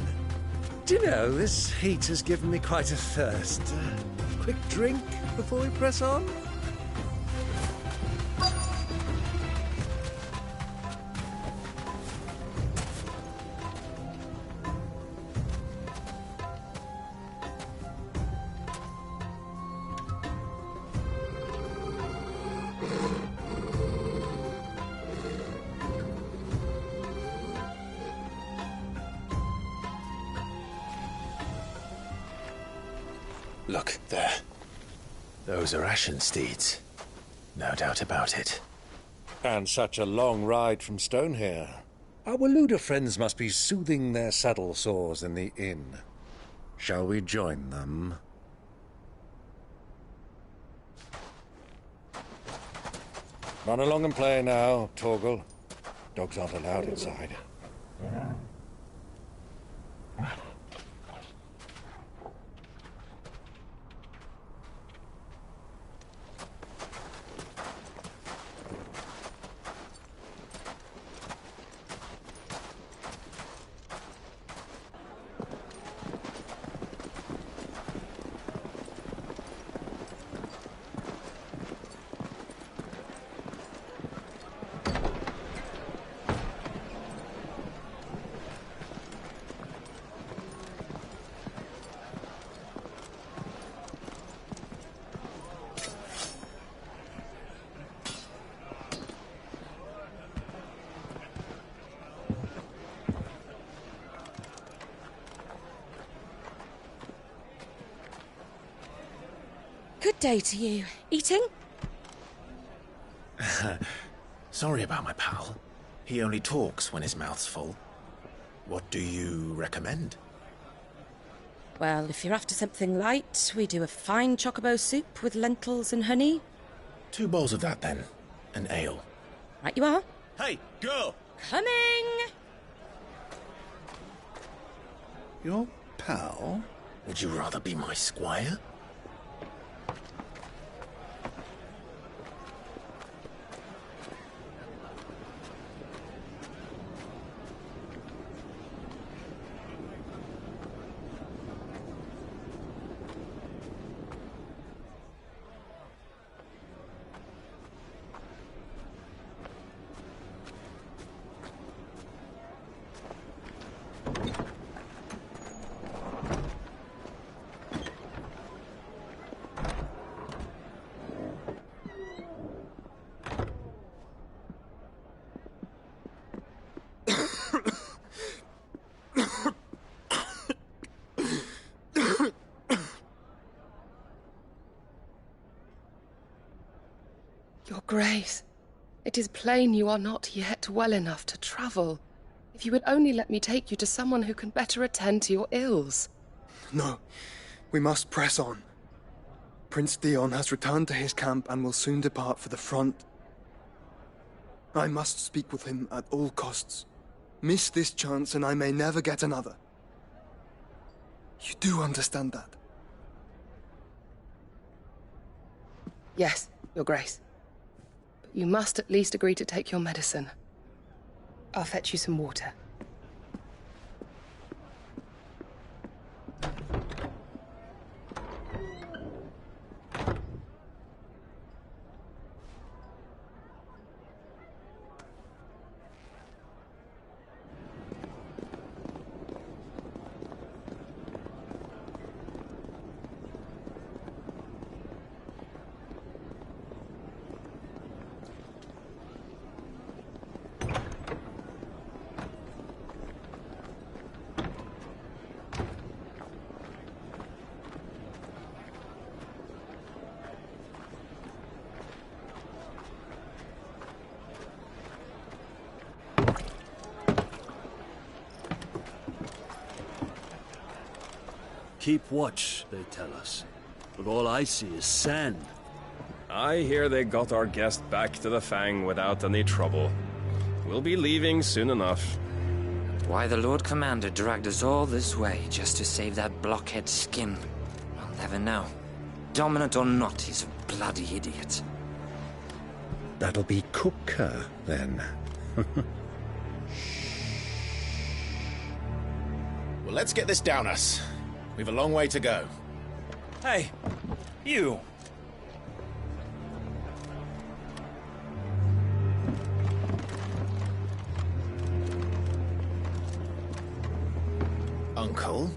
Do you know, this heat has given me quite a thirst. Quick drink before we press on? Look, there. Those are ashen steeds. No doubt about it. And such a long ride from Stonehere. Our Waluda friends must be soothing their saddle sores in the inn. Shall we join them? Run along and play now, Torgal. Dogs aren't allowed inside. Good day to you. Eating? Sorry about my pal. He only talks when his mouth's full. What do you recommend? Well, if you're after something light, we do a fine chocobo soup with lentils and honey. 2 bowls of that, then. An ale. Right you are. Hey, girl! Coming! Your pal? Would you rather be my squire? Your Grace, it is plain you are not yet well enough to travel. If you would only let me take you to someone who can better attend to your ills. No, we must press on. Prince Dion has returned to his camp and will soon depart for the front. I must speak with him at all costs. Miss this chance and I may never get another. You do understand that? Yes, Your Grace. But you must at least agree to take your medicine. I'll fetch you some water. Keep watch, they tell us. But all I see is sand. I hear they got our guest back to the Fang without any trouble. We'll be leaving soon enough. Why the Lord Commander dragged us all this way just to save that blockhead skin, I'll never know. Dominant or not, he's a bloody idiot. That'll be Cooker, then. Well, let's get this down us. We've a long way to go. Hey, you! Uncle?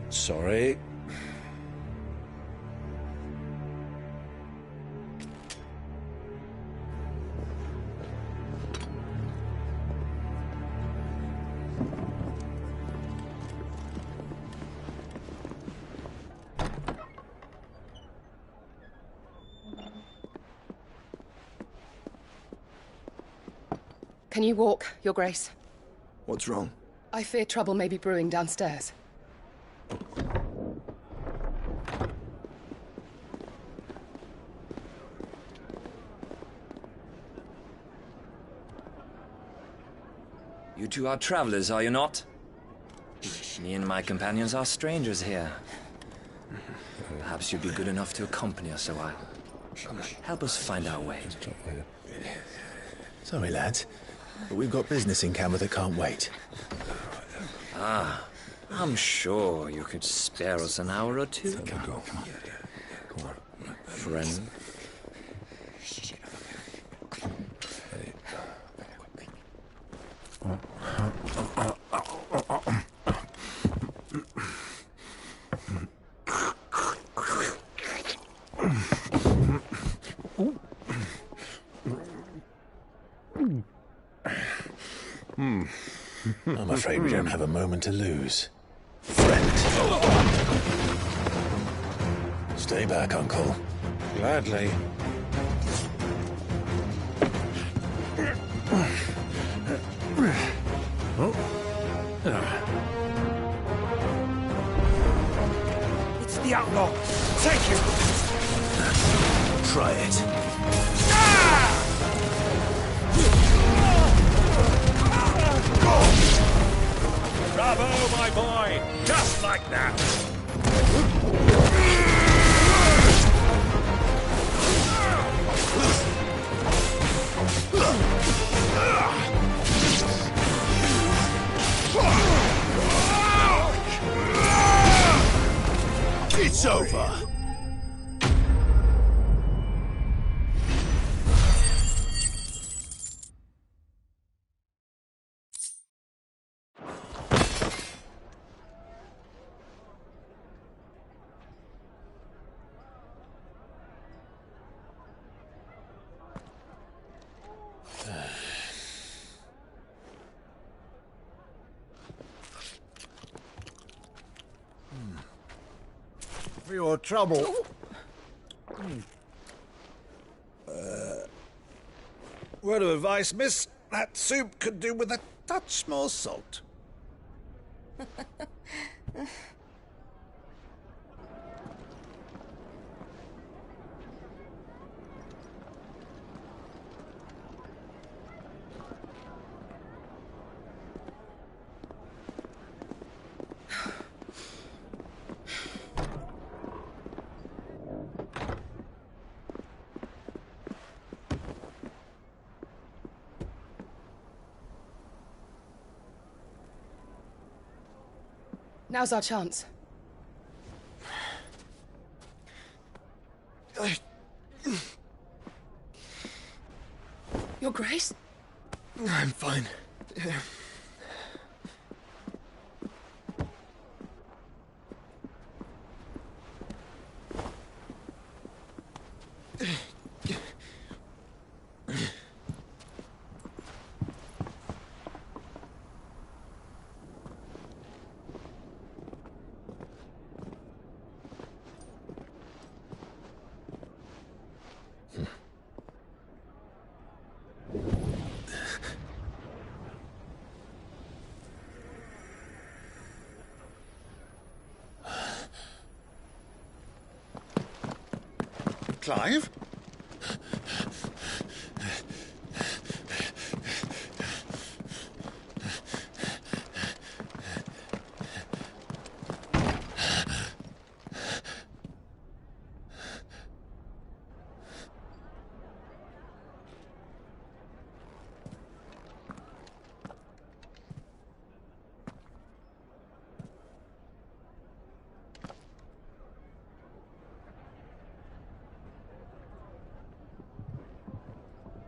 Sorry. Can you walk, Your Grace? What's wrong? I fear trouble may be brewing downstairs. You two are travelers, are you not? Me and my companions are strangers here. Perhaps you'd be good enough to accompany us a while. Help us find our way. Sorry, lads, but we've got business in camera that can't wait. Ah, I'm sure you could spare us an hour or two. Come on. Friend. I'm afraid we don't have a moment to lose. Friend. Stay back, Uncle. Gladly. It's the outlaw. Take him. Try it. Bravo, my boy! Just like that! It's over! For your trouble. Word of advice, miss. That soup could do with a touch more salt. Now's our chance. Your Grace? I'm fine. Clive?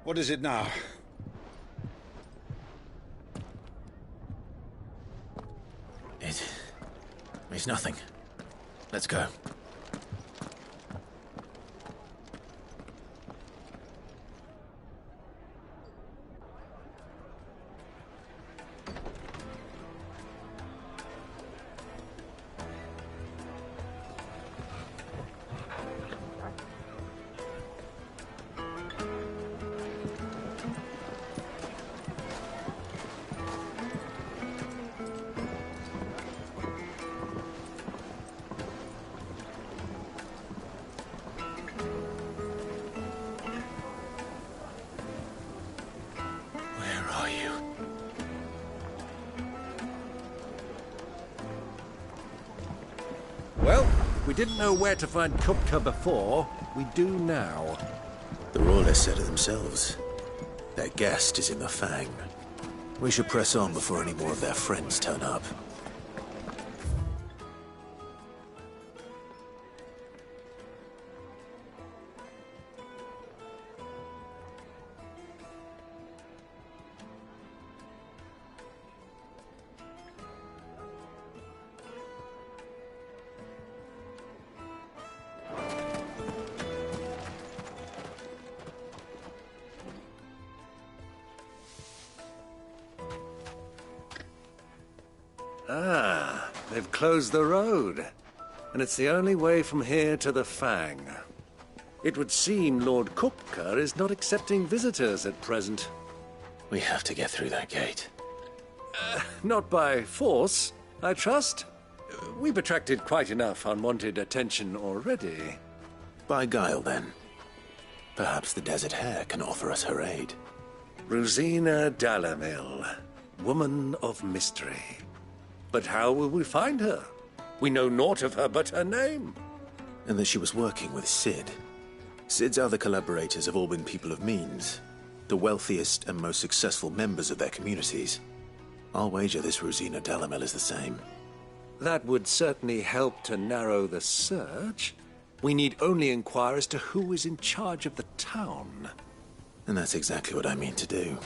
What is it now? It's nothing. Let's go. Well, we didn't know where to find Kupka before. We do now. The Royalists said it themselves. Their guest is in the Fang. We should press on before any more of their friends turn up. Ah, they've closed the road. And it's the only way from here to the Fang. It would seem Lord Kupka is not accepting visitors at present. We have to get through that gate. Not by force, I trust. We've attracted quite enough unwanted attention already. By guile, then. Perhaps the Desert Hare can offer us her aid. Rosina Dalamil, woman of mystery. But how will we find her? We know naught of her but her name. And that she was working with Sid. Sid's other collaborators have all been people of means, the wealthiest and most successful members of their communities. I'll wager this Rosina Dalamil is the same. That would certainly help to narrow the search. We need only inquire as to who is in charge of the town. And that's exactly what I mean to do.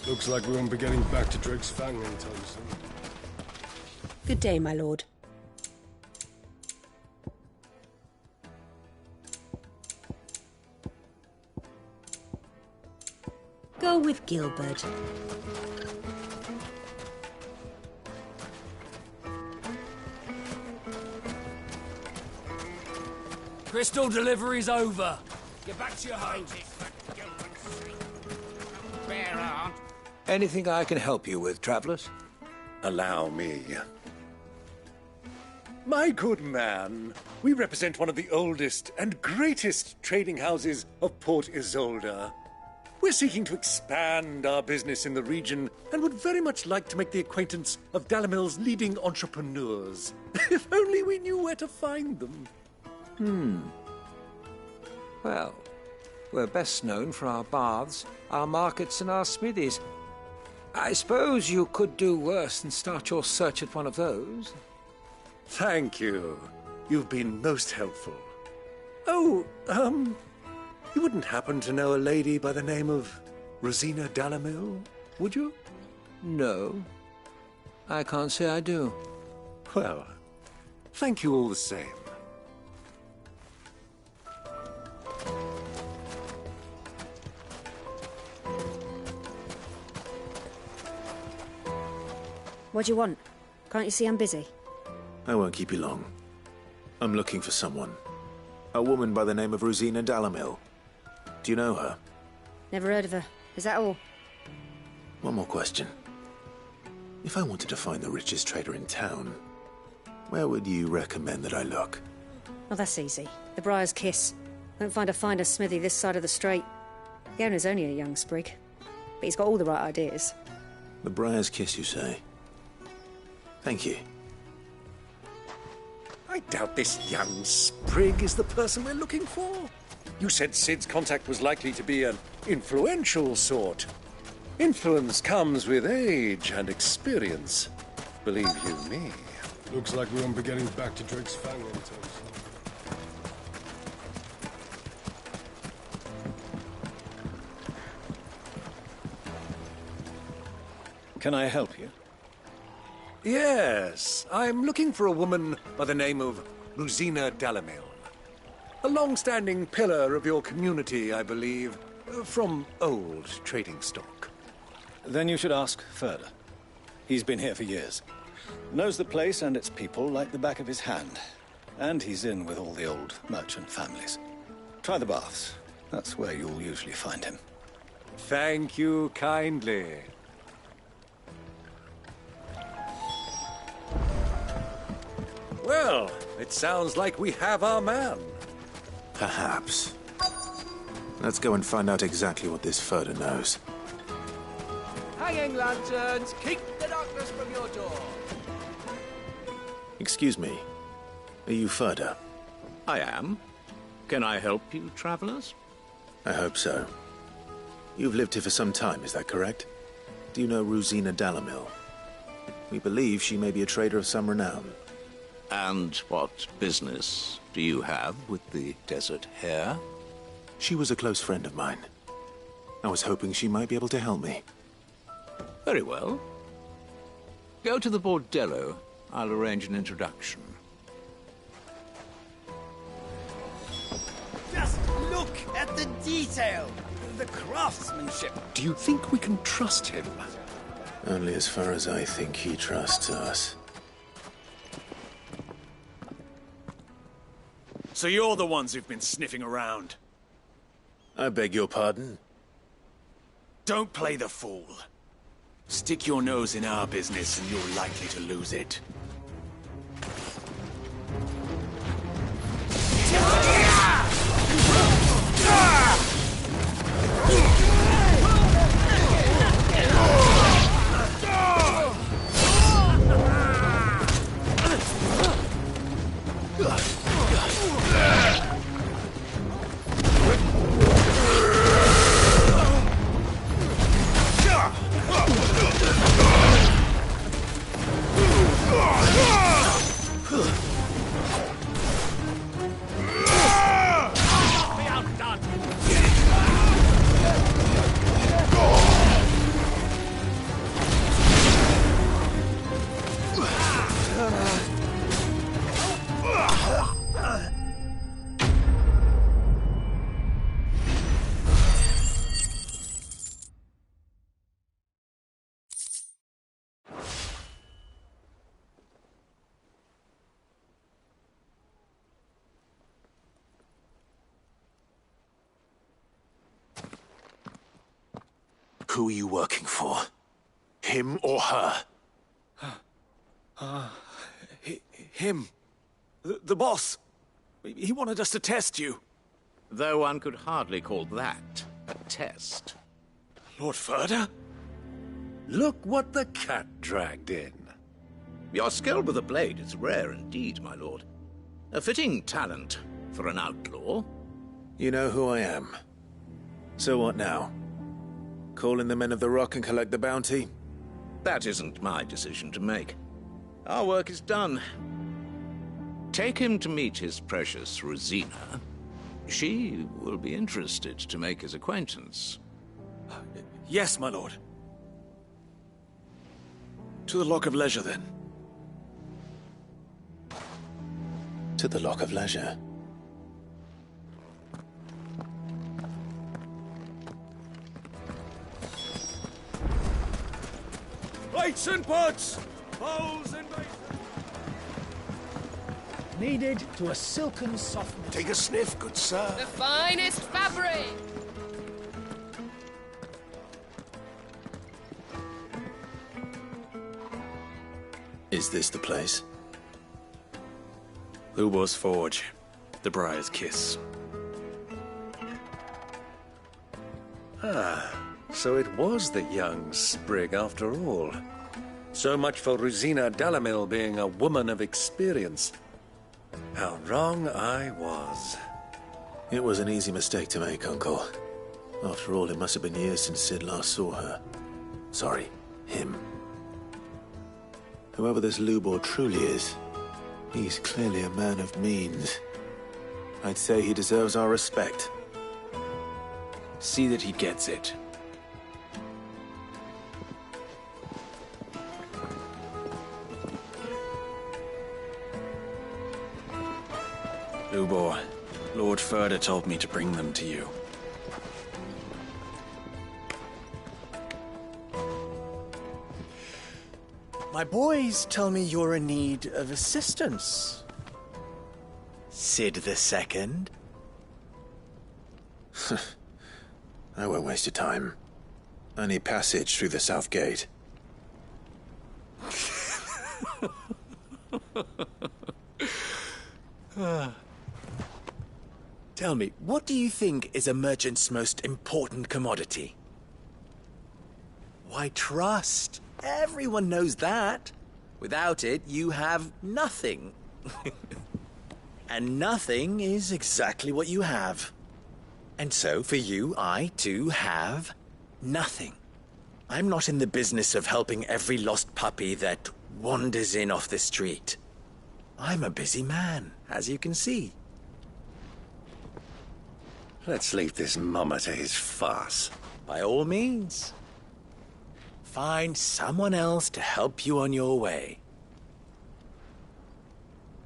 Looks like we won't be getting back to Drake's Fang anytime soon. Good day, my lord. Go with Gilbert. Crystal delivery's over. Get back to your home. Anything I can help you with, travelers? Allow me. My good man, we represent one of the oldest and greatest trading houses of Port Isolde. We're seeking to expand our business in the region and would very much like to make the acquaintance of Dalamil's leading entrepreneurs. If only we knew where to find them. Well, we're best known for our baths, our markets, and our smithies. I suppose you could do worse than start your search at one of those. Thank you. You've been most helpful. Oh, you wouldn't happen to know a lady by the name of Rosina Dalamil, would you? No. I can't say I do. Well, thank you all the same. What do you want? Can't you see I'm busy? I won't keep you long. I'm looking for someone. A woman by the name of Rosina Dalamil. Do you know her? Never heard of her. Is that all? One more question. If I wanted to find the richest trader in town, where would you recommend that I look? Oh, that's easy. The Briar's Kiss. Won't find a finer smithy this side of the strait. The owner's only a young sprig, but he's got all the right ideas. The Briar's Kiss, you say? Thank you. I doubt this young sprig is the person we're looking for. You said Sid's contact was likely to be an influential sort. Influence comes with age and experience. Believe you me. Looks like we won't be getting back to Drake's Fang anytime soon. Can I help you? Yes, I'm looking for a woman by the name of Rosina Dalamil. A long-standing pillar of your community, I believe, from old trading stock. Then you should ask further. He's been here for years. Knows the place and its people like the back of his hand. And he's in with all the old merchant families. Try the baths. That's where you'll usually find him. Thank you kindly. Well, it sounds like we have our man. Perhaps. Let's go and find out exactly what this Furder knows. Hanging lanterns, keep the darkness from your door. Excuse me. Are you Ferda? I am. Can I help you, travelers? I hope so. You've lived here for some time, is that correct? Do you know Rosina Dalamil? We believe she may be a trader of some renown. And what business do you have with the desert hare? She was a close friend of mine. I was hoping she might be able to help me. Very well. Go to the bordello. I'll arrange an introduction. Just look at the detail, the craftsmanship. Do you think we can trust him? Only as far as I think he trusts us. So you're the ones who've been sniffing around? I beg your pardon? Don't play the fool. Stick your nose in our business and you're likely to lose it. Who are you working for? Him or her? Him. The boss. He wanted us to test you. Though one could hardly call that a test. Lord Ferda? Look what the cat dragged in. Your skill with the blade is rare indeed, my lord. A fitting talent for an outlaw. You know who I am. So what now? Call in the men of the Rock and collect the bounty? That isn't my decision to make. Our work is done. Take him to meet his precious Rosina. She will be interested to make his acquaintance. Yes, my lord. To the Lock of Leisure, then. To the Lock of Leisure. Lights and pots! Bowls and basins! Kneaded to a silken softness. Take a sniff, good sir. The finest fabric! Is this the place? Lubor's Forge. The Briar's Kiss. Ah, so it was the young sprig after all. So much for Rosina Dalamil being a woman of experience. How wrong I was. It was an easy mistake to make, Uncle. After all, it must have been years since Sid last saw her. Sorry, him. Whoever this Lubor truly is, he's clearly a man of means. I'd say he deserves our respect. See that he gets it. Lubor, Lord Ferda told me to bring them to you. My boys tell me you're in need of assistance. Sid the Second. I won't waste your time. I need passage through the south gate. Tell me, what do you think is a merchant's most important commodity? Why, trust. Everyone knows that. Without it, you have nothing. And nothing is exactly what you have. And so, for you, I, too, have nothing. I'm not in the business of helping every lost puppy that wanders in off the street. I'm a busy man, as you can see. Let's leave this mummer to his farce. By all means. Find someone else to help you on your way.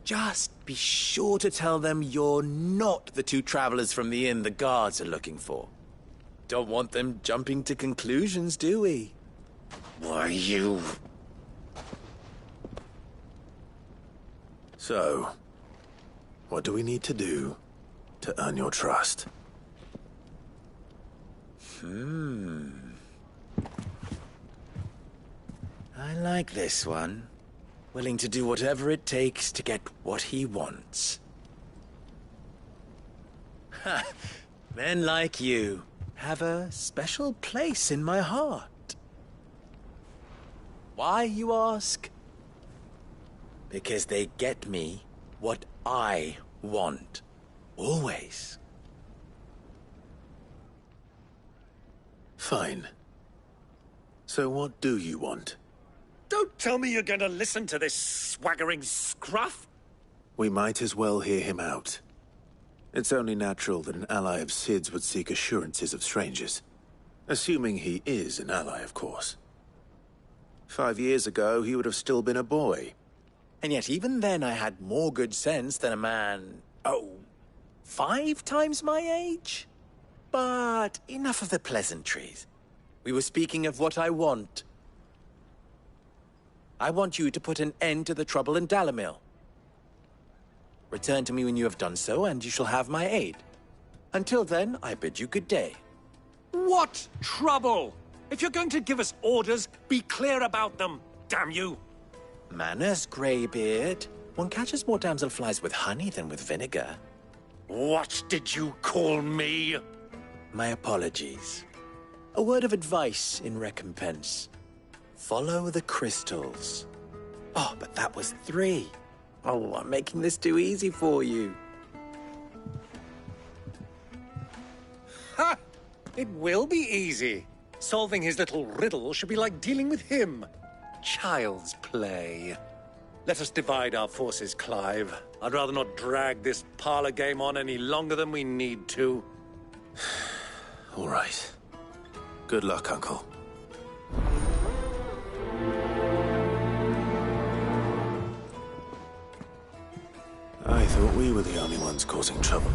Just be sure to tell them you're not the two travelers from the inn the guards are looking for. Don't want them jumping to conclusions, do we? Why, you... So, what do we need to do to earn your trust? I like this one. Willing to do whatever it takes to get what he wants. Ha! Men like you have a special place in my heart. Why, you ask? Because they get me what I want. Always. Fine. So what do you want? Don't tell me you're going to listen to this swaggering scruff! We might as well hear him out. It's only natural that an ally of Sid's would seek assurances of strangers. Assuming he is an ally, of course. 5 years ago, he would have still been a boy. And yet even then I had more good sense than a man, 5 times my age? But enough of the pleasantries. We were speaking of what I want. I want you to put an end to the trouble in Dalamil. Return to me when you have done so, and you shall have my aid. Until then, I bid you good day. What trouble? If you're going to give us orders, be clear about them, damn you! Manners, Greybeard. One catches more damselflies with honey than with vinegar. What did you call me? My apologies. A word of advice in recompense. Follow the crystals. Oh, but that was 3. Oh, I'm making this too easy for you. Ha! It will be easy. Solving his little riddle should be like dealing with him. Child's play. Let us divide our forces, Clive. I'd rather not drag this parlor game on any longer than we need to. All right. Good luck, Uncle. I thought we were the only ones causing trouble.